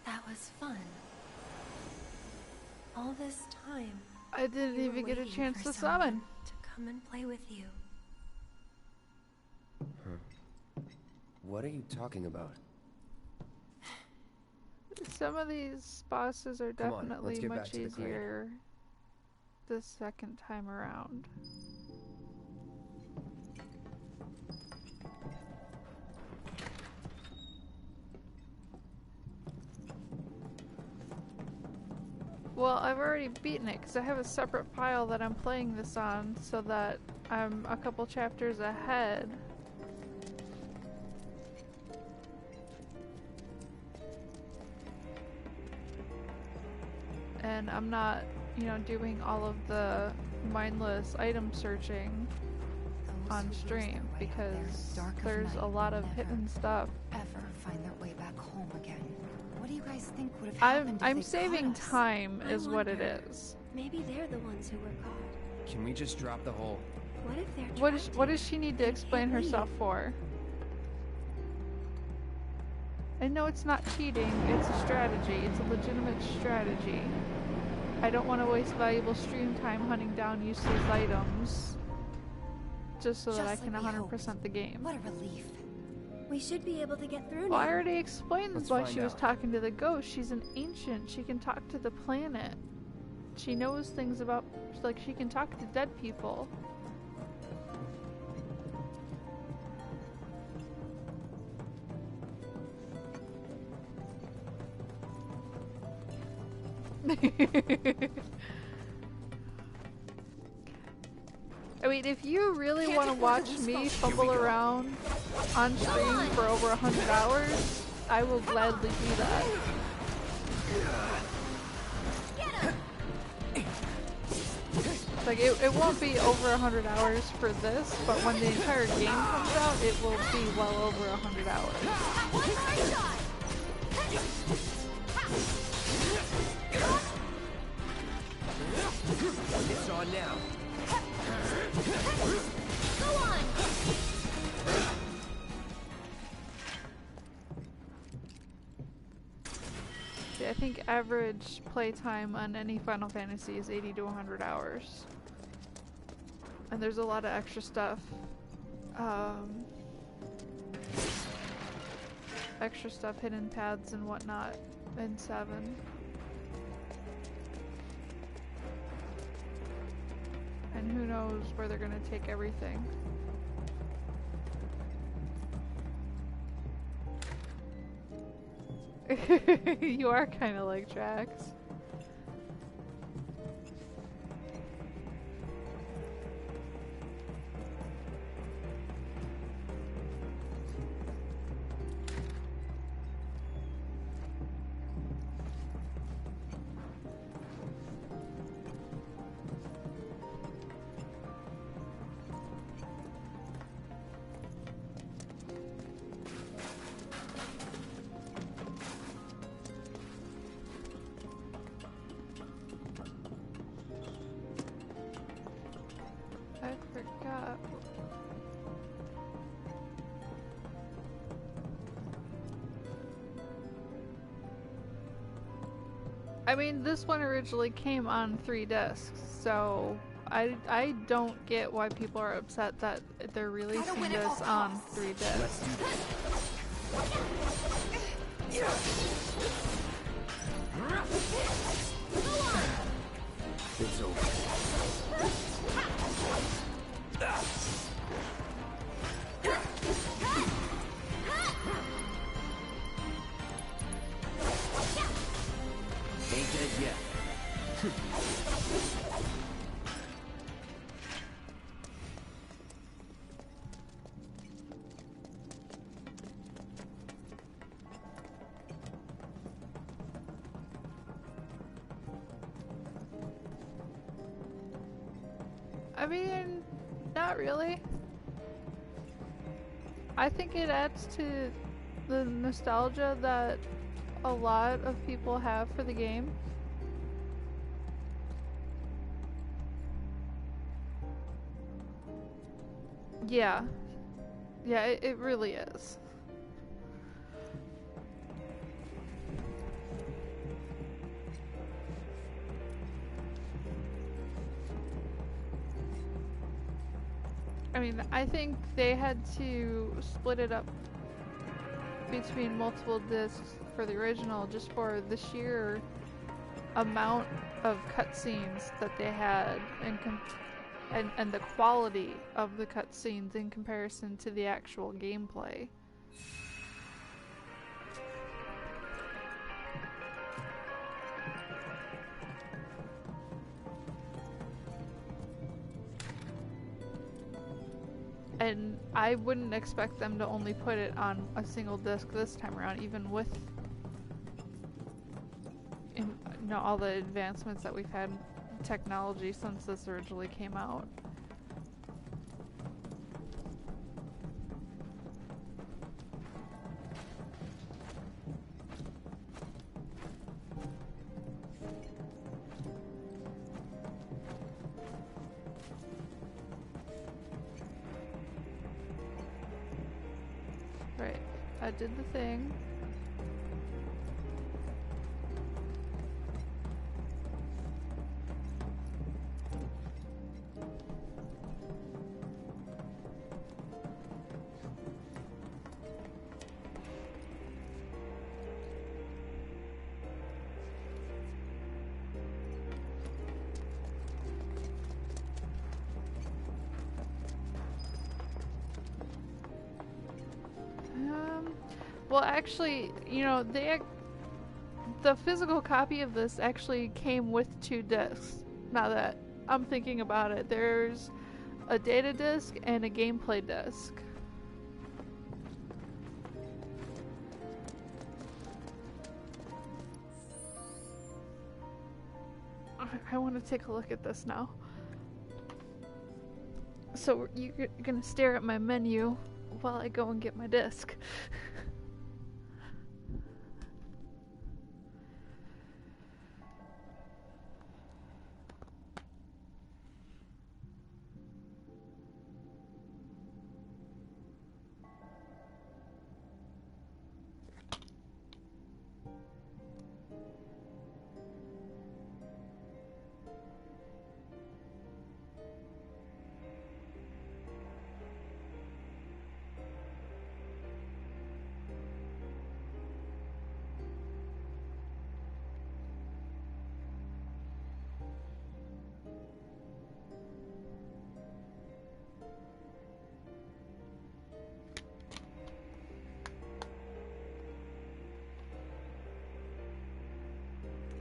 That was fun. All this time. I didn't we were even get a waiting chance for to someone summon. to come and play with you. What are you talking about? Some of these bosses are Come on, let's definitely get back much to the crane. easier the second time around. Well, I've already beaten it because I have a separate file that I'm playing this on so that I'm a couple chapters ahead. And I'm not, you know, doing all of the mindless item searching on stream because there's a lot of hidden stuff. Ever find their way back home again? What do you guys think would have happened? I'm if they saving caught us? time I is what it wonder. is. Maybe they're the ones who were caught. Can we just drop the whole... What if they're What does she need to explain herself for? I know it's not cheating, it's a strategy. It's a legitimate strategy. I don't want to waste valuable stream time hunting down useless items just so that I Just can like we 100% the game. What a relief. We should be able to get through Well, now. I already explained Let's why find she was out. talking to the ghost. She's an ancient. She can talk to the planet. She knows things about, like, she can talk to dead people. I mean, if you really want to watch me fumble around on stream for over 100 hours, I will gladly do that. Like, it won't be over 100 hours for this, but when the entire game comes out, it will be well over 100 hours. It's on now. Go on! Yeah, I think average playtime on any Final Fantasy is 80 to 100 hours. And there's a lot of extra stuff. Extra stuff, hidden paths and whatnot in 7. And who knows where they're gonna take everything. You are kinda like Jax. I forgot. I mean, this one originally came on 3 discs, so I don't get why people are upset that they're releasing this on 3 discs. Let's do this. It's over. Ain't dead yet. I mean, not really. I think it adds to the nostalgia that a lot of people have for the game. Yeah. Yeah, it really is. I mean, I think they had to split it up between multiple discs for the original just for the sheer amount of cutscenes that they had and the quality of the cutscenes in comparison to the actual gameplay. And I wouldn't expect them to only put it on a single disc this time around, even with all the advancements that we've had in technology since this originally came out. Right, I did the thing. Well, actually, you know, the physical copy of this actually came with 2 discs. Now that I'm thinking about it, there's a data disc and a gameplay disc. I want to take a look at this now. So you're gonna stare at my menu while I go and get my disc.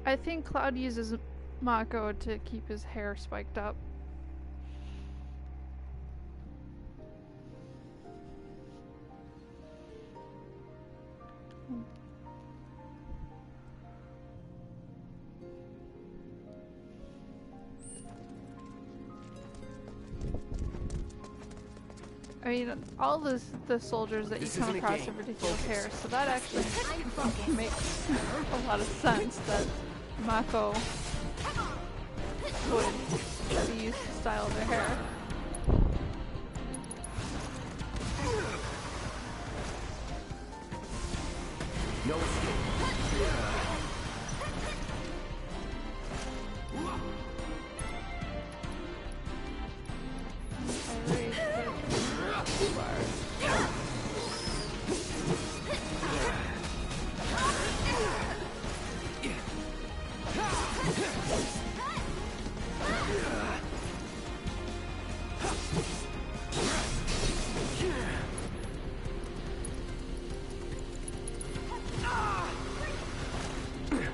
I think Cloud uses Mako to keep his hair spiked up. I mean, all the soldiers that you come across have ridiculous hair, so that actually makes a lot of sense that Mako would be used to style their hair. No escape.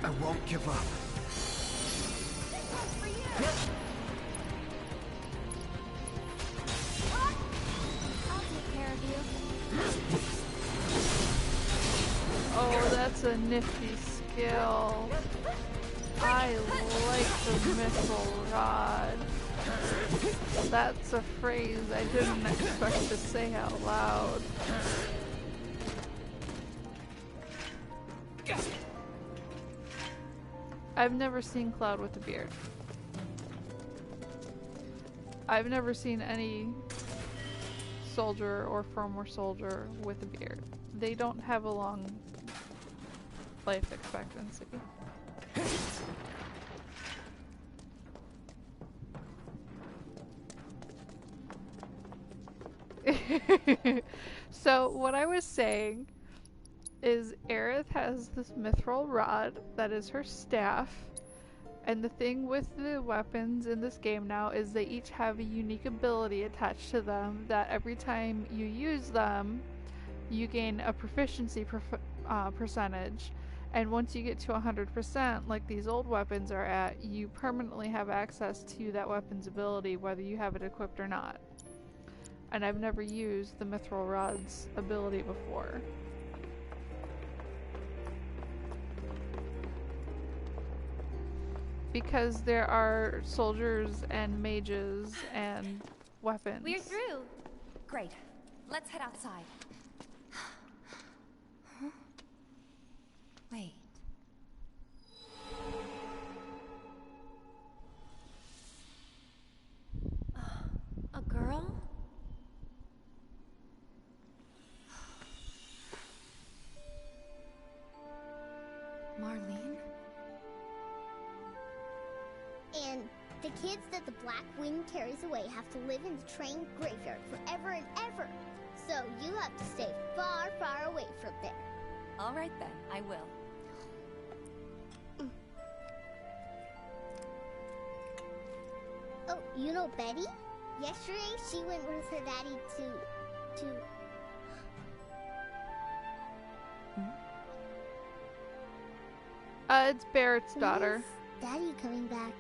I won't give up. Oh, that's a nifty skill. I like the missile rod. That's a phrase I didn't expect to say out loud. I've never seen Cloud with a beard. I've never seen any soldier or former soldier with a beard. They don't have a long life expectancy. So what I was saying is Aerith has this mithril rod that is her staff, and the thing with the weapons in this game now is they each have a unique ability attached to them that every time you use them you gain a proficiency percentage, and once you get to 100% like these old weapons are at, you permanently have access to that weapon's ability whether you have it equipped or not. And I've never used the mithril rod's ability before. Because there are soldiers and mages and weapons. We're through. Great. Let's head outside. Huh? Wait. A girl? Marlene? And the kids that the Black Wind carries away have to live in the train graveyard forever and ever. So you have to stay far, far away from there. All right then, I will. Oh, you know Betty? Yesterday she went with her daddy to... It's Barrett's daughter. When is Daddy coming back?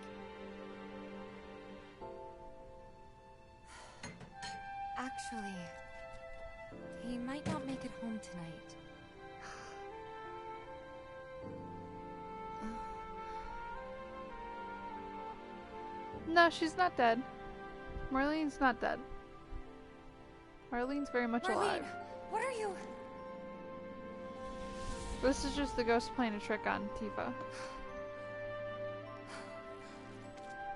Actually, he might not make it home tonight. No, she's not dead. Marlene's not dead. Marlene's very much alive. What are you? This is just the ghost playing a trick on Tifa.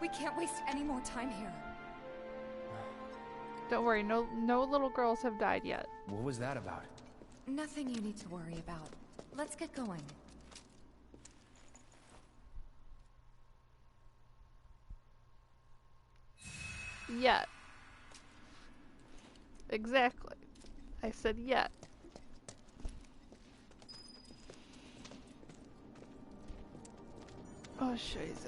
We can't waste any more time here. Don't worry, no little girls have died yet. What was that about? Nothing you need to worry about. Let's get going. Yet. Exactly. I said yet. Oh, Scheiße.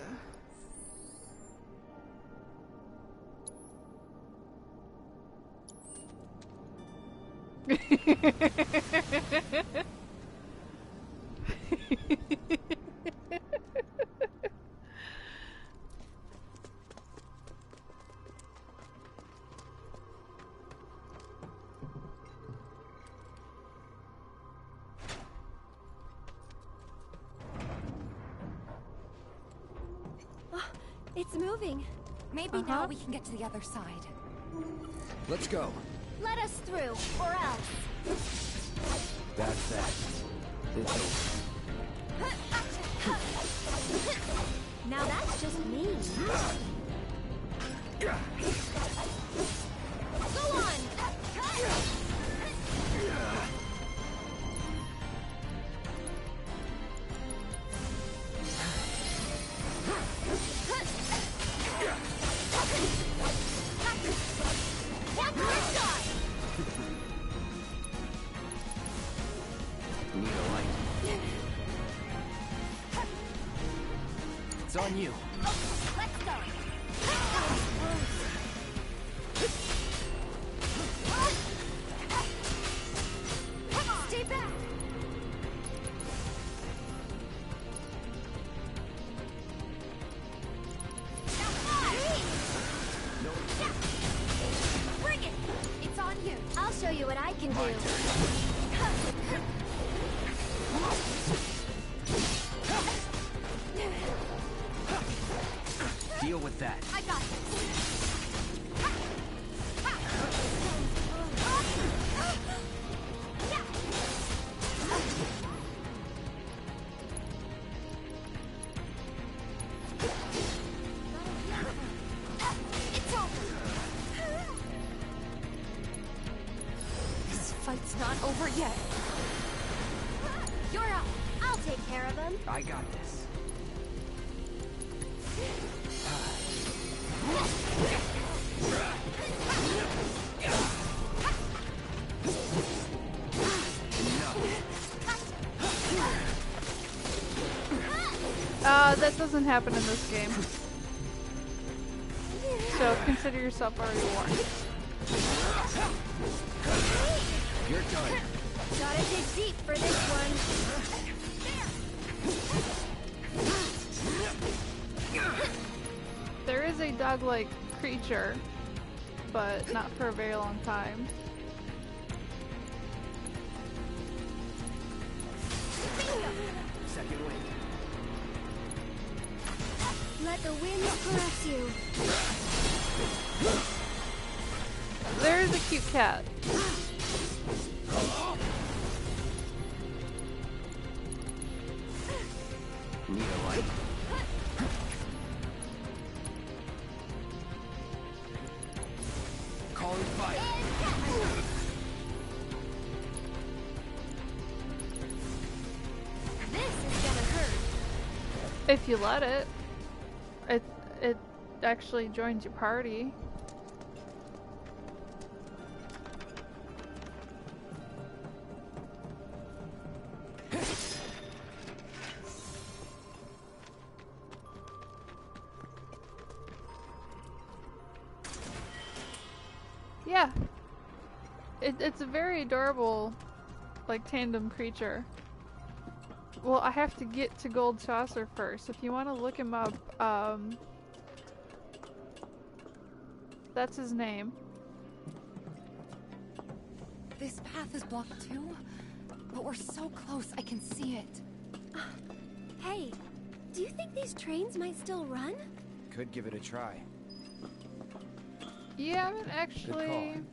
It's moving. Maybe now we can get to the other side. Let's go. Let us through, or else. That's that. It's over. Now that's just mean. Go on! It's on you. Let's go. Stay back. Bring it. It's on you. I'll show you what I can do. Deal deal with that. I got this. It's over. This fight's not over yet. You're up. I'll take care of him. I got this. That doesn't happen in this game. So consider yourself already warned. Your turn. Gotta dig deep for this one. There is a dog-like creature, but not for a very long time. Second wind. Let the wind caress you. There is a cute cat. Need a light. Calling fire. This is gonna hurt. If you let it. It actually joins your party. Yeah. It's a very adorable, like, tandem creature. Well, I have to get to Gold Chaucer first. If you want to look him up, that's his name. This path is blocked too, but we're so close I can see it. Hey, do you think these trains might still run? Could give it a try. You haven't actually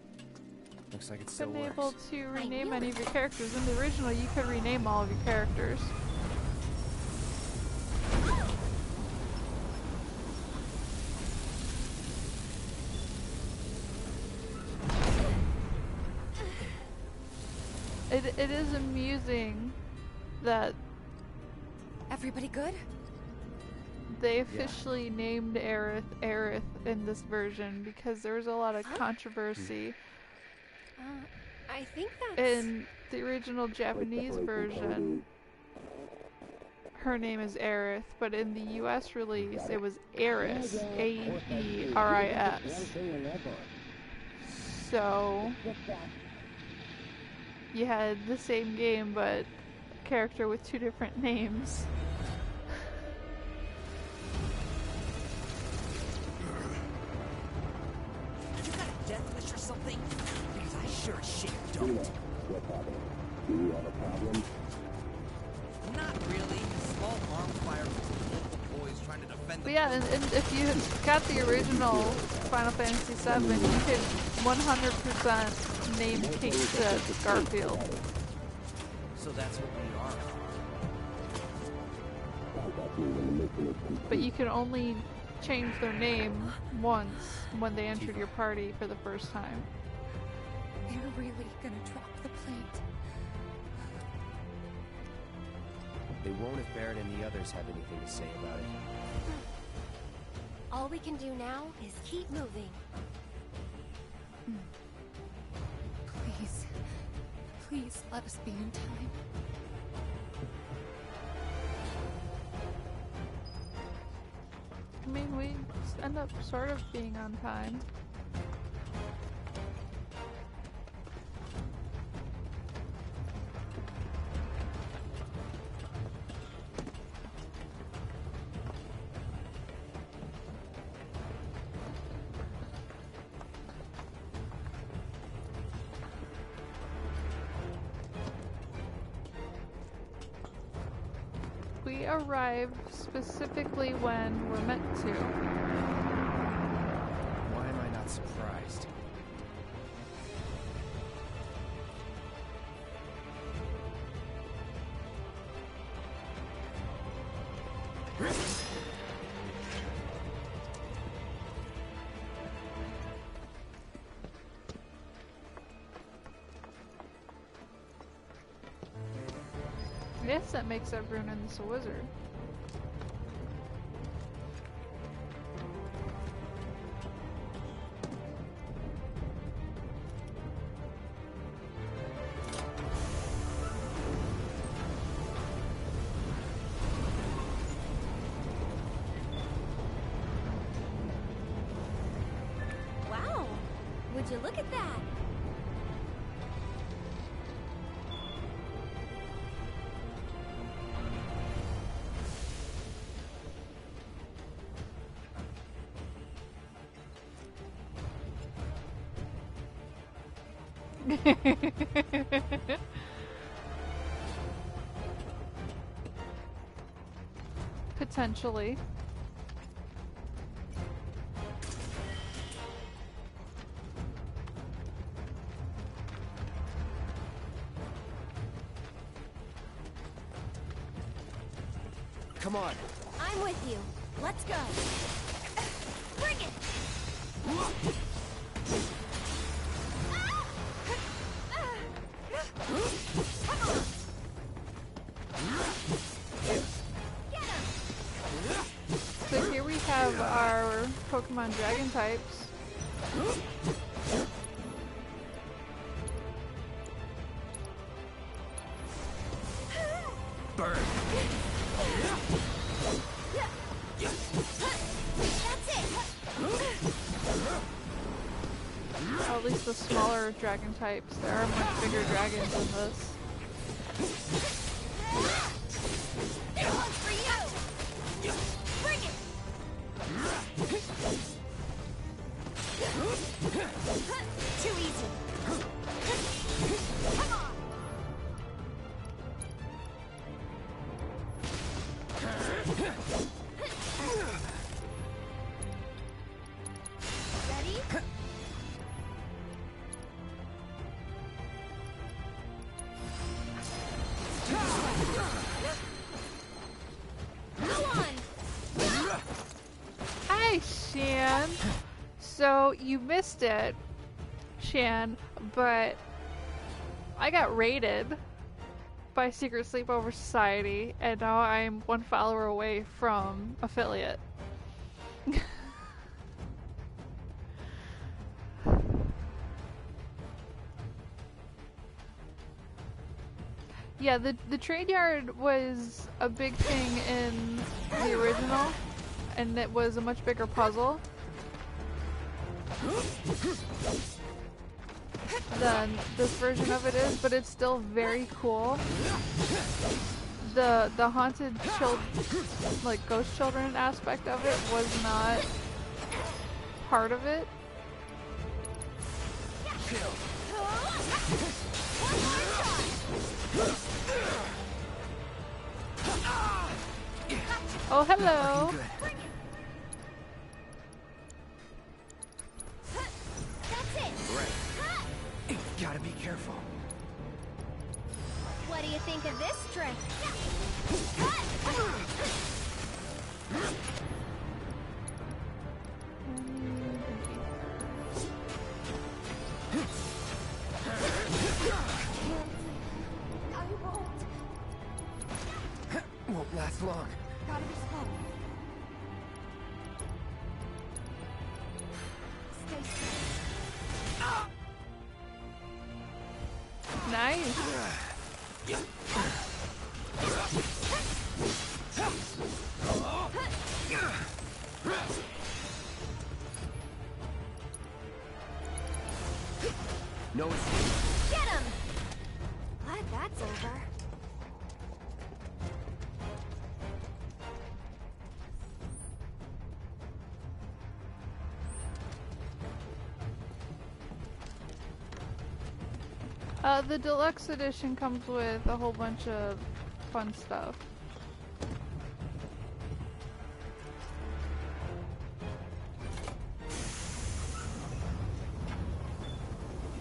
Looks like it still been works. able to rename any of your characters. In the original, you could rename all of your characters. It is amusing that everybody good? They officially named Aerith in this version because there was a lot of controversy. I think that's... In the original Japanese version, her name is Aerith, but in the US release, it was Aeris, A-E-R-I-S. So, you had the same game, but a character with two different names. You got a death wish or something? Because I sure as shit don't. What's happening? Do you have a problem? Not really. Small arm fire from local boys trying to defend But yeah, and if you got the original Final Fantasy VII, you could 100% name Kate Garfield. So that's what we are. But you can only change their name once when they entered your party for the first time. They're really gonna drop the plate. They won't if Barrett and the others have anything to say about it. All we can do now is keep moving. Please. Please let us be in time. I mean, we end up sort of being on time. we arrive specifically when we're meant to. Why am I not surprised? Yes, that makes everyone in this a wizard. Wow! Would you look at that? Potentially. Come on. I'm with you. Let's go. Bring it! Come on! So here we have our Pokemon Dragon types. Burn. At least the smaller dragon types. There are much bigger dragons in this. This one's for you! Bring it! Too easy. Come on! Ready? Go on! Hi, Shan! So, you missed it, Shan, but I got raided by Secret Sleepover Society, and now I'm one follower away from affiliate. Yeah, the trade yard was a big thing in the original, and it was a much bigger puzzle than this version of it is, but it's still very cool. The haunted like ghost children aspect of it was not part of it. Oh, hello. That's it. Right. Gotta be careful. What do you think of this trick? Won't last long. Gotta be slow. Stay still. Nice. No escape. Get him! Glad that's over. The deluxe edition comes with a whole bunch of fun stuff.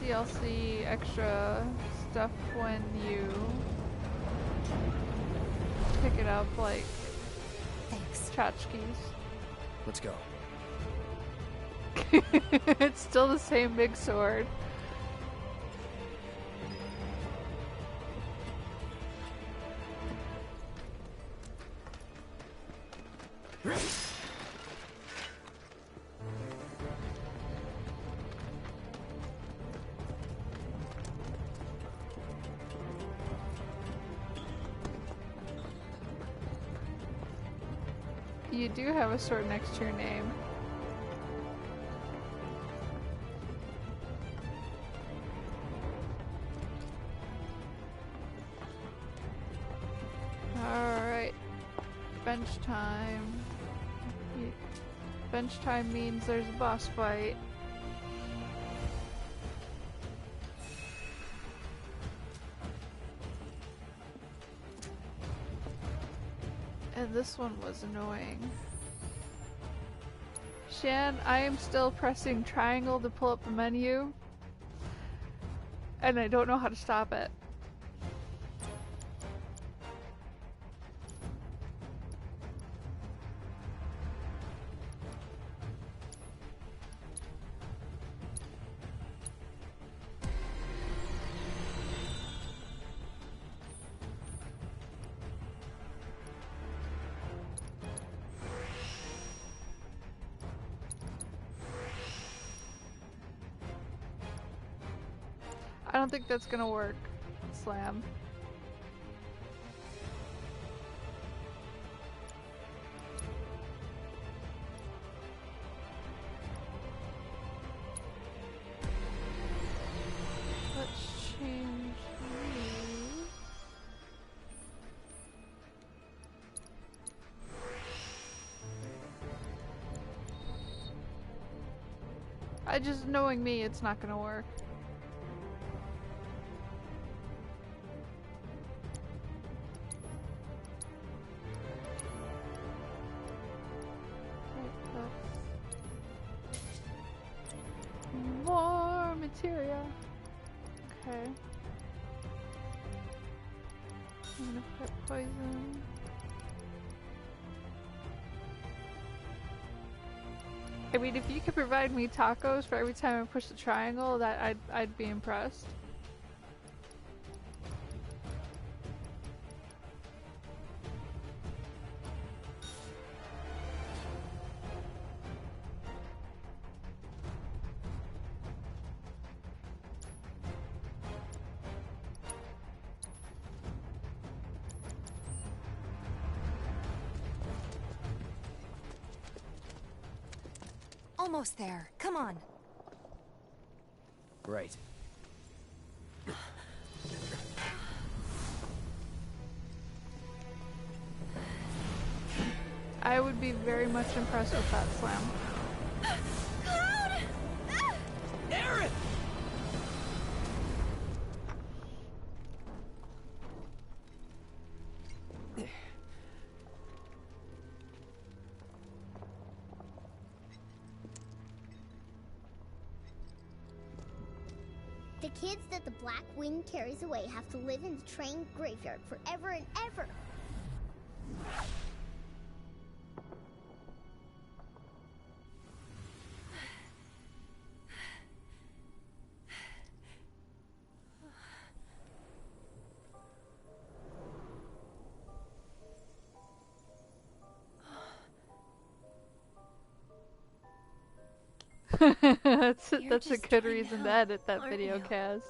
DLC extra stuff when you pick it up, like tchotchkes. Let's go. It's still the same big sword. You do have a sword next to your name. Alright. Bench time. Bench time means there's a boss fight. And this one was annoying. Shan, I am still pressing triangle to pull up the menu, and I don't know how to stop it. I don't think that's gonna work, Slam. Let's change these. Knowing me, it's not gonna work. More materia. Okay. I'm gonna put poison. I mean, if you could provide me tacos for every time I push the triangle, that I'd be impressed. Almost there. Come on. Right. I would be very much impressed with that, Slam. Cloud! Aerith! The kids that the Black Wind carries away have to live in the train graveyard forever and ever. that's a good reason to edit that video, Kaz.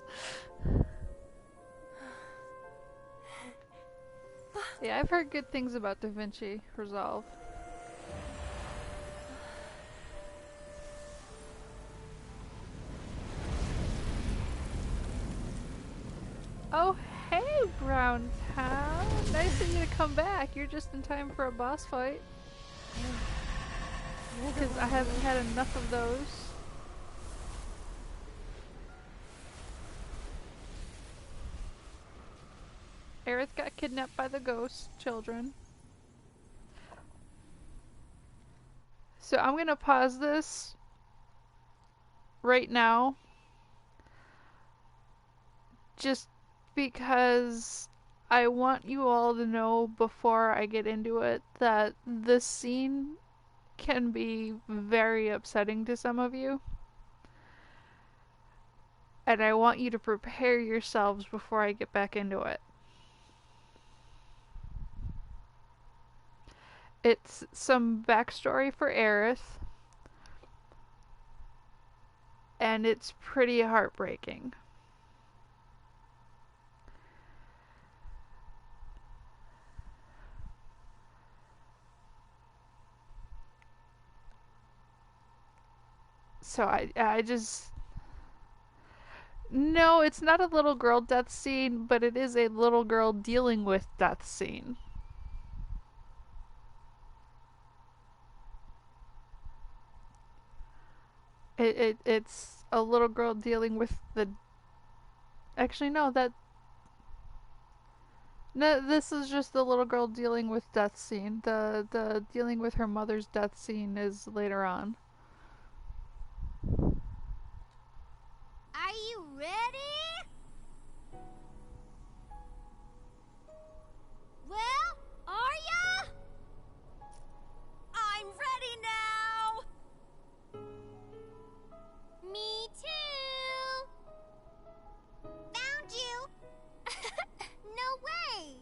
Yeah, I've heard good things about DaVinci Resolve. Oh, hey, Brown Town. Nice of you to come back. You're just in time for a boss fight. Because I haven't had enough of those. Aerith got kidnapped by the ghost children. So I'm gonna pause this right now. just because I want you all to know before I get into it that this scene can be very upsetting to some of you. And I want you to prepare yourselves before I get back into it. It's some backstory for Aerith. And it's pretty heartbreaking. So I just... No, it's not a little girl death scene, but it is a little girl dealing with death scene. It's a little girl dealing with the... Actually, no, No, this is just the little girl dealing with death scene. The dealing with her mother's death scene is later on. Are you ready? Well, are ya? I'm ready now! Me too! Found you! No way!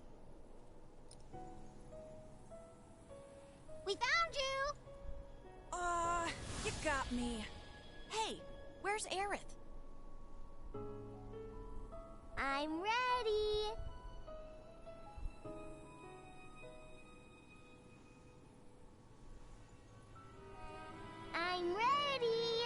We found you! You got me. Hey, where's Aerith? I'm ready! I'm ready!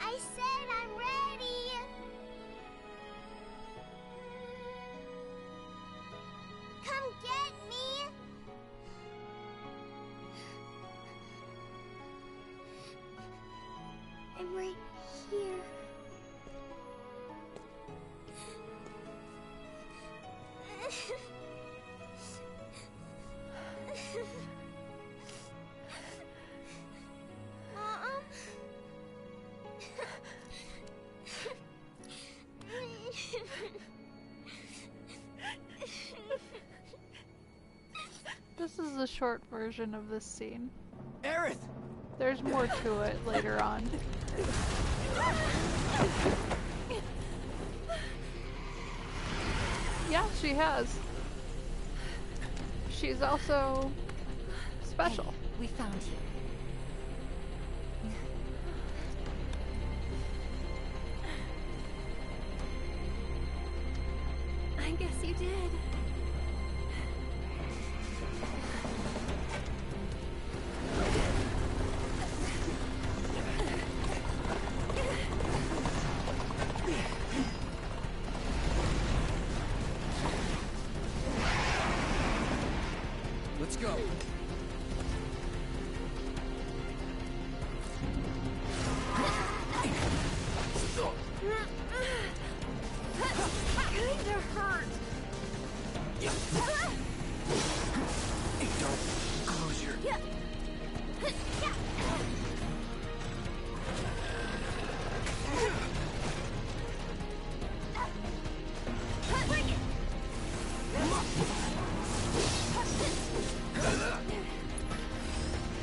I said I'm ready! Come get me! I'm right here. Mom? This is the short version of this scene. Aerith! There's more to it later on. Yeah, she has. She's also special. Hey, we found you. I guess you did. Let's go. Kinda hurt. Don't close your... Bring it.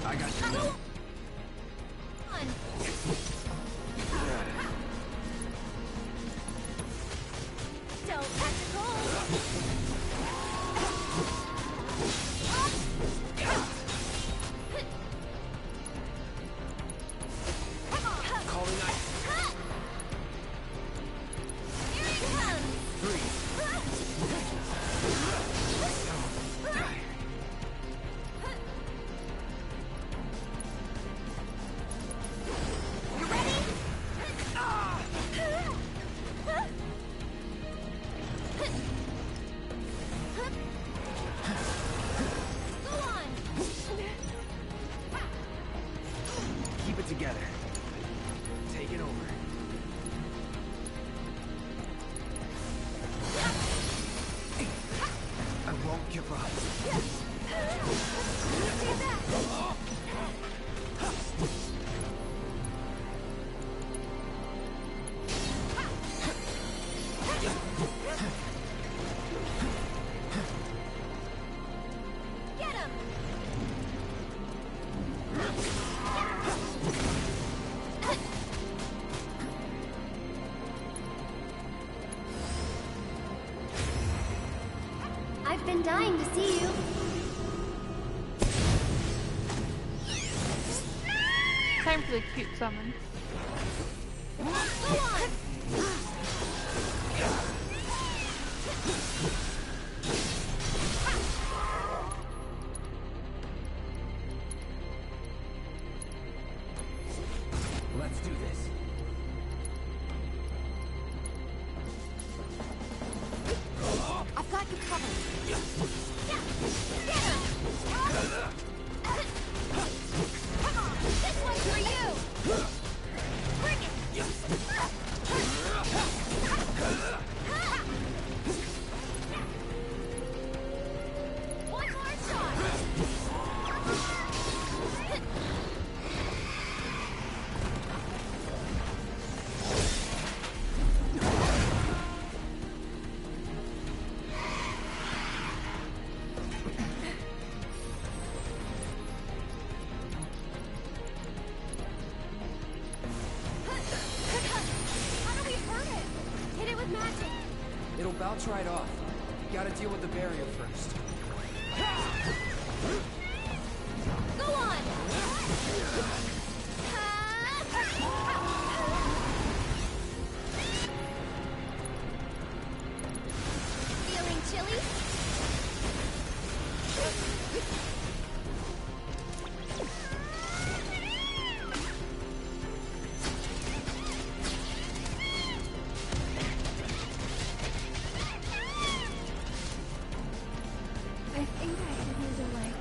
I got you. Don't catch a cold. I've been dying to see you. Time for the cute summon. Go on! Let's do this. I've got you covered. Come on! This one's for you! Bring it! One more shot! How do we hurt it? Hit it with magic. It'll bounce right off. Gotta deal with the barrier first. Go on! Feeling chilly? I think I can use a light.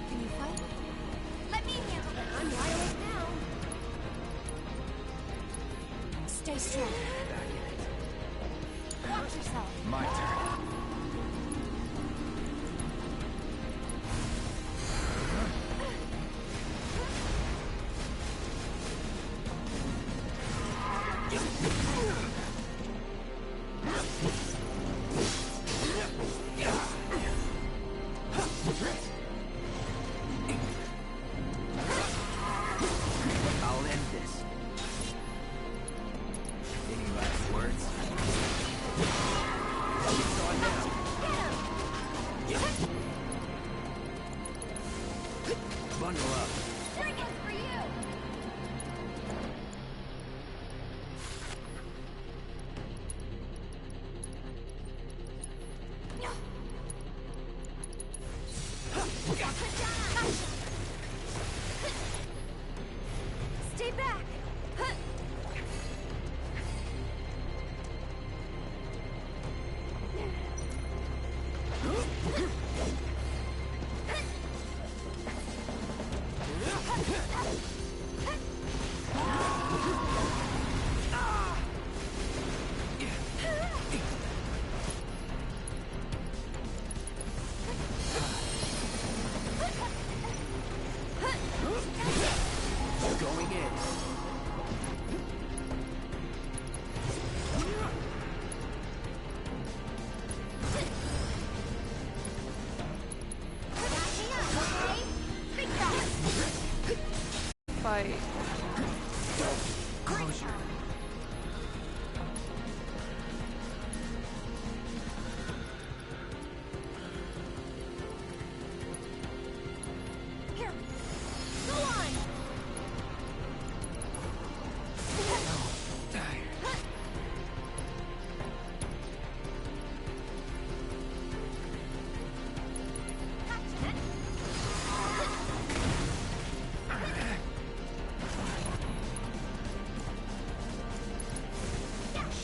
Can you fight? Let me handle it. I'm wide awake now. Stay strong. Watch yourself. My turn. I'll end this. Any last words? It's on now. Bundle up. Bring it for you. Stay back. Going in. Fight. Closure. Here. Go on.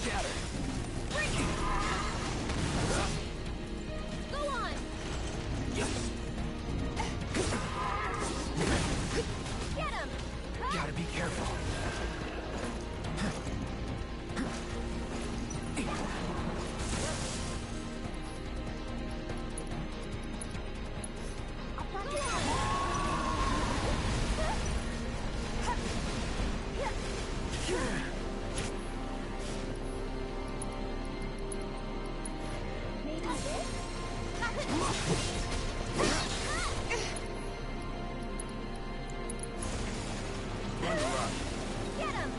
Shatter. Go on. Get him. Gotta be careful. Maybe this? Bundle up. Get him.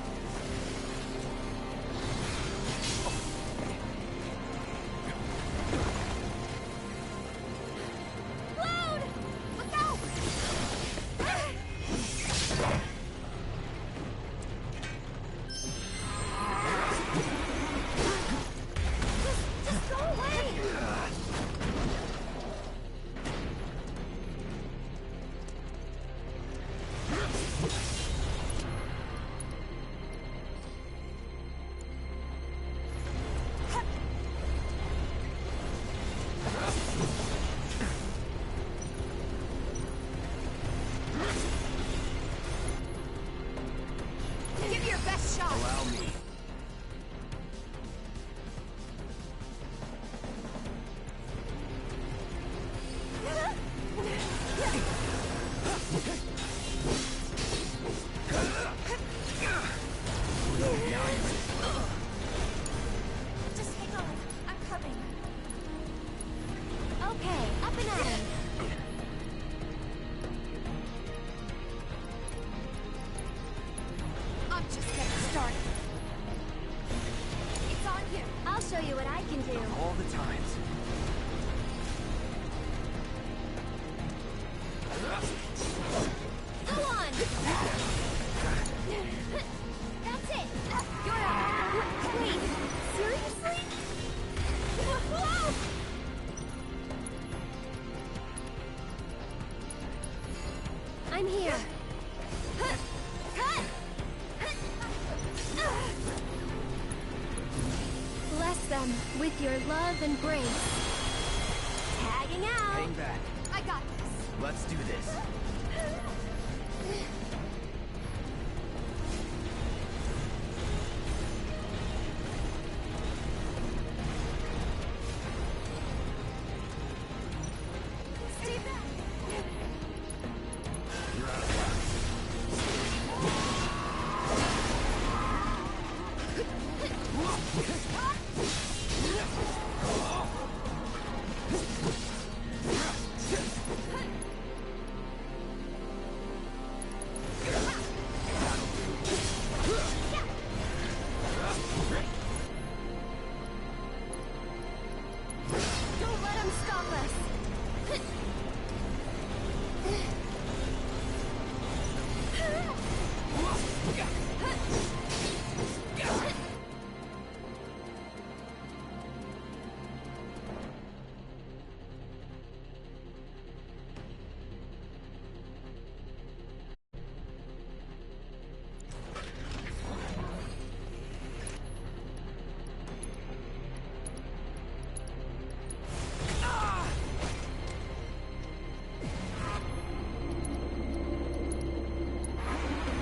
best shot. Allow me. Just hang on. I'm coming. Okay, up and at 'em. I'm just getting started. It's on you. I'll show you what I can do. All the times. Go on! That's it! You're out! Wait, seriously? Whoa! I'm here. Bless them with your love and grace. Tagging out! Hang back. I got this. Let's do this. Stay back. You're out of line. Don't let them stop us!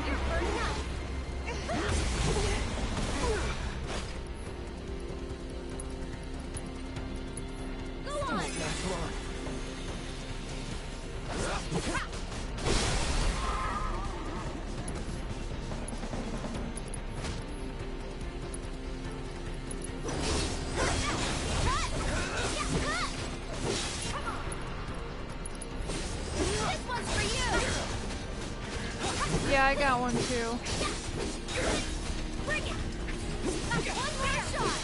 You're burning up! Go on! This one's for you! Yeah, I got one too. Bring it! That's one more shot!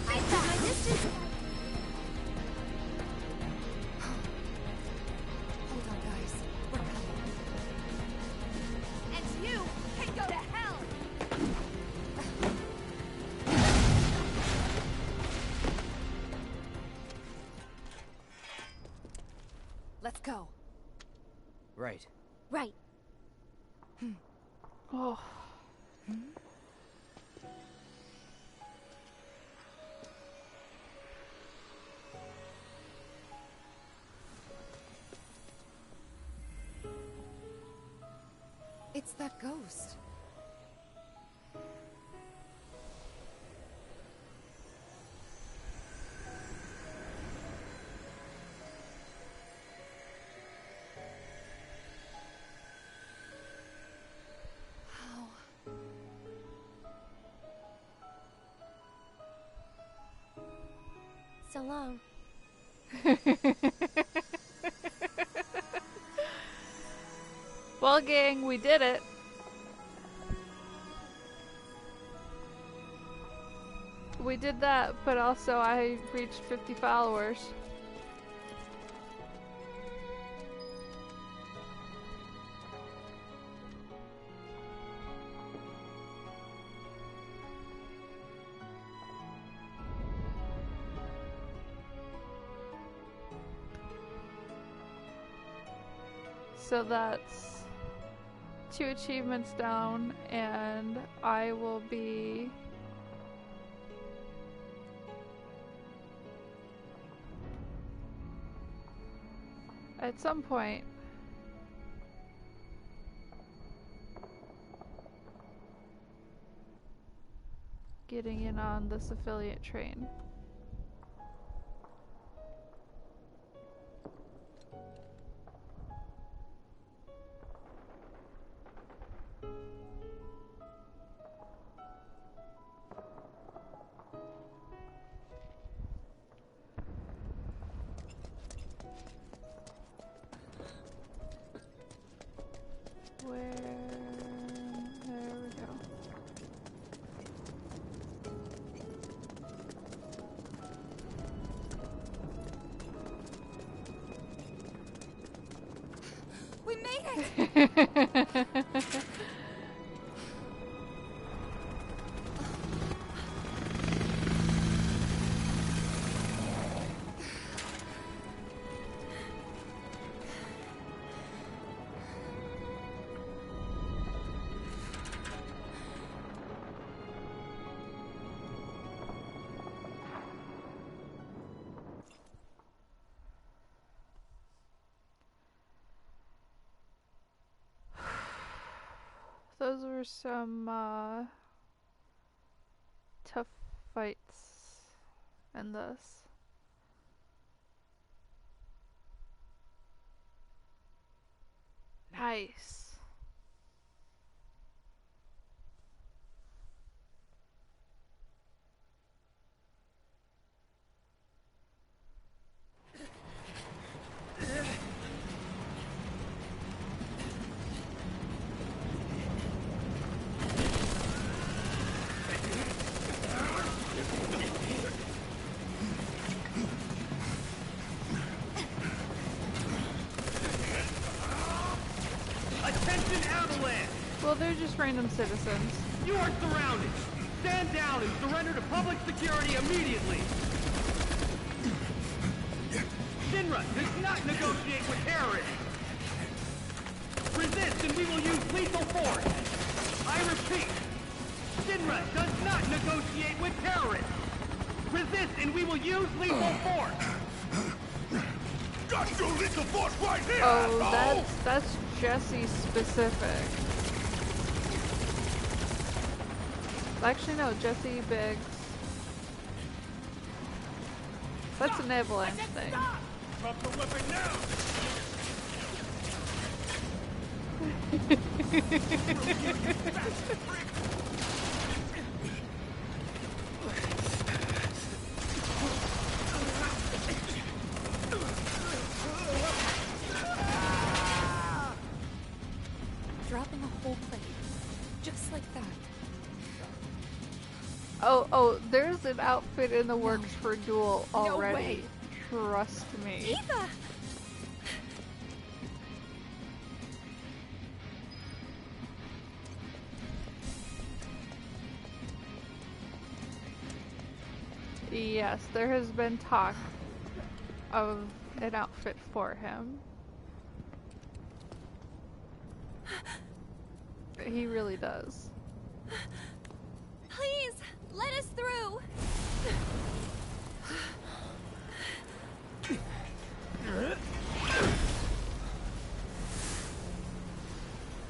I got my distance. Hold on, guys. We're coming. And you can go to hell. Let's go. Right. Right. Oh. It's that ghost. How? So long. Well, gang, we did it. We did that, but also I reached 50 followers. So that's 2 achievements down, and I will be At some point, getting in on this affiliate train. There we go. We made it! Those were some tough fights in this. Nice. Well, they're just random citizens. You are surrounded. Stand down and surrender to public security immediately. Shinra does not negotiate with terrorists. Resist and we will use lethal force. I repeat, Shinra does not negotiate with terrorists. Resist and we will use lethal force. Got your lethal force right here! Oh, that's Jesse specific. Actually, no, Jesse Biggs. That's an avalanche thing. Drop the weapon now! Dropping a whole plate. Just like that. Oh, there's an outfit in the works for Duel already. No way. Trust me. Tifa! Yes, there has been talk of an outfit for him. He really does. Please, let us through!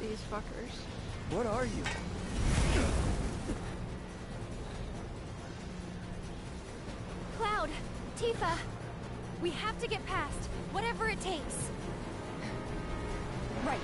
These fuckers. What are you? Cloud, Tifa, we have to get past, whatever it takes. Right.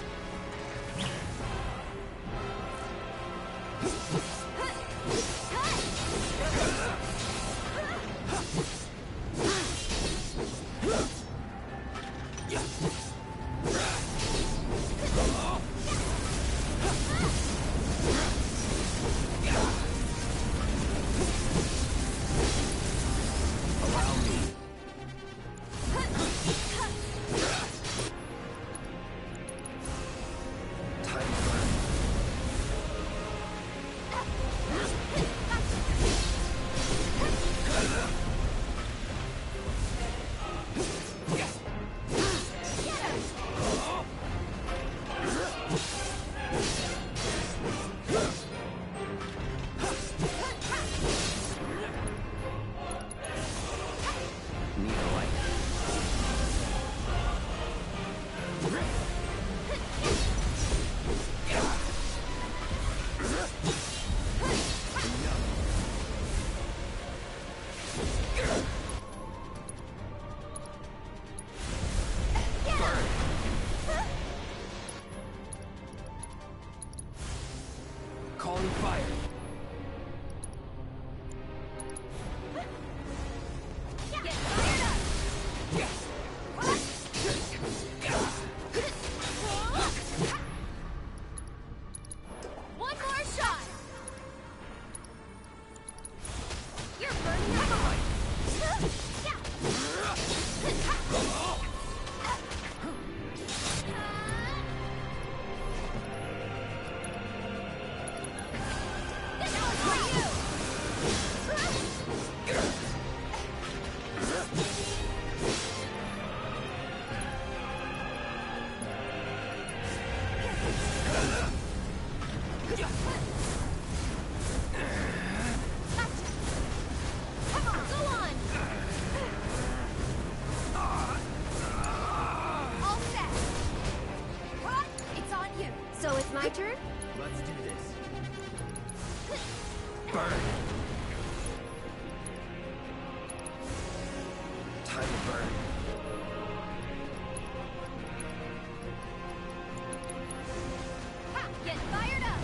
So it's my turn? Let's do this. Burn. Time to burn. Ha! Get fired up!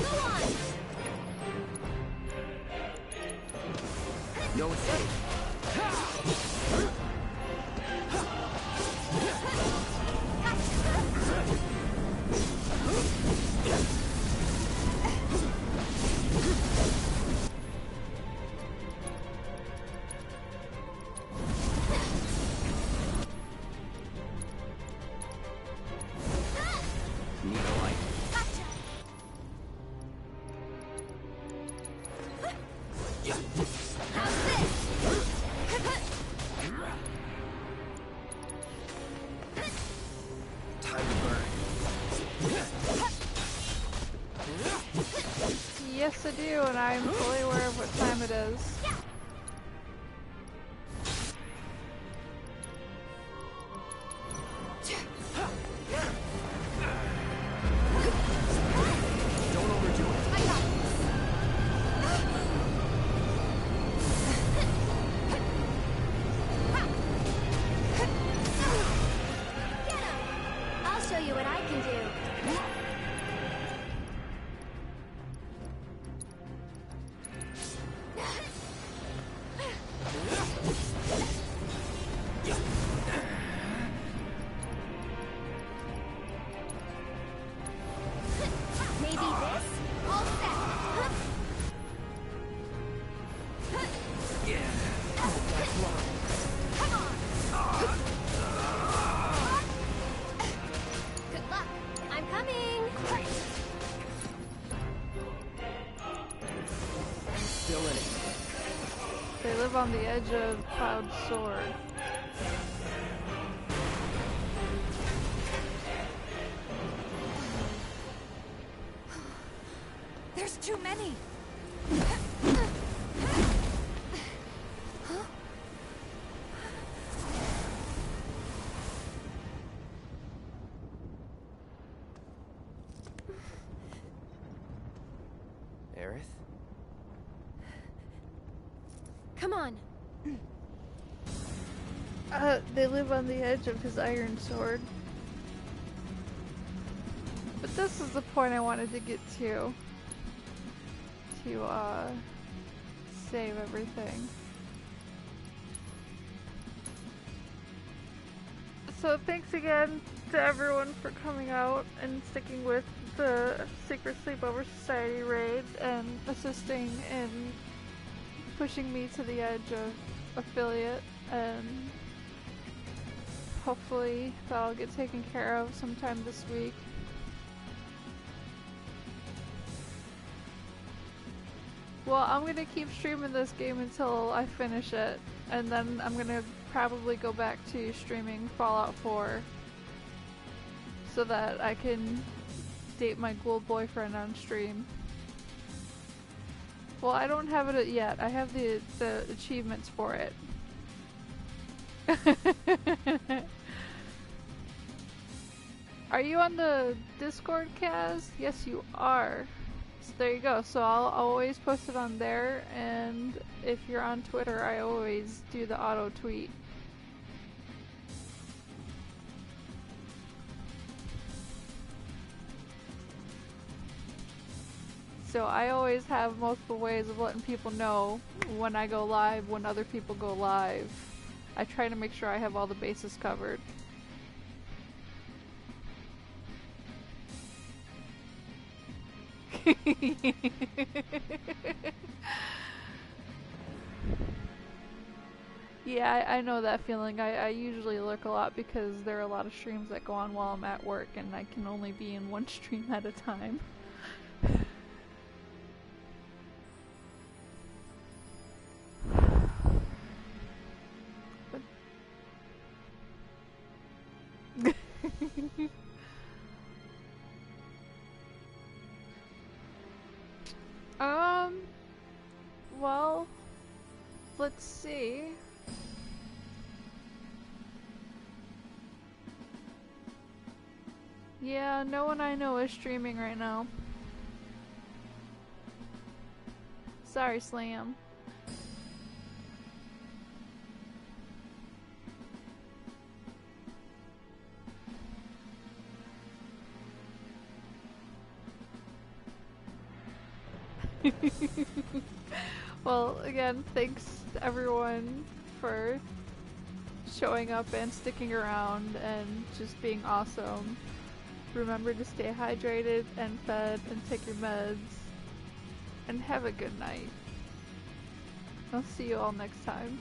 Go on! Go insane. Yes, I do, and I'm fully aware of what time it is. Don't overdo it. I got Get him! I'll show you what I can do. Maybe this? all set! Come on! Good luck. I'm coming. Still in it. They live on the edge of Cloud's sword. There's too many. Aerith? Come on. They live on the edge of his iron sword. But this is the point I wanted to get to. To, save everything. So thanks again to everyone for coming out and sticking with the Secret Sleepover Society raid and assisting in pushing me to the edge of affiliate, and hopefully that'll get taken care of sometime this week. Well, I'm gonna keep streaming this game until I finish it, and then I'm gonna probably go back to streaming Fallout 4 so that I can date my ghoul boyfriend on stream. Well, I don't have it yet. I have the achievements for it. Are you on the Discord, Kaz? Yes, you are. So there you go. So I'll always post it on there, and if you're on Twitter, I always do the auto tweet. So I always have multiple ways of letting people know when I go live, when other people go live. I try to make sure I have all the bases covered. Yeah, I know that feeling. I usually lurk a lot because there are a lot of streams that go on while I'm at work and I can only be in one stream at a time. Well, let's see. Yeah, no one I know is streaming right now. Sorry, Slam. Well, again, thanks to everyone for showing up and sticking around and just being awesome. Remember to stay hydrated and fed and take your meds. And have a good night. I'll see you all next time.